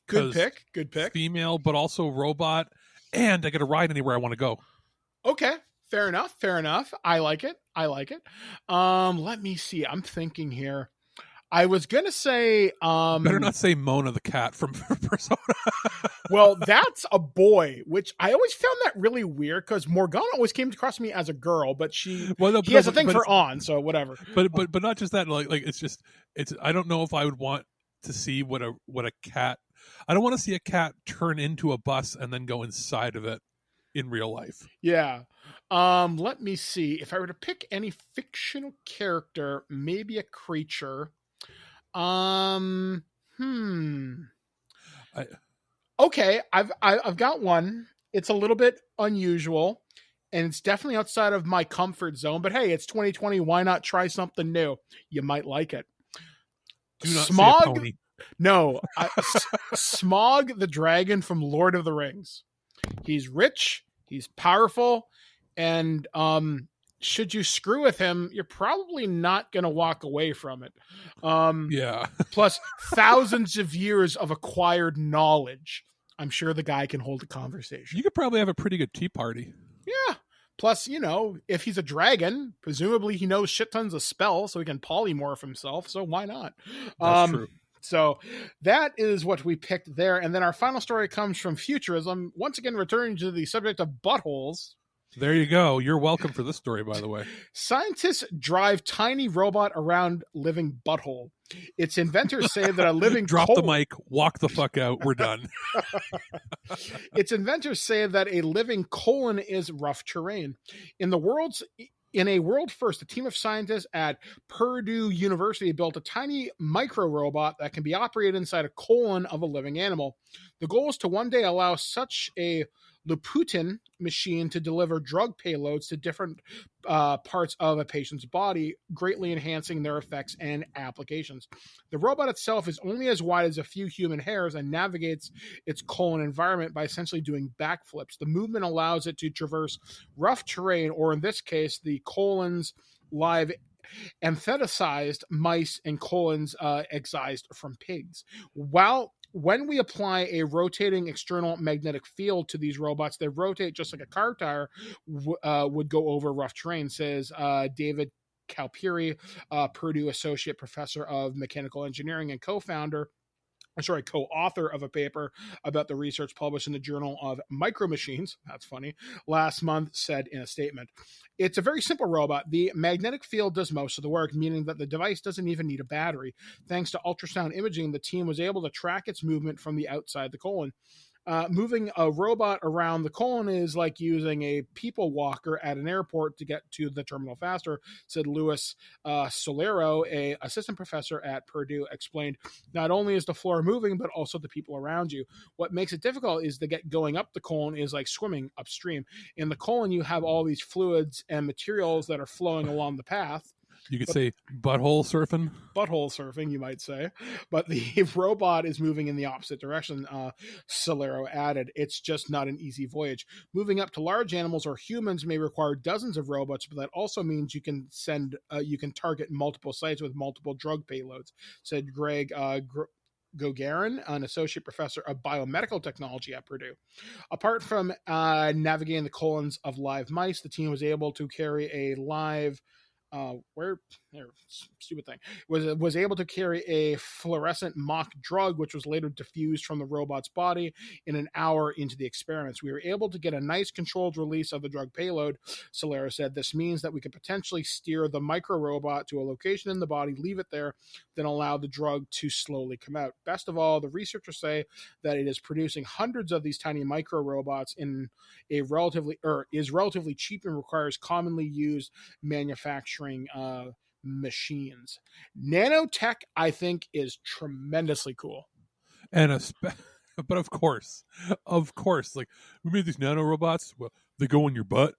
Speaker 4: Good pick.
Speaker 5: Female, but also robot, and I get to ride anywhere I want to go.
Speaker 4: Okay. Fair enough. I like it. Let me see. I'm thinking here. I was going to say...
Speaker 5: Better not say Mona the cat from Persona.
Speaker 4: Well, that's a boy, which I always found that really weird because Morgana always came across me as a girl, but he has a thing for on, so whatever.
Speaker 5: But not just that. Like it's I don't know if I would want to see what a cat... I don't want to see a cat turn into a bus and then go inside of it. in real life.
Speaker 4: Yeah. Let me see. If I were to pick any fictional character, maybe a creature. Okay, I've got one. It's a little bit unusual, and it's definitely outside of my comfort zone. But hey, it's 2020. Why not try something new? You might like it.
Speaker 5: Do not
Speaker 4: Smog.
Speaker 5: say a pony.
Speaker 4: No, Smog the dragon from Lord of the Rings. He's rich. He's powerful, and should you screw with him, you're probably not going to walk away from it.
Speaker 5: Yeah.
Speaker 4: Plus, thousands of years of acquired knowledge. I'm sure the guy can hold a conversation.
Speaker 5: You could probably have a pretty good tea party.
Speaker 4: Yeah. Plus, if he's a dragon, presumably he knows shit tons of spells, so he can polymorph himself. So why not?
Speaker 5: That's true.
Speaker 4: So that is what we picked there. And then our final story comes from Futurism, once again returning to the subject of buttholes.
Speaker 5: There you go. You're welcome for this story, by the way.
Speaker 4: Scientists drive tiny robot around living butthole. Its inventors say that a living
Speaker 5: Drop the mic, walk the fuck out, we're done.
Speaker 4: Its inventors say that a living colon is rough terrain. In a world first, a team of scientists at Purdue University built a tiny micro robot that can be operated inside a colon of a living animal. The goal is to one day allow such a Laputin machine to deliver drug payloads to different parts of a patient's body, greatly enhancing their effects and applications. The robot itself is only as wide as a few human hairs and navigates its colon environment by essentially doing backflips. The movement allows it to traverse rough terrain, or in this case, the colon's live amphibious mice and colons excised from pigs. When we apply a rotating external magnetic field to these robots, they rotate just like a car tire would go over rough terrain, says David Calpiri, Purdue Associate Professor of Mechanical Engineering and co-author of a paper about the research published in the Journal of Micromachines, that's funny, last month, said in a statement. It's a very simple robot. The magnetic field does most of the work, meaning that the device doesn't even need a battery. Thanks to ultrasound imaging, the team was able to track its movement from the outside the colon. Moving a robot around the colon is like using a people walker at an airport to get to the terminal faster, said Louis Solero, a assistant professor at Purdue, explained. Not only is the floor moving, but also the people around you. What makes it difficult is to get going up the colon is like swimming upstream. In the colon, you have all these fluids and materials that are flowing along the path.
Speaker 5: You could say butthole surfing.
Speaker 4: Butthole surfing, you might say. But the robot is moving in the opposite direction, Solero added. It's just not an easy voyage. Moving up to large animals or humans may require dozens of robots, but that also means you can target multiple sites with multiple drug payloads, said Greg Gagarin, an associate professor of biomedical technology at Purdue. Apart from navigating the colons of live mice, the team was able to carry a live was able to carry a fluorescent mock drug, which was later diffused from the robot's body in an hour into the experiments. We were able to get a nice controlled release of the drug payload, Solera said. This means that we could potentially steer the micro robot to a location in the body, leave it there, then allow the drug to slowly come out. Best of all, the researchers say that it is producing hundreds of these tiny micro robots in is relatively cheap and requires commonly used manufacturing machines. Nanotech, I think, is tremendously cool.
Speaker 5: But of course, like, we made these nano robots. Well, they go in your butt.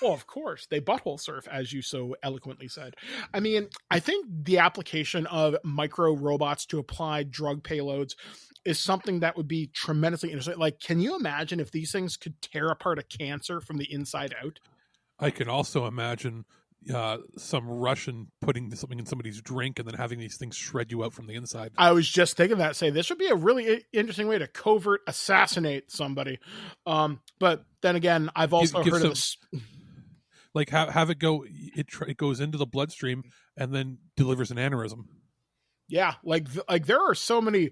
Speaker 4: Well, of course, they butthole surf, as you so eloquently said. I mean, I think the application of micro robots to apply drug payloads is something that would be tremendously interesting. Like, can you imagine if these things could tear apart a cancer from the inside out?
Speaker 5: I can also imagine some Russian putting something in somebody's drink and then having these things shred you out from the inside.
Speaker 4: I was just thinking that, say this would be a really interesting way to covert assassinate somebody. But then again, I've also heard of this.
Speaker 5: Like have it go, it goes into the bloodstream and then delivers an aneurysm.
Speaker 4: Yeah, like there are so many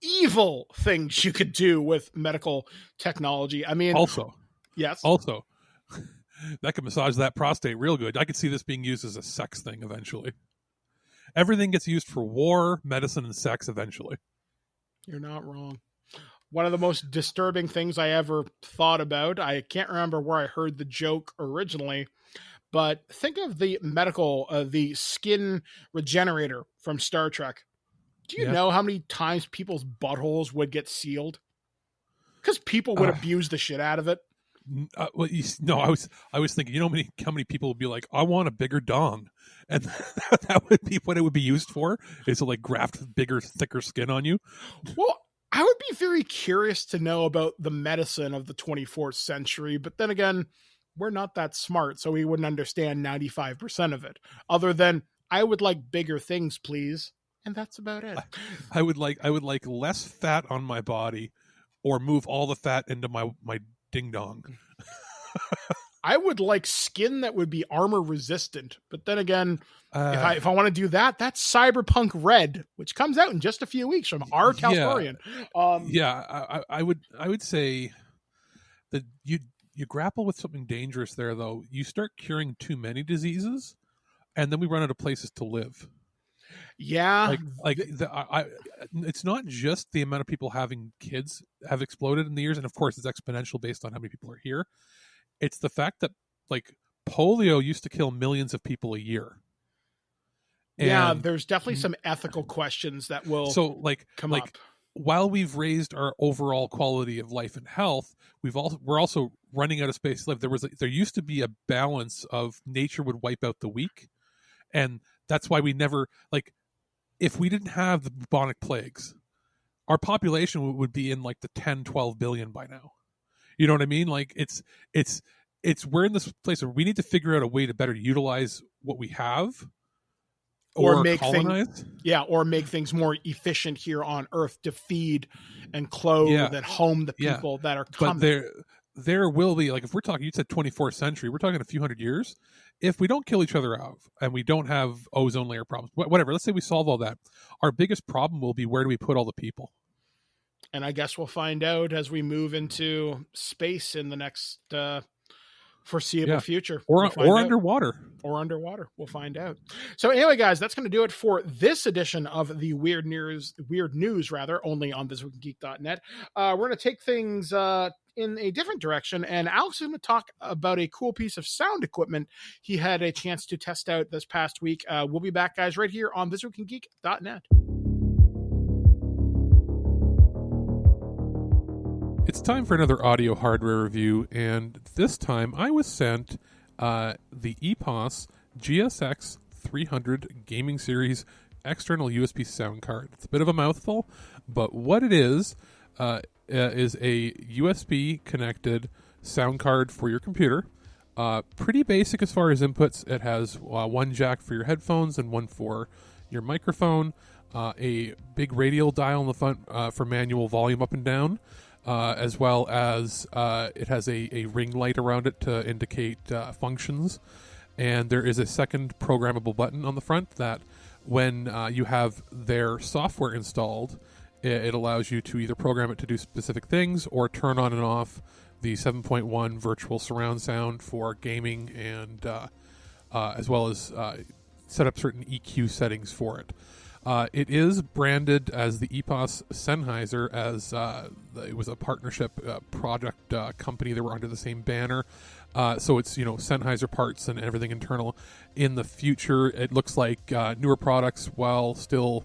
Speaker 4: evil things you could do with medical technology. I mean, yes.
Speaker 5: That could massage that prostate real good. I could see this being used as a sex thing eventually. Everything gets used for war, medicine, and sex eventually.
Speaker 4: You're not wrong. One of the most disturbing things I ever thought about, I can't remember where I heard the joke originally, but think of the the skin regenerator from Star Trek. Do you know how many times people's buttholes would get sealed? Because people would abuse the shit out of it.
Speaker 5: I was thinking, how many people would be like, I want a bigger dong, and that would be what it would be used for, is to like graft bigger, thicker skin on you.
Speaker 4: Well, I would be very curious to know about the medicine of the 24th century, but then again, we're not that smart, so we wouldn't understand 95% of it. Other than, I would like bigger things, please, and that's about it.
Speaker 5: I would like less fat on my body, or move all the fat into my ding dong.
Speaker 4: I would like skin that would be armor resistant, but then again, if I want to do that, that's Cyberpunk Red, which comes out in just a few weeks from our Talstorian.
Speaker 5: I would say that you grapple with something dangerous there, though. You start curing too many diseases, and then we run out of places to live.
Speaker 4: Yeah,
Speaker 5: it's not just the amount of people having kids have exploded in the years, and of course it's exponential based on how many people are here. It's the fact that like polio used to kill millions of people a year. And
Speaker 4: there's definitely some ethical questions that will come up.
Speaker 5: While we've raised our overall quality of life and health, we're also running out of space to live. There used to be a balance of nature would wipe out the weak, and that's why we never, if we didn't have the bubonic plagues, our population would be in like the 10, 12 billion by now. You know what I mean? Like we're in this place where we need to figure out a way to better utilize what we have, or
Speaker 4: make
Speaker 5: colonize.
Speaker 4: Or make things more efficient here on Earth to feed and clothe and home the people that are coming.
Speaker 5: But there will be, like, if we're talking, you said 24th century, we're talking a few hundred years. If we don't kill each other out and we don't have ozone layer problems, whatever, let's say we solve all that, our biggest problem will be, where do we put all the people?
Speaker 4: And I guess we'll find out as we move into space in the next foreseeable future.
Speaker 5: Or underwater.
Speaker 4: Or underwater. We'll find out. So anyway, guys, that's going to do it for this edition of the Weird News, only on ThisWeekInGeek.net. We're going to take things in a different direction, and Alex is going to talk about a cool piece of sound equipment he had a chance to test out this past week. We'll be back, guys, right here on ThisWeekInGeek.net.
Speaker 5: It's time for another audio hardware review, and this time I was sent the EPOS GSX 300 Gaming Series external USB sound card. It's a bit of a mouthful, but what it is a USB connected sound card for your computer. Pretty basic as far as inputs. It has one jack for your headphones and one for your microphone, a big radial dial in the front for manual volume up and down, as well as it has a ring light around it to indicate functions. And there is a second programmable button on the front that when you have their software installed, it allows you to either program it to do specific things or turn on and off the 7.1 virtual surround sound for gaming, and as well as set up certain EQ settings for it. It is branded as the EPOS Sennheiser, as it was a partnership product company that were under the same banner. So it's, Sennheiser parts and everything internal. In the future, it looks like newer products, while still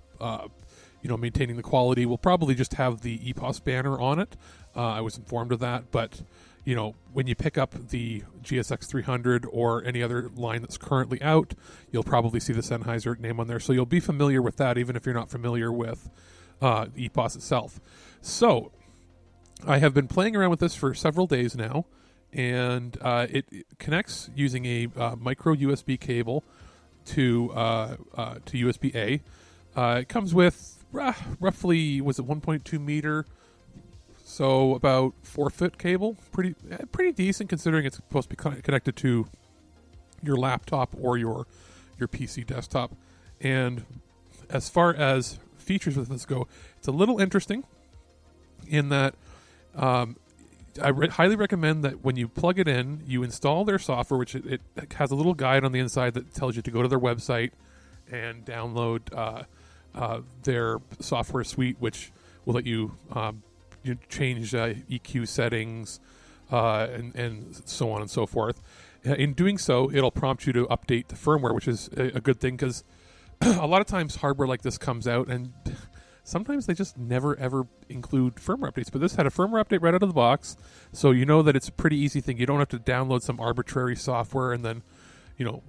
Speaker 5: maintaining the quality, will probably just have the EPOS banner on it. I was informed of that, but when you pick up the GSX 300 or any other line that's currently out, you'll probably see the Sennheiser name on there. So you'll be familiar with that, even if you're not familiar with EPOS itself. So I have been playing around with this for several days now, and it connects using a micro USB cable to USB-A. It comes with roughly, was it 1.2 meter? So about 4-foot cable, pretty decent considering it's supposed to be connected to your laptop or your PC desktop. And as far as features with this go, it's a little interesting in that I highly recommend that when you plug it in, you install their software, which it has a little guide on the inside that tells you to go to their website and download their software suite, which will let you you change EQ settings, and so on and so forth. In doing so, it'll prompt you to update the firmware, which is a good thing because a lot of times hardware like this comes out and sometimes they just never ever include firmware updates. But this had a firmware update right out of the box, so you know that it's a pretty easy thing. You don't have to download some arbitrary software and then,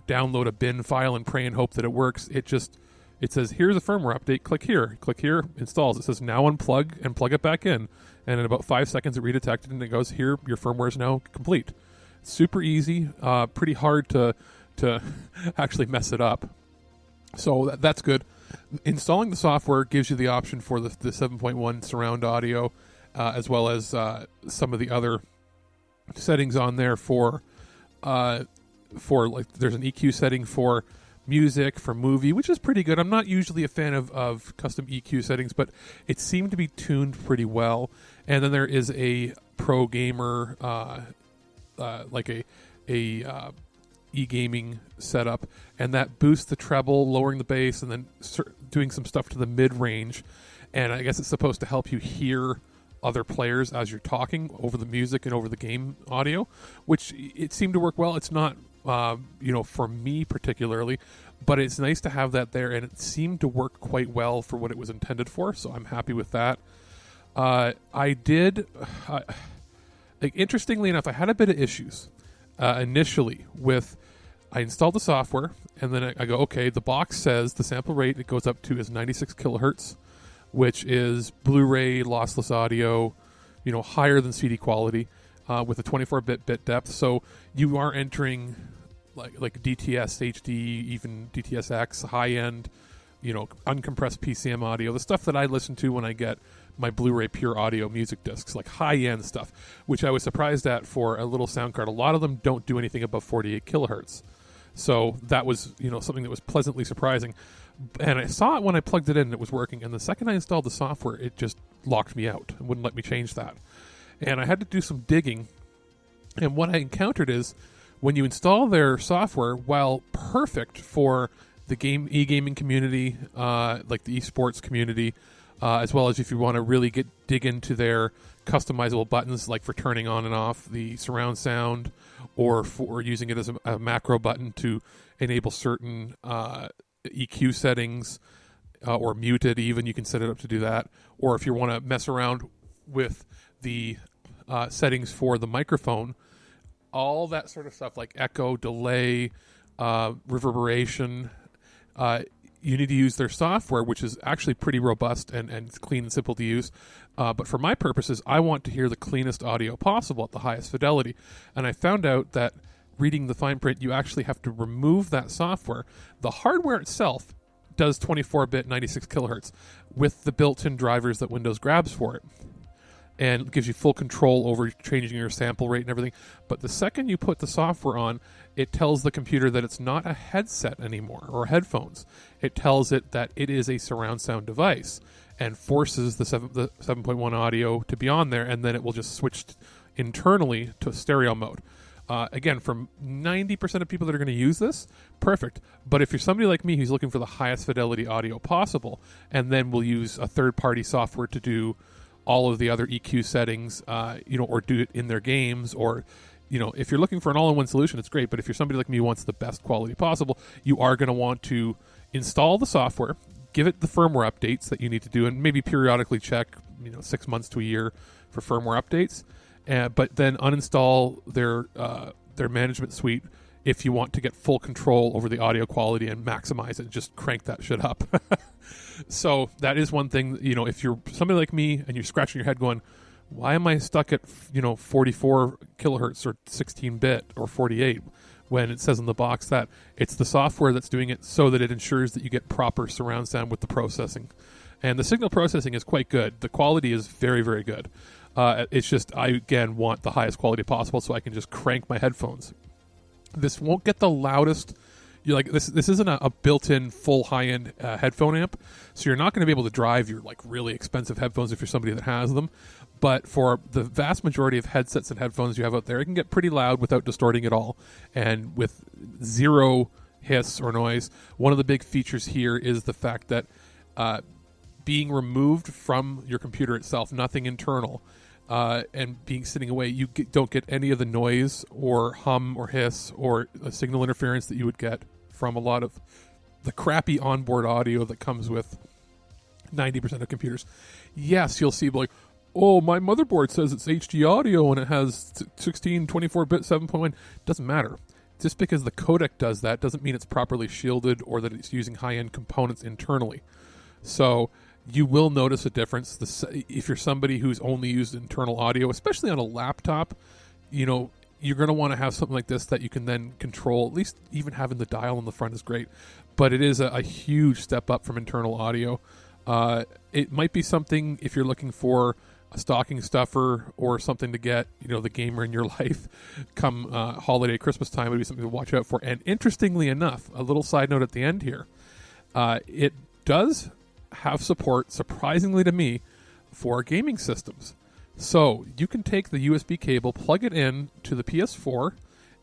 Speaker 5: download a bin file and pray and hope that it works. It says, here's a firmware update, click here, installs. It says now unplug and plug it back in. And in about 5 seconds it redetected and it goes, here, your firmware is now complete. Super easy, pretty hard to actually mess it up. So that's good. Installing the software gives you the option for the 7.1 surround audio, as well as some of the other settings on there for like there's an EQ setting for music, for movie, which is pretty good. I'm not usually a fan of custom EQ settings, but it seemed to be tuned pretty well. And then there is a pro gamer, like a e-gaming setup, and that boosts the treble, lowering the bass, and then doing some stuff to the mid-range. And I guess it's supposed to help you hear other players as you're talking over the music and over the game audio, which it seemed to work well. It's not, for me particularly, but it's nice to have that there, and it seemed to work quite well for what it was intended for, so I'm happy with that. Interestingly enough, I had a bit of issues initially with, I installed the software, and then I go, okay, the box says the sample rate it goes up to is 96 kilohertz, which is Blu-ray lossless audio, higher than CD quality, with a 24-bit bit depth. So you are entering like DTS HD, even DTSX, high-end, uncompressed PCM audio, the stuff that I listen to when I get my Blu-ray pure audio music discs, like high-end stuff, which I was surprised at for a little sound card. A lot of them don't do anything above 48 kilohertz. So that was, something that was pleasantly surprising. And I saw it when I plugged it in and it was working. And the second I installed the software, it just locked me out and wouldn't let me change that. And I had to do some digging. And what I encountered is when you install their software, while perfect for the e-gaming community, like the esports community, as well as if you want to really dig into their customizable buttons, like for turning on and off the surround sound, or for using it as a macro button to enable certain EQ settings, or muted even, you can set it up to do that. Or if you want to mess around with the settings for the microphone, all that sort of stuff like echo, delay, reverberation, you need to use their software, which is actually pretty robust and clean and simple to use. But for my purposes, I want to hear the cleanest audio possible at the highest fidelity. And I found out that reading the fine print, you actually have to remove that software. The hardware itself does 24-bit 96 kilohertz with the built-in drivers that Windows grabs for it, and gives you full control over changing your sample rate and everything. But the second you put the software on, it tells the computer that it's not a headset anymore or headphones. It tells it that it is a surround sound device and forces the 7.1 audio to be on there, and then it will just switch internally to stereo mode. Again, for 90% of people that are going to use this, perfect. But if you're somebody like me who's looking for the highest fidelity audio possible, and then will use a third-party software to do all of the other EQ settings, or do it in their games, or, if you're looking for an all-in-one solution, it's great. But if you're somebody like me who wants the best quality possible, you are going to want to install the software, give it the firmware updates that you need to do, and maybe periodically check, 6 months to a year for firmware updates. But then uninstall their management suite if you want to get full control over the audio quality and maximize it. Just crank that shit up. So that is one thing, if you're somebody like me and you're scratching your head going, why am I stuck at, 44 kilohertz or 16-bit or 48 when it says in the box that it's the software that's doing it so that it ensures that you get proper surround sound with the processing. And the signal processing is quite good. The quality is very, very good. It's just, I, again, want the highest quality possible so I can just crank my headphones. This won't get the loudest. This isn't a built-in full high-end headphone amp, so you're not going to be able to drive your really expensive headphones if you're somebody that has them. But for the vast majority of headsets and headphones you have out there, it can get pretty loud without distorting at all, and with zero hiss or noise. One of the big features here is the fact that being removed from your computer itself, nothing internal, and being sitting away, you don't get any of the noise or hum or hiss or signal interference that you would get from a lot of the crappy onboard audio that comes with 90% of computers. Yes, you'll see like, oh, my motherboard says it's HD audio and it has 16, 24-bit, 7.1. Doesn't matter. Just because the codec does that doesn't mean it's properly shielded or that it's using high-end components internally. So you will notice a difference. If you're somebody who's only used internal audio, especially on a laptop, you're going to want to have something like this that you can then control. At least even having the dial on the front is great. But it is a huge step up from internal audio. It might be something if you're looking for a stocking stuffer or something to get, the gamer in your life come holiday, Christmas time. It would be something to watch out for. And interestingly enough, a little side note at the end here, it does have support, surprisingly to me, for gaming systems. So you can take the USB cable, plug it in to the PS4,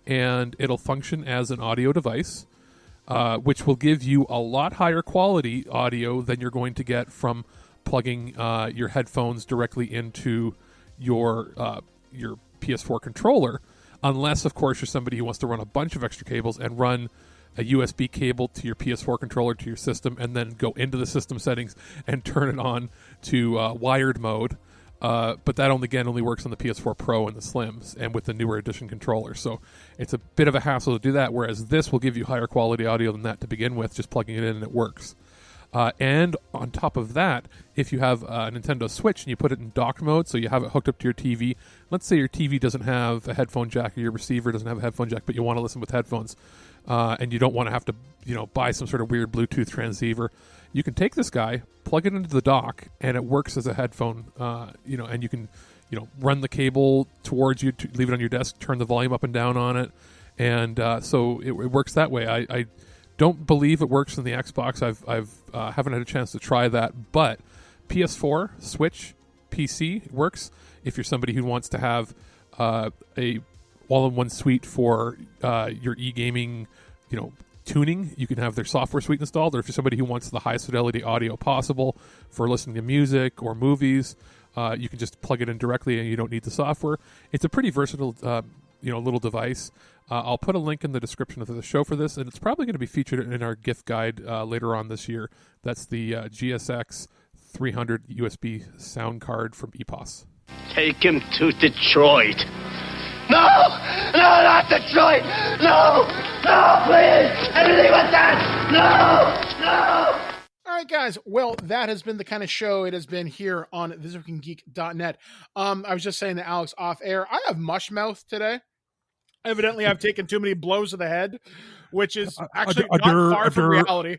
Speaker 5: and it'll function as an audio device, which will give you a lot higher quality audio than you're going to get from plugging your headphones directly into your PS4 controller, unless, of course, you're somebody who wants to run a bunch of extra cables and run a USB cable to your PS4 controller to your system and then go into the system settings and turn it on to wired mode. But that only works on the PS4 Pro and the Slims and with the newer edition controller. So it's a bit of a hassle to do that, whereas this will give you higher quality audio than that to begin with, just plugging it in and it works. And on top of that, if you have a Nintendo Switch and you put it in dock mode, so you have it hooked up to your TV, let's say your TV doesn't have a headphone jack or your receiver doesn't have a headphone jack, but you want to listen with headphones, and you don't want to have to, buy some sort of weird Bluetooth transceiver, you can take this guy, plug it into the dock, and it works as a headphone, and you can, run the cable towards you, leave it on your desk, turn the volume up and down on it, and so it works that way. I don't believe it works in the Xbox. I've haven't had a chance to try that, but PS4, Switch, PC works. If you're somebody who wants to have a all-in-one suite for your e-gaming, tuning, you can have their software suite installed. Or if you're somebody who wants the highest fidelity audio possible for listening to music or movies, you can just plug it in directly and you don't need the software. It's a pretty versatile, little device. I'll put a link in the description of the show for this, and it's probably going to be featured in our gift guide later on this year. That's the GSX 300 USB sound card from EPOS.
Speaker 3: Take him to Detroit. No! No, not Detroit! No! No, please! Anything but that! No! No!
Speaker 4: All right, guys. Well, that has been the kind of show it has been here on ThisWeekInGeek.net. I was just saying to Alex off air, I have mush mouth today. Evidently, I've taken too many blows to the head, which is actually not far from reality.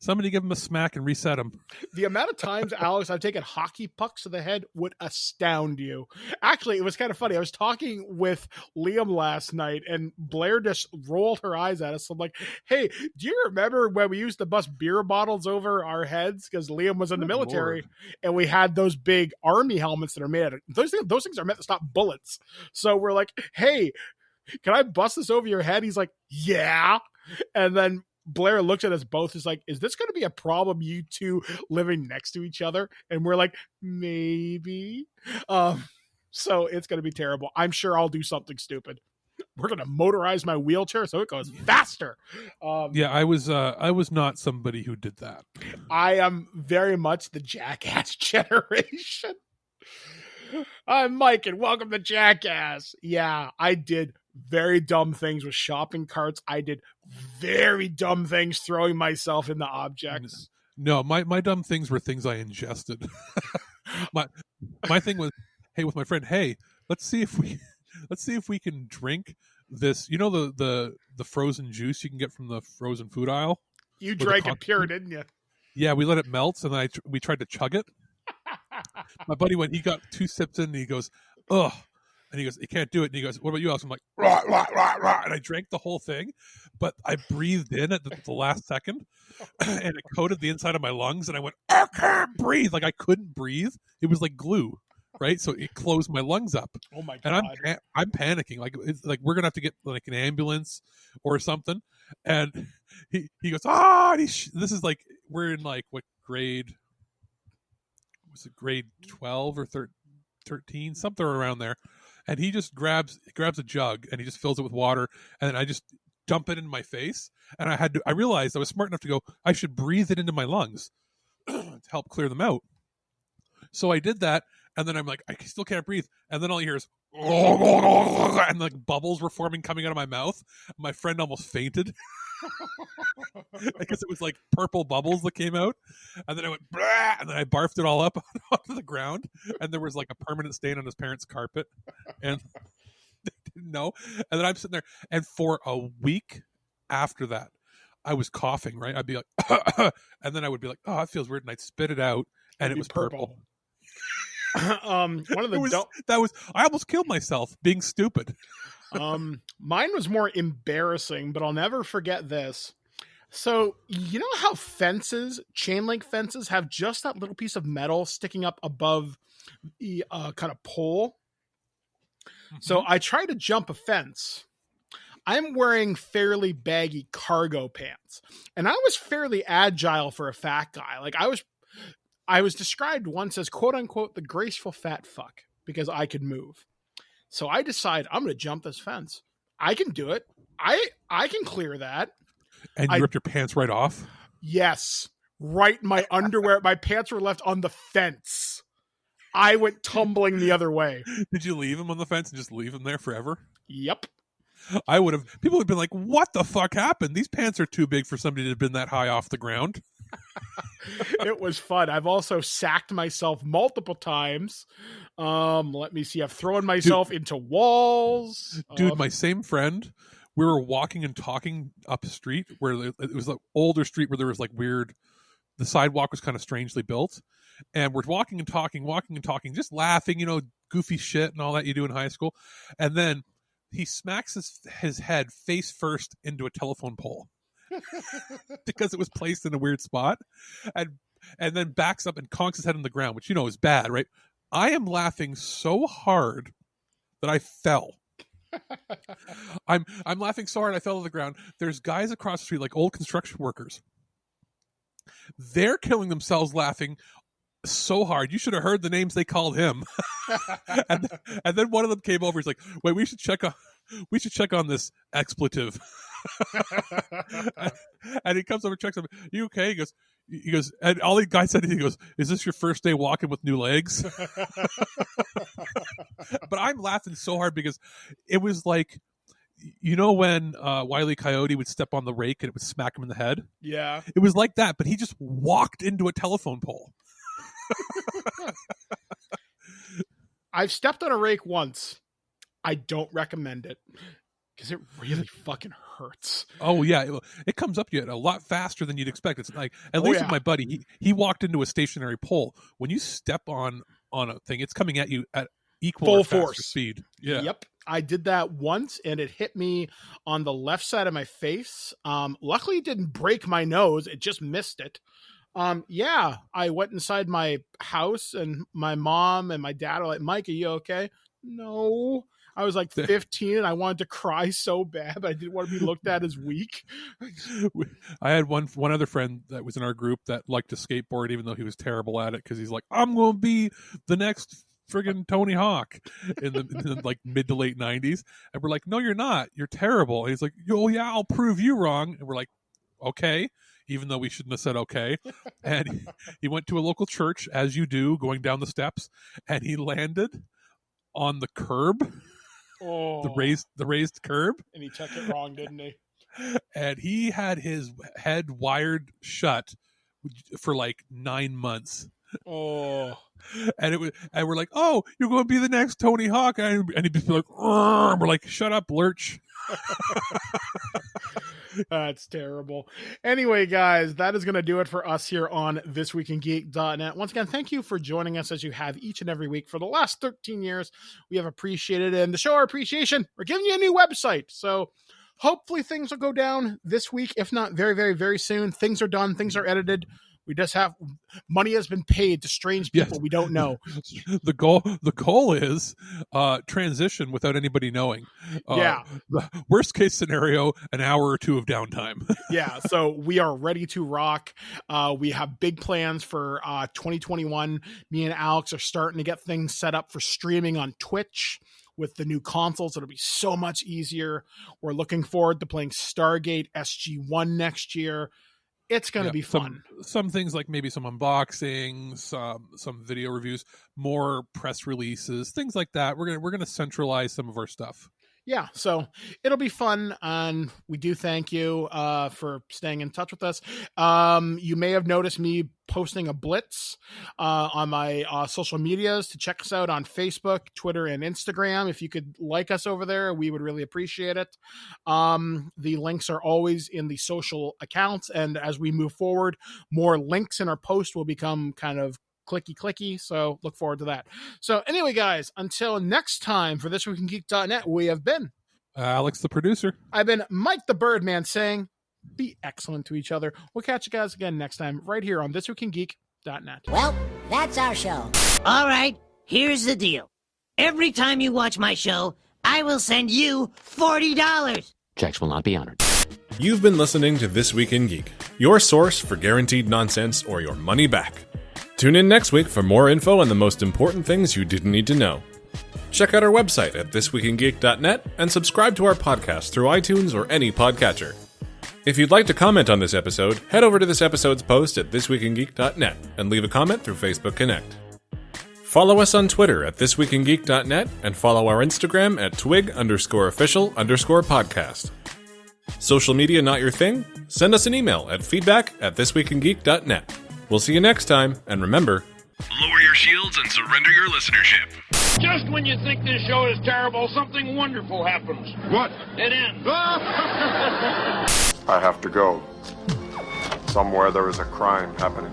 Speaker 5: Somebody give him a smack and reset him.
Speaker 4: The amount of times, Alex, I've taken hockey pucks to the head would astound you. Actually, it was kind of funny. I was talking with Liam last night, and Blair just rolled her eyes at us. I'm like, hey, do you remember when we used to bust beer bottles over our heads? Because Liam was in the military, Lord. And we had those big army helmets that are made out of... Those things are meant to stop bullets. So we're like, hey, can I bust this over your head? He's like, yeah. And then Blair looks at us both. He's like, is this going to be a problem, you two living next to each other? And we're like, maybe. So it's going to be terrible. I'm sure I'll do something stupid. We're going to motorize my wheelchair so it goes faster.
Speaker 5: I was not somebody who did that.
Speaker 4: I am very much the jackass generation. I'm Mike, and welcome to Jackass. Yeah, I did very dumb things with shopping carts. I did very dumb things throwing myself into objects.
Speaker 5: No, my dumb things were things I ingested. my thing was, hey, with my friend, hey, let's see if we can drink this. You know the frozen juice you can get from the frozen food aisle?
Speaker 4: You drank it pure, didn't you?
Speaker 5: Yeah, we let it melt, and we tried to chug it. My buddy, when he got 2 sips in, and he goes, ugh. And he goes, you can't do it. And he goes, what about you, Alex? I'm like, rah, rah, rah, rah. And I drank the whole thing, but I breathed in at the last second, and it coated the inside of my lungs, and I went, I can't breathe. Like, I couldn't breathe. It was like glue, right? So it closed my lungs up.
Speaker 4: Oh, my God.
Speaker 5: And I'm panicking. Like, it's like we're going to have to get, like, an ambulance or something. And he goes, this is like, we're in like what grade? Was it grade 12 or 13, something around there? And he just grabs a jug and he just fills it with water, and then I just dump it in my face. And I realized I was smart enough to go, I should breathe it into my lungs to help clear them out. So I did that, and then I'm like, I still can't breathe. And then all you hear is, and like bubbles were forming coming out of my mouth. My friend almost fainted because it was like purple bubbles that came out. And then I went, blah, and then I barfed it all up onto the ground. And there was like a permanent stain on his parents' carpet. And they didn't know. And then I'm sitting there, and for a week after that, I was coughing, right? I'd be like, and then I would be like, oh, it feels weird. And I'd spit it out, and it was purple.
Speaker 4: One of the
Speaker 5: I almost killed myself being stupid.
Speaker 4: Mine was more embarrassing, but I'll never forget this. So you know how chain link fences have just that little piece of metal sticking up above the kind of pole? Mm-hmm. So I tried to jump a fence. I'm wearing fairly baggy cargo pants, and I was fairly agile for a fat guy. Like I was described once as quote unquote the graceful fat fuck because I could move. So I decide I'm going to jump this fence. I can do it. I can clear that.
Speaker 5: And you ripped your pants right off?
Speaker 4: Yes. Right in my underwear. My pants were left on the fence. I went tumbling the other way.
Speaker 5: Did you leave them on the fence and just leave them there forever?
Speaker 4: Yep.
Speaker 5: People would have been like, what the fuck happened? These pants are too big for somebody to have been that high off the ground.
Speaker 4: It was fun. I've also sacked myself multiple times. Let me see. I've thrown myself into walls.
Speaker 5: Dude, my same friend, we were walking and talking up a street where it was an older street where there was like the sidewalk was kind of strangely built. And we're walking and talking, just laughing, goofy shit and all that you do in high school. And then he smacks his head face first into a telephone pole. Because it was placed in a weird spot, and then backs up and conks his head on the ground, which is bad, right? I am laughing so hard that I fell. I'm laughing so hard I fell to the ground. There's guys across the street, like old construction workers. They're killing themselves laughing so hard. You should have heard the names they called him. and then one of them came over. He's like, "Wait, we should check on this expletive." And he comes over, checks him. You okay? He goes, and all the guy said, he goes, "Is this your first day walking with new legs?" But I'm laughing so hard because it was like, when Wile E. Coyote would step on the rake and it would smack him in the head?
Speaker 4: Yeah.
Speaker 5: It was like that, but he just walked into a telephone pole.
Speaker 4: I've stepped on a rake once. I don't recommend it because it really fucking hurts.
Speaker 5: Oh yeah, it comes up to you a lot faster than you'd expect. It's like, at least with my buddy, he walked into a stationary pole. When you step on a thing, it's coming at you at equal
Speaker 4: full
Speaker 5: or faster
Speaker 4: force
Speaker 5: speed. Yeah.
Speaker 4: Yep. I did that once and it hit me on the left side of my face. Luckily it didn't break my nose. It just missed it. I went inside my house and my mom and my dad are like, "Mike, are you okay?" No. I was like 15 and I wanted to cry so bad, but I didn't want to be looked at as weak.
Speaker 5: I had one other friend that was in our group that liked to skateboard, even though he was terrible at it, because he's like, "I'm going to be the next friggin' Tony Hawk" in the like mid to late 90s. And we're like, "No, you're not. You're terrible." And he's like, "Oh yeah, I'll prove you wrong." And we're like, "Okay." Even though we shouldn't have said okay. And he went to a local church, as you do, going down the steps, and he landed on the curb.
Speaker 4: Oh.
Speaker 5: The raised curb.
Speaker 4: And he took it wrong, didn't he?
Speaker 5: And he had his head wired shut for like 9 months.
Speaker 4: Oh.
Speaker 5: And we're like, "Oh, you're going to be the next Tony Hawk." And he'd be like, "We're like, shut up, Lurch."
Speaker 4: That's terrible. Anyway, guys, that is going to do it for us here on ThisWeekInGeek.net. Once again, thank you for joining us as you have each and every week for the last 13 years. We have appreciated it. And to show our appreciation, we're giving you a new website. So hopefully things will go down this week, if not very, very, very soon. Things are done. Things are edited. We just have money has been paid to strange people we don't know.
Speaker 5: The goal is transition without anybody knowing. The worst case scenario, an hour or two of downtime.
Speaker 4: Yeah, so we are ready to rock. We have big plans for 2021. Me and Alex are starting to get things set up for streaming on Twitch. With the new consoles, it'll be so much easier. We're looking forward to playing Stargate SG-1 next year. It's going to be fun.
Speaker 5: Some things like maybe some unboxings, some video reviews, more press releases, things like that. We're gonna centralize some of our stuff.
Speaker 4: Yeah, so it'll be fun, and we do thank you for staying in touch with us. You may have noticed me posting a blitz on my social medias to check us out on Facebook, Twitter, and Instagram. If you could like us over there, we would really appreciate it. The links are always in the social accounts, and as we move forward, more links in our post will become kind of clicky, so look forward to that. So anyway, guys, until next time for ThisWeekInGeek.net, we have been
Speaker 5: Alex, the producer.
Speaker 4: I've been Mike the Birdman saying be excellent to each other. We'll catch you guys again next time right here on ThisWeekInGeek.net.
Speaker 16: Well, that's our show. All right, here's the deal. Every time you watch my show, I will send you $40.
Speaker 17: Checks will not be honored.
Speaker 18: You've been listening to This Week in Geek, your source for guaranteed nonsense or your money back. Tune in next week for more info on the most important things you didn't need to know. Check out our website at ThisWeekInGeek.net and subscribe to our podcast through iTunes or any podcatcher. If you'd like to comment on this episode, head over to this episode's post at ThisWeekInGeek.net and leave a comment through Facebook Connect. Follow us on Twitter at ThisWeekInGeek.net and follow our Instagram at twig_official_podcast. Social media not your thing? Send us an email at feedback@ThisWeekInGeek.net. We'll see you next time, and remember,
Speaker 19: lower your shields and surrender your listenership.
Speaker 2: Just when you think this show is terrible, something wonderful happens.
Speaker 19: What?
Speaker 2: It ends.
Speaker 20: I have to go. Somewhere there is a crime happening.